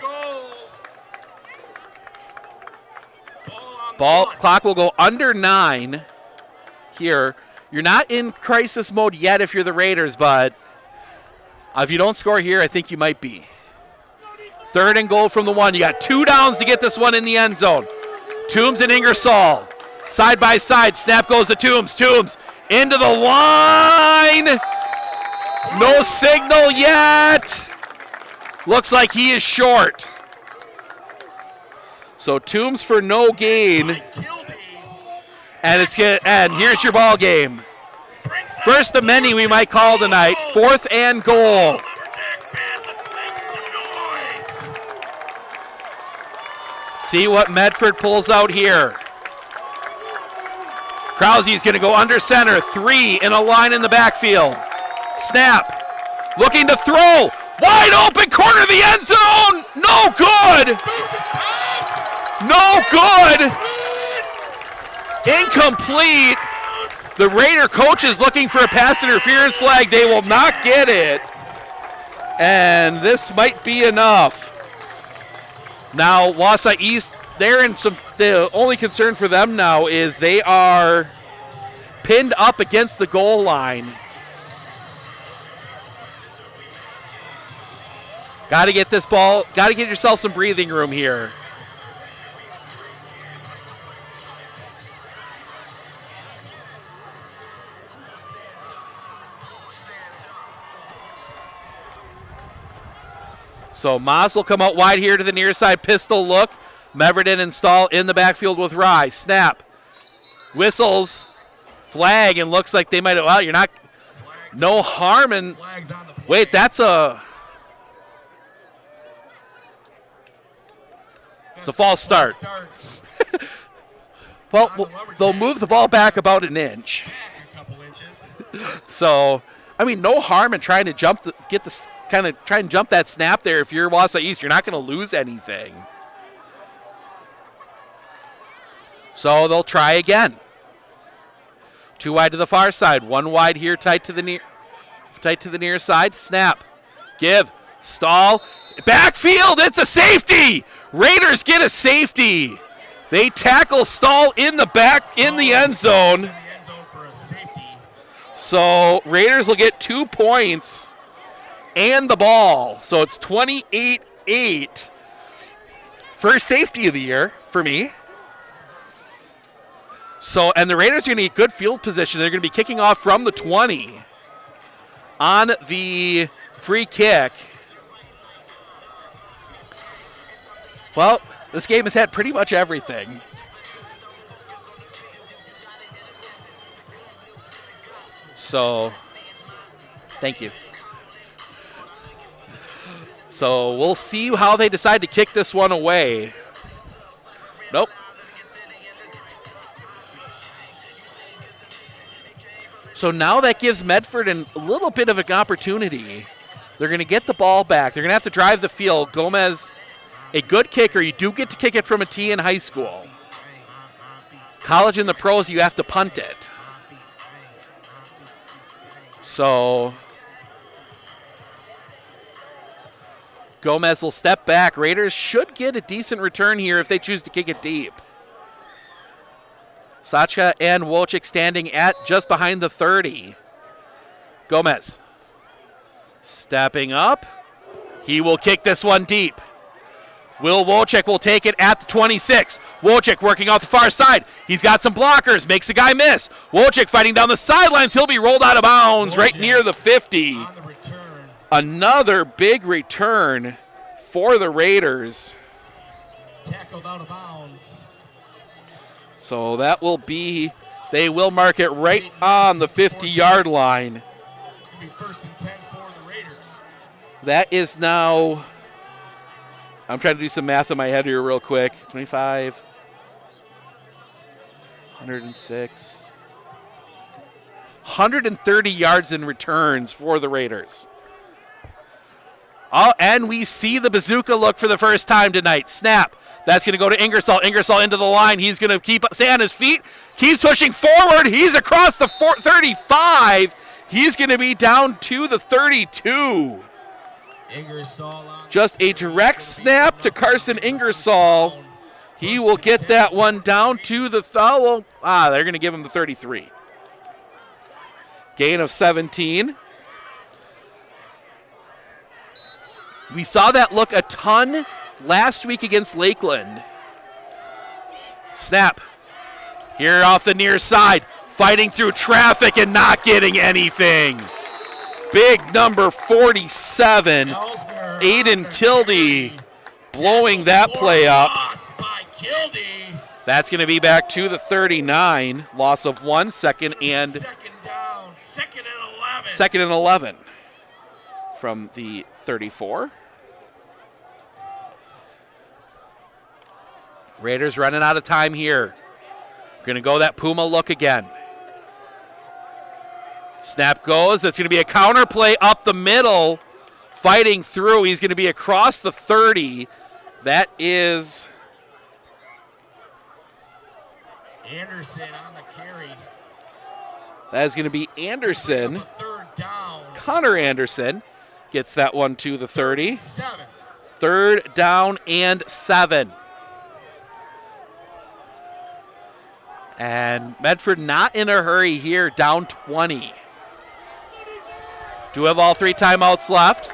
Clock will go under 9 here. You're not in crisis mode yet if you're the Raiders, but if you don't score here, I think you might be. 3rd and goal from the 1. You got 2 downs to get this one in the end zone. Toombs and Ingersoll, side by side. Snap goes to Toombs. Toombs into the line. No signal yet. Looks like he is short. So Toombs for no gain. And here's your ball game. First of many we might call tonight. 4th and goal. See what Medford pulls out here. Krause is going to go under center. 3 in a line in the backfield. Snap. Looking to throw. Wide open corner of the end zone. No good. No good. Incomplete. The Raider coach is looking for a pass interference flag. They will not get it. And this might be enough. Now, Wausau East, they're in some. The only concern for them now is they are pinned up against the goal line. Got to get this ball, got to get yourself some breathing room here. So Moss will come out wide here to the near side pistol look. Meverden install in the backfield with Rye. Snap. Whistles. Flag, and looks like they might have, well, you're not, no harm. And wait, that's a, it's a false start. Well, they'll move the ball back about an inch. So, I mean, no harm in trying to jump, try and jump that snap there. If you're Wausau East, you're not going to lose anything. So they'll try again. 2 wide to the far side, 1 wide here, tight to the near side. Snap, give, stall, backfield. It's a safety. Raiders get a safety. They tackle Stall in the back in the end zone. So Raiders will get 2 points and the ball. So it's 28-8. First safety of the year for me. So, and the Raiders are going to get good field position. They're going to be kicking off from the 20 on the free kick. Well, this game has had pretty much everything. So, thank you. So we'll see how they decide to kick this one away. Nope. So now that gives Medford a little bit of an opportunity. They're going to get the ball back. They're going to have to drive the field. Gomez, a good kicker. You do get to kick it from a tee in high school. College and the pros, you have to punt it. So Gomez will step back. Raiders should get a decent return here if they choose to kick it deep. Sachka and Wolchik standing at just behind the 30. Gomez stepping up. He will kick this one deep. Will Wolchik will take it at the 26. Wolchik working off the far side. He's got some blockers, makes a guy miss. Wolchik fighting down the sidelines. He'll be rolled out of bounds right near the 50. Another big return for the Raiders. Tackled out of bounds. So that will be, they will mark it right on the 50-yard line. First and 10 for the Raiders. That is now, I'm trying to do some math in my head here real quick. 25, 106, 130 yards in returns for the Raiders. Oh, and we see the bazooka look for the first time tonight. Snap. That's going to go to Ingersoll. Ingersoll into the line. He's going to stay on his feet. Keeps pushing forward. He's across the 35. He's going to be down to the 32. Just a direct snap to Carson Ingersoll. He will get that one down to the they're going to give him the 33. Gain of 17. We saw that look a ton last week against Lakeland. Snap. Here off the near side. Fighting through traffic and not getting anything. Big number 47. Aiden Kildee blowing that play up. That's going to be back to the 39. Loss of 1. Second and 11 from the 34. Raiders running out of time here. Going to go that Puma look again. Snap goes. That's going to be a counter play up the middle. Fighting through. He's going to be across the 30. That is Anderson on the carry. That is going to be Anderson. Connor Anderson gets that one to the 30. 3rd down and 7. And Medford not in a hurry here, down 20. Do have all 3 timeouts left.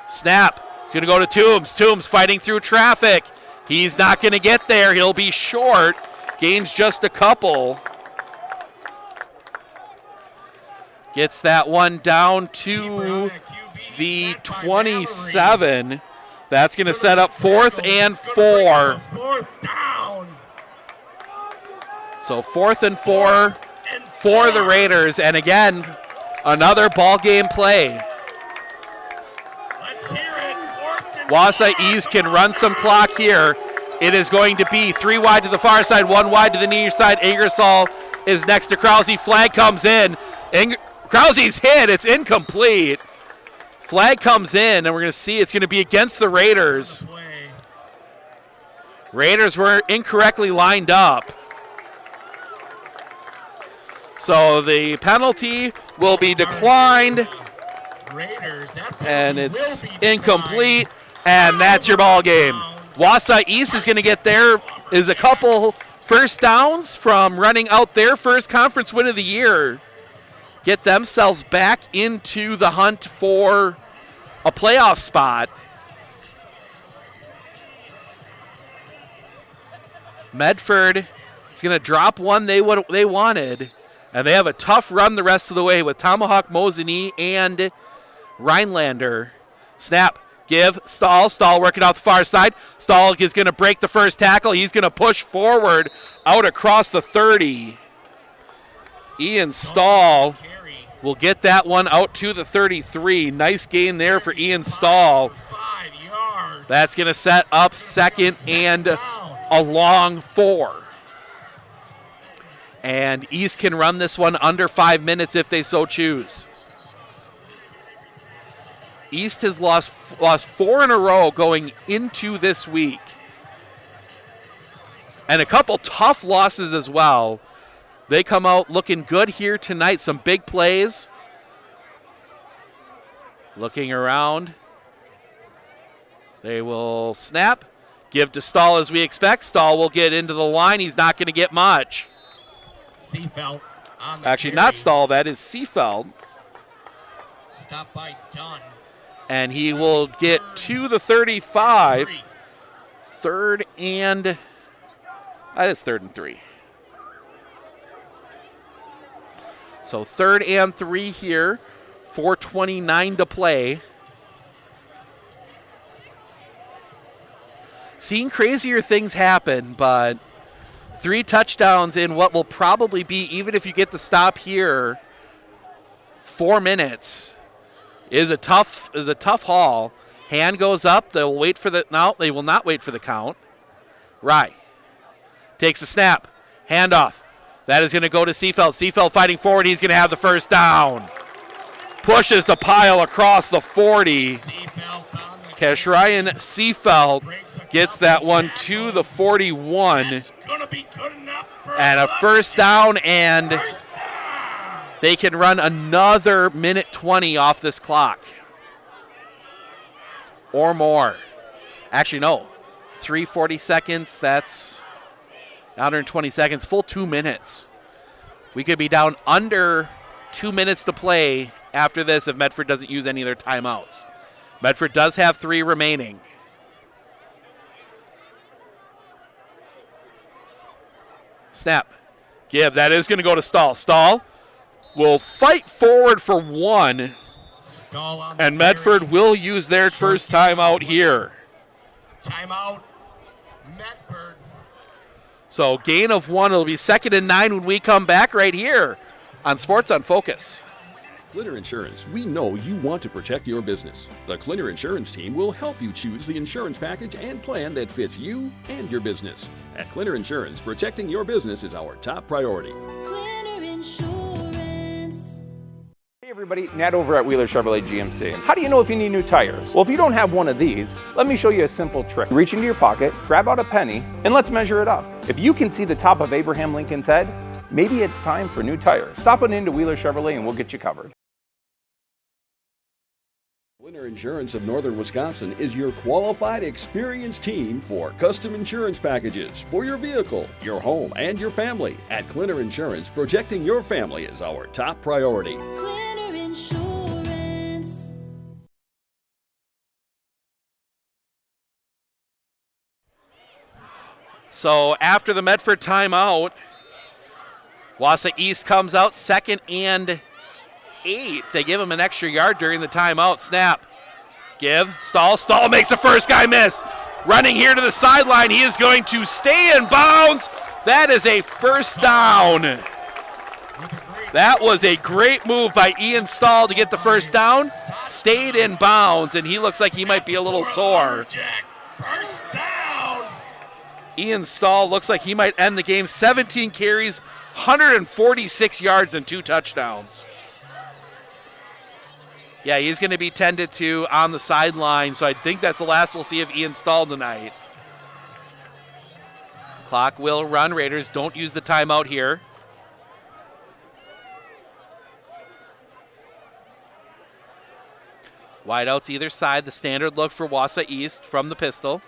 Snap. It's going to go to Toombs. Toombs fighting through traffic. He's not going to get there. He'll be short. Gains just a couple. Gets that one down to the 27. That's going to set up 4th and 4. So 4th and 4 for the Raiders. And again, another ball game play. Wausau East can run some clock here. It is going to be 3 wide to the far side, 1 wide to the near side. Ingersoll is next to Krause. Flag comes in. Krause's hit. It's incomplete. Flag comes in, and we're going to see it's going to be against the Raiders. Raiders were incorrectly lined up. So the penalty will be declined, and it's incomplete, and that's your ball game. Wausau East is going to get there is a couple first downs from running out their first conference win of the year. Get themselves back into the hunt for a playoff spot. Medford is going to drop one they wanted, and they have a tough run the rest of the way with Tomahawk, Mosinee, and Rhinelander. Snap, give, Stahl. Stahl working out the far side. Stahl is going to break the first tackle. He's going to push forward out across the 30. Ian Stahl will get that one out to the 33. Nice gain there for Ian Stahl. That's going to set up 2nd and a long 4. And East can run this one under 5 minutes if they so choose. East has lost 4 in a row going into this week. And a couple tough losses as well. They come out looking good here tonight. Some big plays. Looking around. They will snap. Give to Stahl as we expect. Stahl will get into the line. He's not going to get much. Actually, not Stahl. That is Seefeld. Stop by Dunn. And he will get to the 35. 3rd and... That is 3rd and 3. So 3rd and 3 here. 4:29 to play. Seen crazier things happen, but 3 touchdowns in what will probably be, even if you get the stop here, 4 minutes is a tough haul. Hand goes up. They'll wait for the no. They will not wait for the count. Rye takes a snap. Handoff. That is going to go to Seefeld. Seefeld fighting forward. He's going to have the first down. Pushes the pile across the 40. Ryan Seefeld gets that one to the 41. And a first down, and they can run another minute 20 off this clock. Or more. Actually, no. 3:40 seconds. That's 120 seconds. Full 2 minutes. We could be down under 2 minutes to play after this if Medford doesn't use any of their timeouts. Medford does have 3 remaining. Snap. Give. That is going to go to Stahl. Stahl will fight forward for 1. And Medford will use their first timeout here. Timeout, Medford. So gain of 1. It'll be 2nd and 9 when we come back right here on Sports on Focus. Clinner Insurance, we know you want to protect your business. The Clinner Insurance team will help you choose the insurance package and plan that fits you and your business. At Clinner Insurance, protecting your business is our top priority. Clinner Insurance. Hey everybody, Nat over at Wheeler Chevrolet GMC. How do you know if you need new tires? Well, if you don't have one of these, let me show you a simple trick. Reach into your pocket, grab out a penny, and let's measure it up. If you can see the top of Abraham Lincoln's head, maybe it's time for new tires. Stop on into Wheeler Chevrolet and we'll get you covered. Clinner Insurance of Northern Wisconsin is your qualified, experienced team for custom insurance packages for your vehicle, your home, and your family. At Clinner Insurance, protecting your family is our top priority. Clinner Insurance. So after the Medford timeout, Wausau East comes out 2nd and 8. They give him an extra yard during the timeout. Snap. Give. Stall. Stall makes the first guy miss. Running here to the sideline. He is going to stay in bounds. That is a first down. That was a great move by Ian Stall to get the first down. Stayed in bounds, and he looks like he might be a little sore. Ian Stall looks like he might end the game. 17 carries, 146 yards, and 2 touchdowns. Yeah, he's going to be tended to on the sideline, so I think that's the last we'll see of Ian Stall tonight. Clock will run. Raiders don't use the timeout here. Wideouts either side. The standard look for Wausau East from the pistol.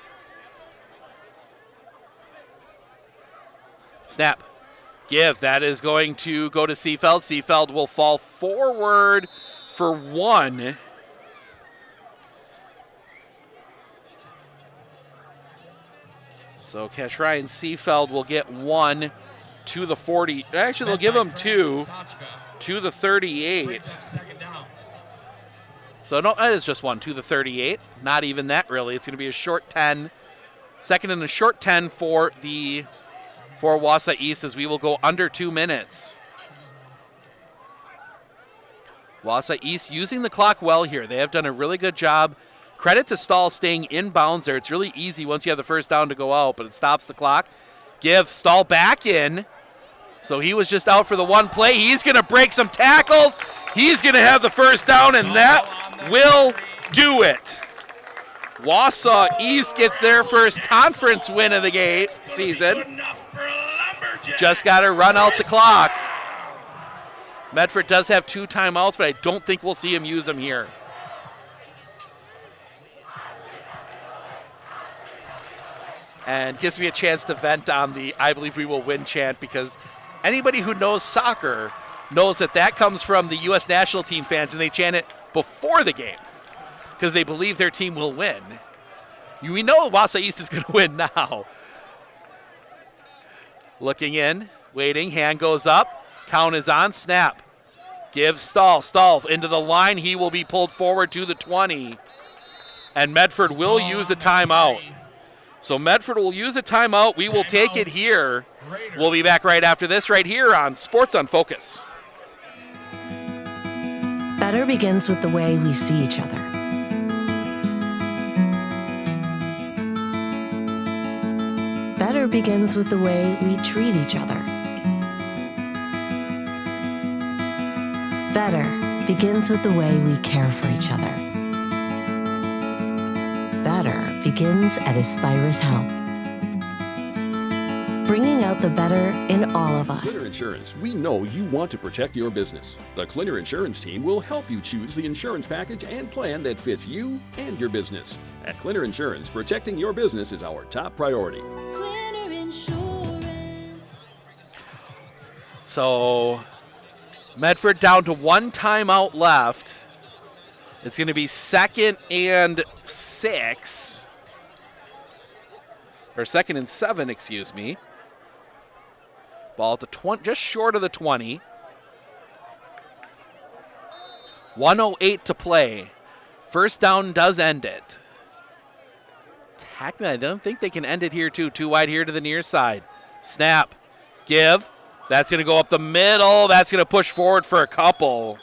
Snap. Give. That is going to go to Seefeld. Seefeld will fall forward for 1. So catch Ryan Seefeld will get 1 to the 40. Actually, they'll give him 2 to the 38. So no, that is just 1 to the 38. Not even that really. It's going to be a short 10. 2nd and a short 10 for Wausau East as we will go under 2 minutes. Wausau East using the clock well here. They have done a really good job. Credit to Stahl staying in bounds there. It's really easy once you have the first down to go out, but it stops the clock. Give Stahl back in. So he was just out for the one play. He's going to break some tackles. He's going to have the first down, and that will do it. Wausau East gets their first conference win of the season. Just got to run out the clock. Medford does have 2 timeouts, but I don't think we'll see him use them here. And gives me a chance to vent on the "I believe we will win" chant, because anybody who knows soccer knows that comes from the U.S. national team fans, and they chant it before the game because they believe their team will win. We know Wausau East is going to win now. Looking in, waiting, hand goes up, count is on, snap. Give Stahl. Stahl into the line. He will be pulled forward to the 20. And Medford will use a timeout. So Medford will use a timeout. We will take it here. We'll be back right after this right here on Sports on Focus. Better begins with the way we see each other. Better begins with the way we treat each other. Better begins with the way we care for each other. Better begins at Aspirus Health. Bringing out the better in all of us. Clinner Insurance, we know you want to protect your business. The Clinner Insurance team will help you choose the insurance package and plan that fits you and your business. At Clinner Insurance, protecting your business is our top priority. Clinner Insurance. So Medford down to 1 timeout left. It's going to be 2nd and 6. Or 2nd and 7, excuse me. Ball at the 20, just short of the 20. 1:08 to play. First down does end it. Technically, I don't think they can end it here, too. 2 wide here to the near side. Snap. Give. That's going to go up the middle. That's going to push forward for a couple.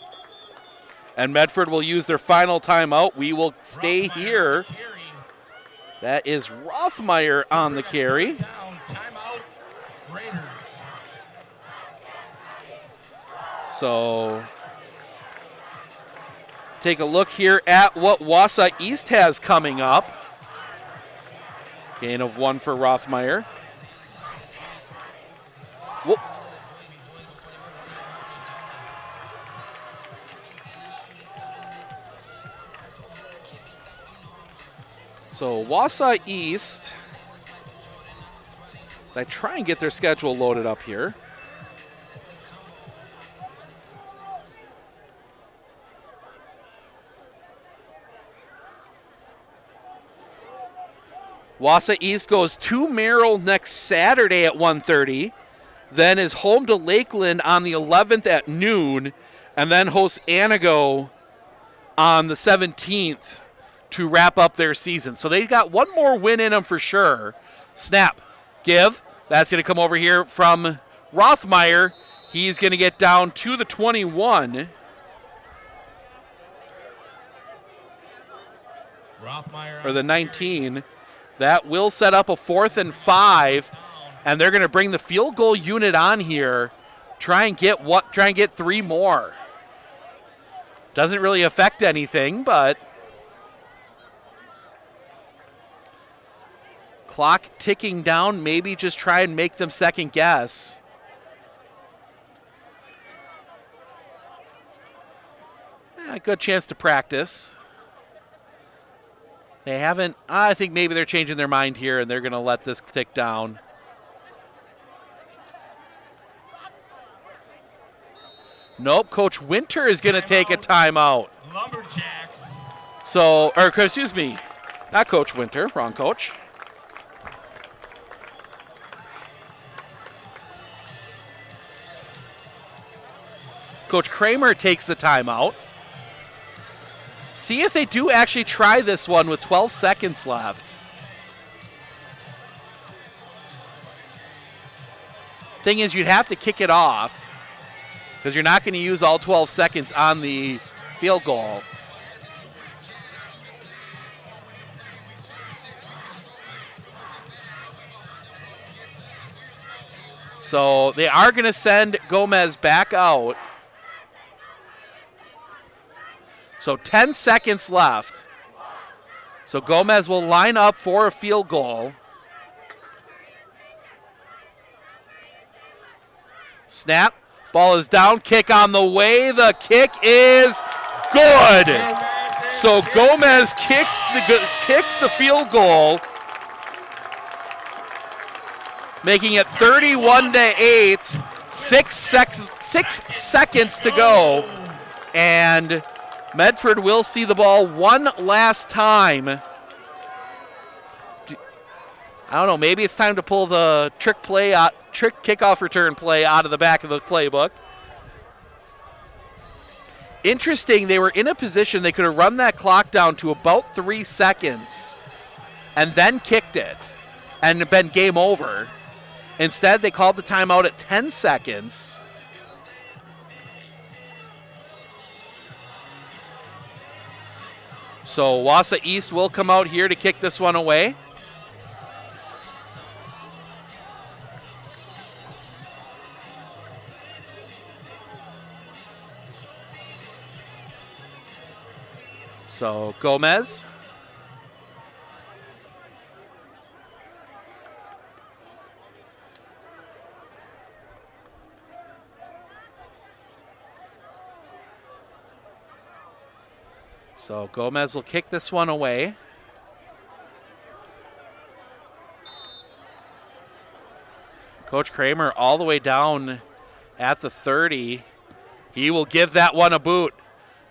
And Medford will use their final timeout. We will stay here. That is Rothmeyer on the carry. So take a look here at what Wausau East has coming up. Gain of 1 for Rothmeyer. Whoop. So Wausau East, I try and get their schedule loaded up here. Wausau East goes to Merrill next Saturday at 1:30, then is home to Lakeland on the 11th at noon, and then hosts Anago on the 17th to wrap up their season. So they got one more win in them for sure. Snap, give. That's going to come over here from Rothmeyer. He's going to get down to the 21. Or the 19. That will set up a 4th and 5, and they're going to bring the field goal unit on here. Try and get 3 more. Doesn't really affect anything, but clock ticking down. Maybe just try and make them second guess. A good chance to practice. They haven't. I think maybe they're changing their mind here and they're going to let this tick down. Nope, Coach Winter is going to take a timeout. Lumberjacks. So, or excuse me, not Coach Winter, wrong coach. Coach Kramer takes the timeout. See if they do actually try this one with 12 seconds left. Thing is, you'd have to kick it off because you're not going to use all 12 seconds on the field goal. So they are going to send Gomez back out. So 10 seconds left. So Gomez will line up for a field goal. Snap. Ball is down. Kick on the way. The kick is good. So Gomez kicks the field goal, making it 31-8. 6 seconds to go. And Medford will see the ball one last time. I don't know, maybe it's time to pull the trick kickoff return play out of the back of the playbook. Interesting, they were in a position they could have run that clock down to about 3 seconds and then kicked it and been game over. Instead, they called the timeout at 10 seconds. So Wausau East will come out here to kick this one away. So Gomez. So Gomez will kick this one away. Coach Kramer all the way down at the 30. He will give that one a boot.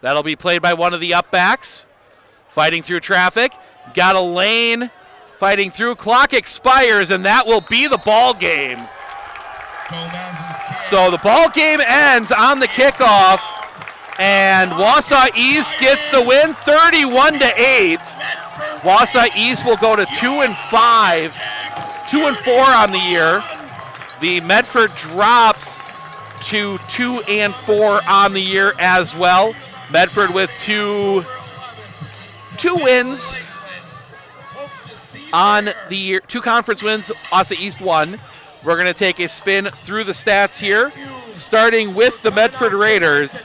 That'll be played by one of the upbacks. Fighting through traffic. Got a lane. Fighting through. Clock expires, and that will be the ball game. So the ball game ends on the kickoff. And Wausau East gets the win, 31-8. Wausau East will go to 2-5, 2-4 on the year. The Medford drops to 2-4 on the year as well. Medford with two wins on the year, 2 conference wins, Wausau East 1. We're going to take a spin through the stats here, starting with the Medford Raiders.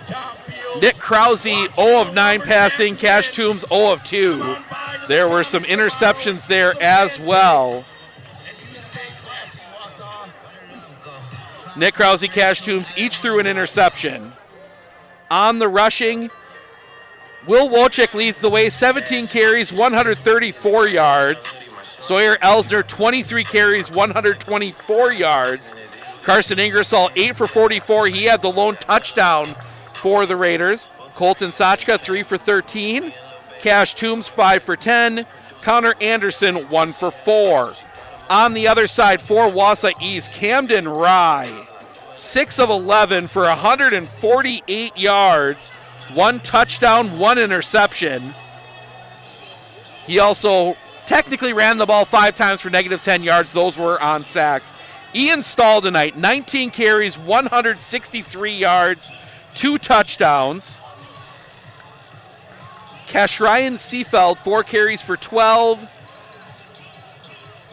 Nick Krause, 0 of 9 passing, Cash Toombs 0 of 2. There were some interceptions there as well. Nick Krause, Cash Toombs each threw an interception. On the rushing, Will Wojcik leads the way, 17 carries, 134 yards. Sawyer Elsner, 23 carries, 124 yards. Carson Ingersoll, 8 for 44. He had the lone touchdown for the Raiders. Colton Sachka, 3 for 13. Cash Toombs, 5 for 10. Connor Anderson, 1 for 4. On the other side for Wausau East, Camden Rye, 6 of 11 for 148 yards. 1 touchdown, 1 interception. He also technically ran the ball 5 times for negative 10 yards. Those were on sacks. Ian Stahl tonight, 19 carries, 163 yards, 2 touchdowns. Ryan Seefeld, 4 carries for 12.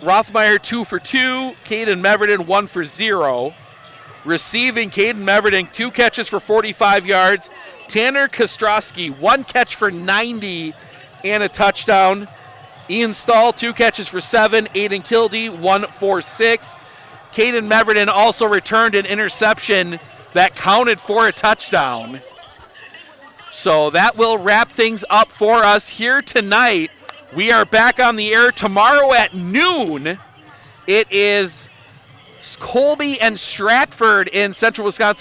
Rothmeyer, 2 for 2. Caden Meverden, 1 for 0. Receiving, Caden Meverden, 2 catches for 45 yards. Tanner Kostrowski, 1 catch for 90 and a touchdown. Ian Stahl, 2 catches for 7. Aiden Kildee, 1 for 6. Caden Meverden also returned an interception that counted for a touchdown. So that will wrap things up for us here tonight. We are back on the air tomorrow at noon. It is Colby and Stratford in Central Wisconsin.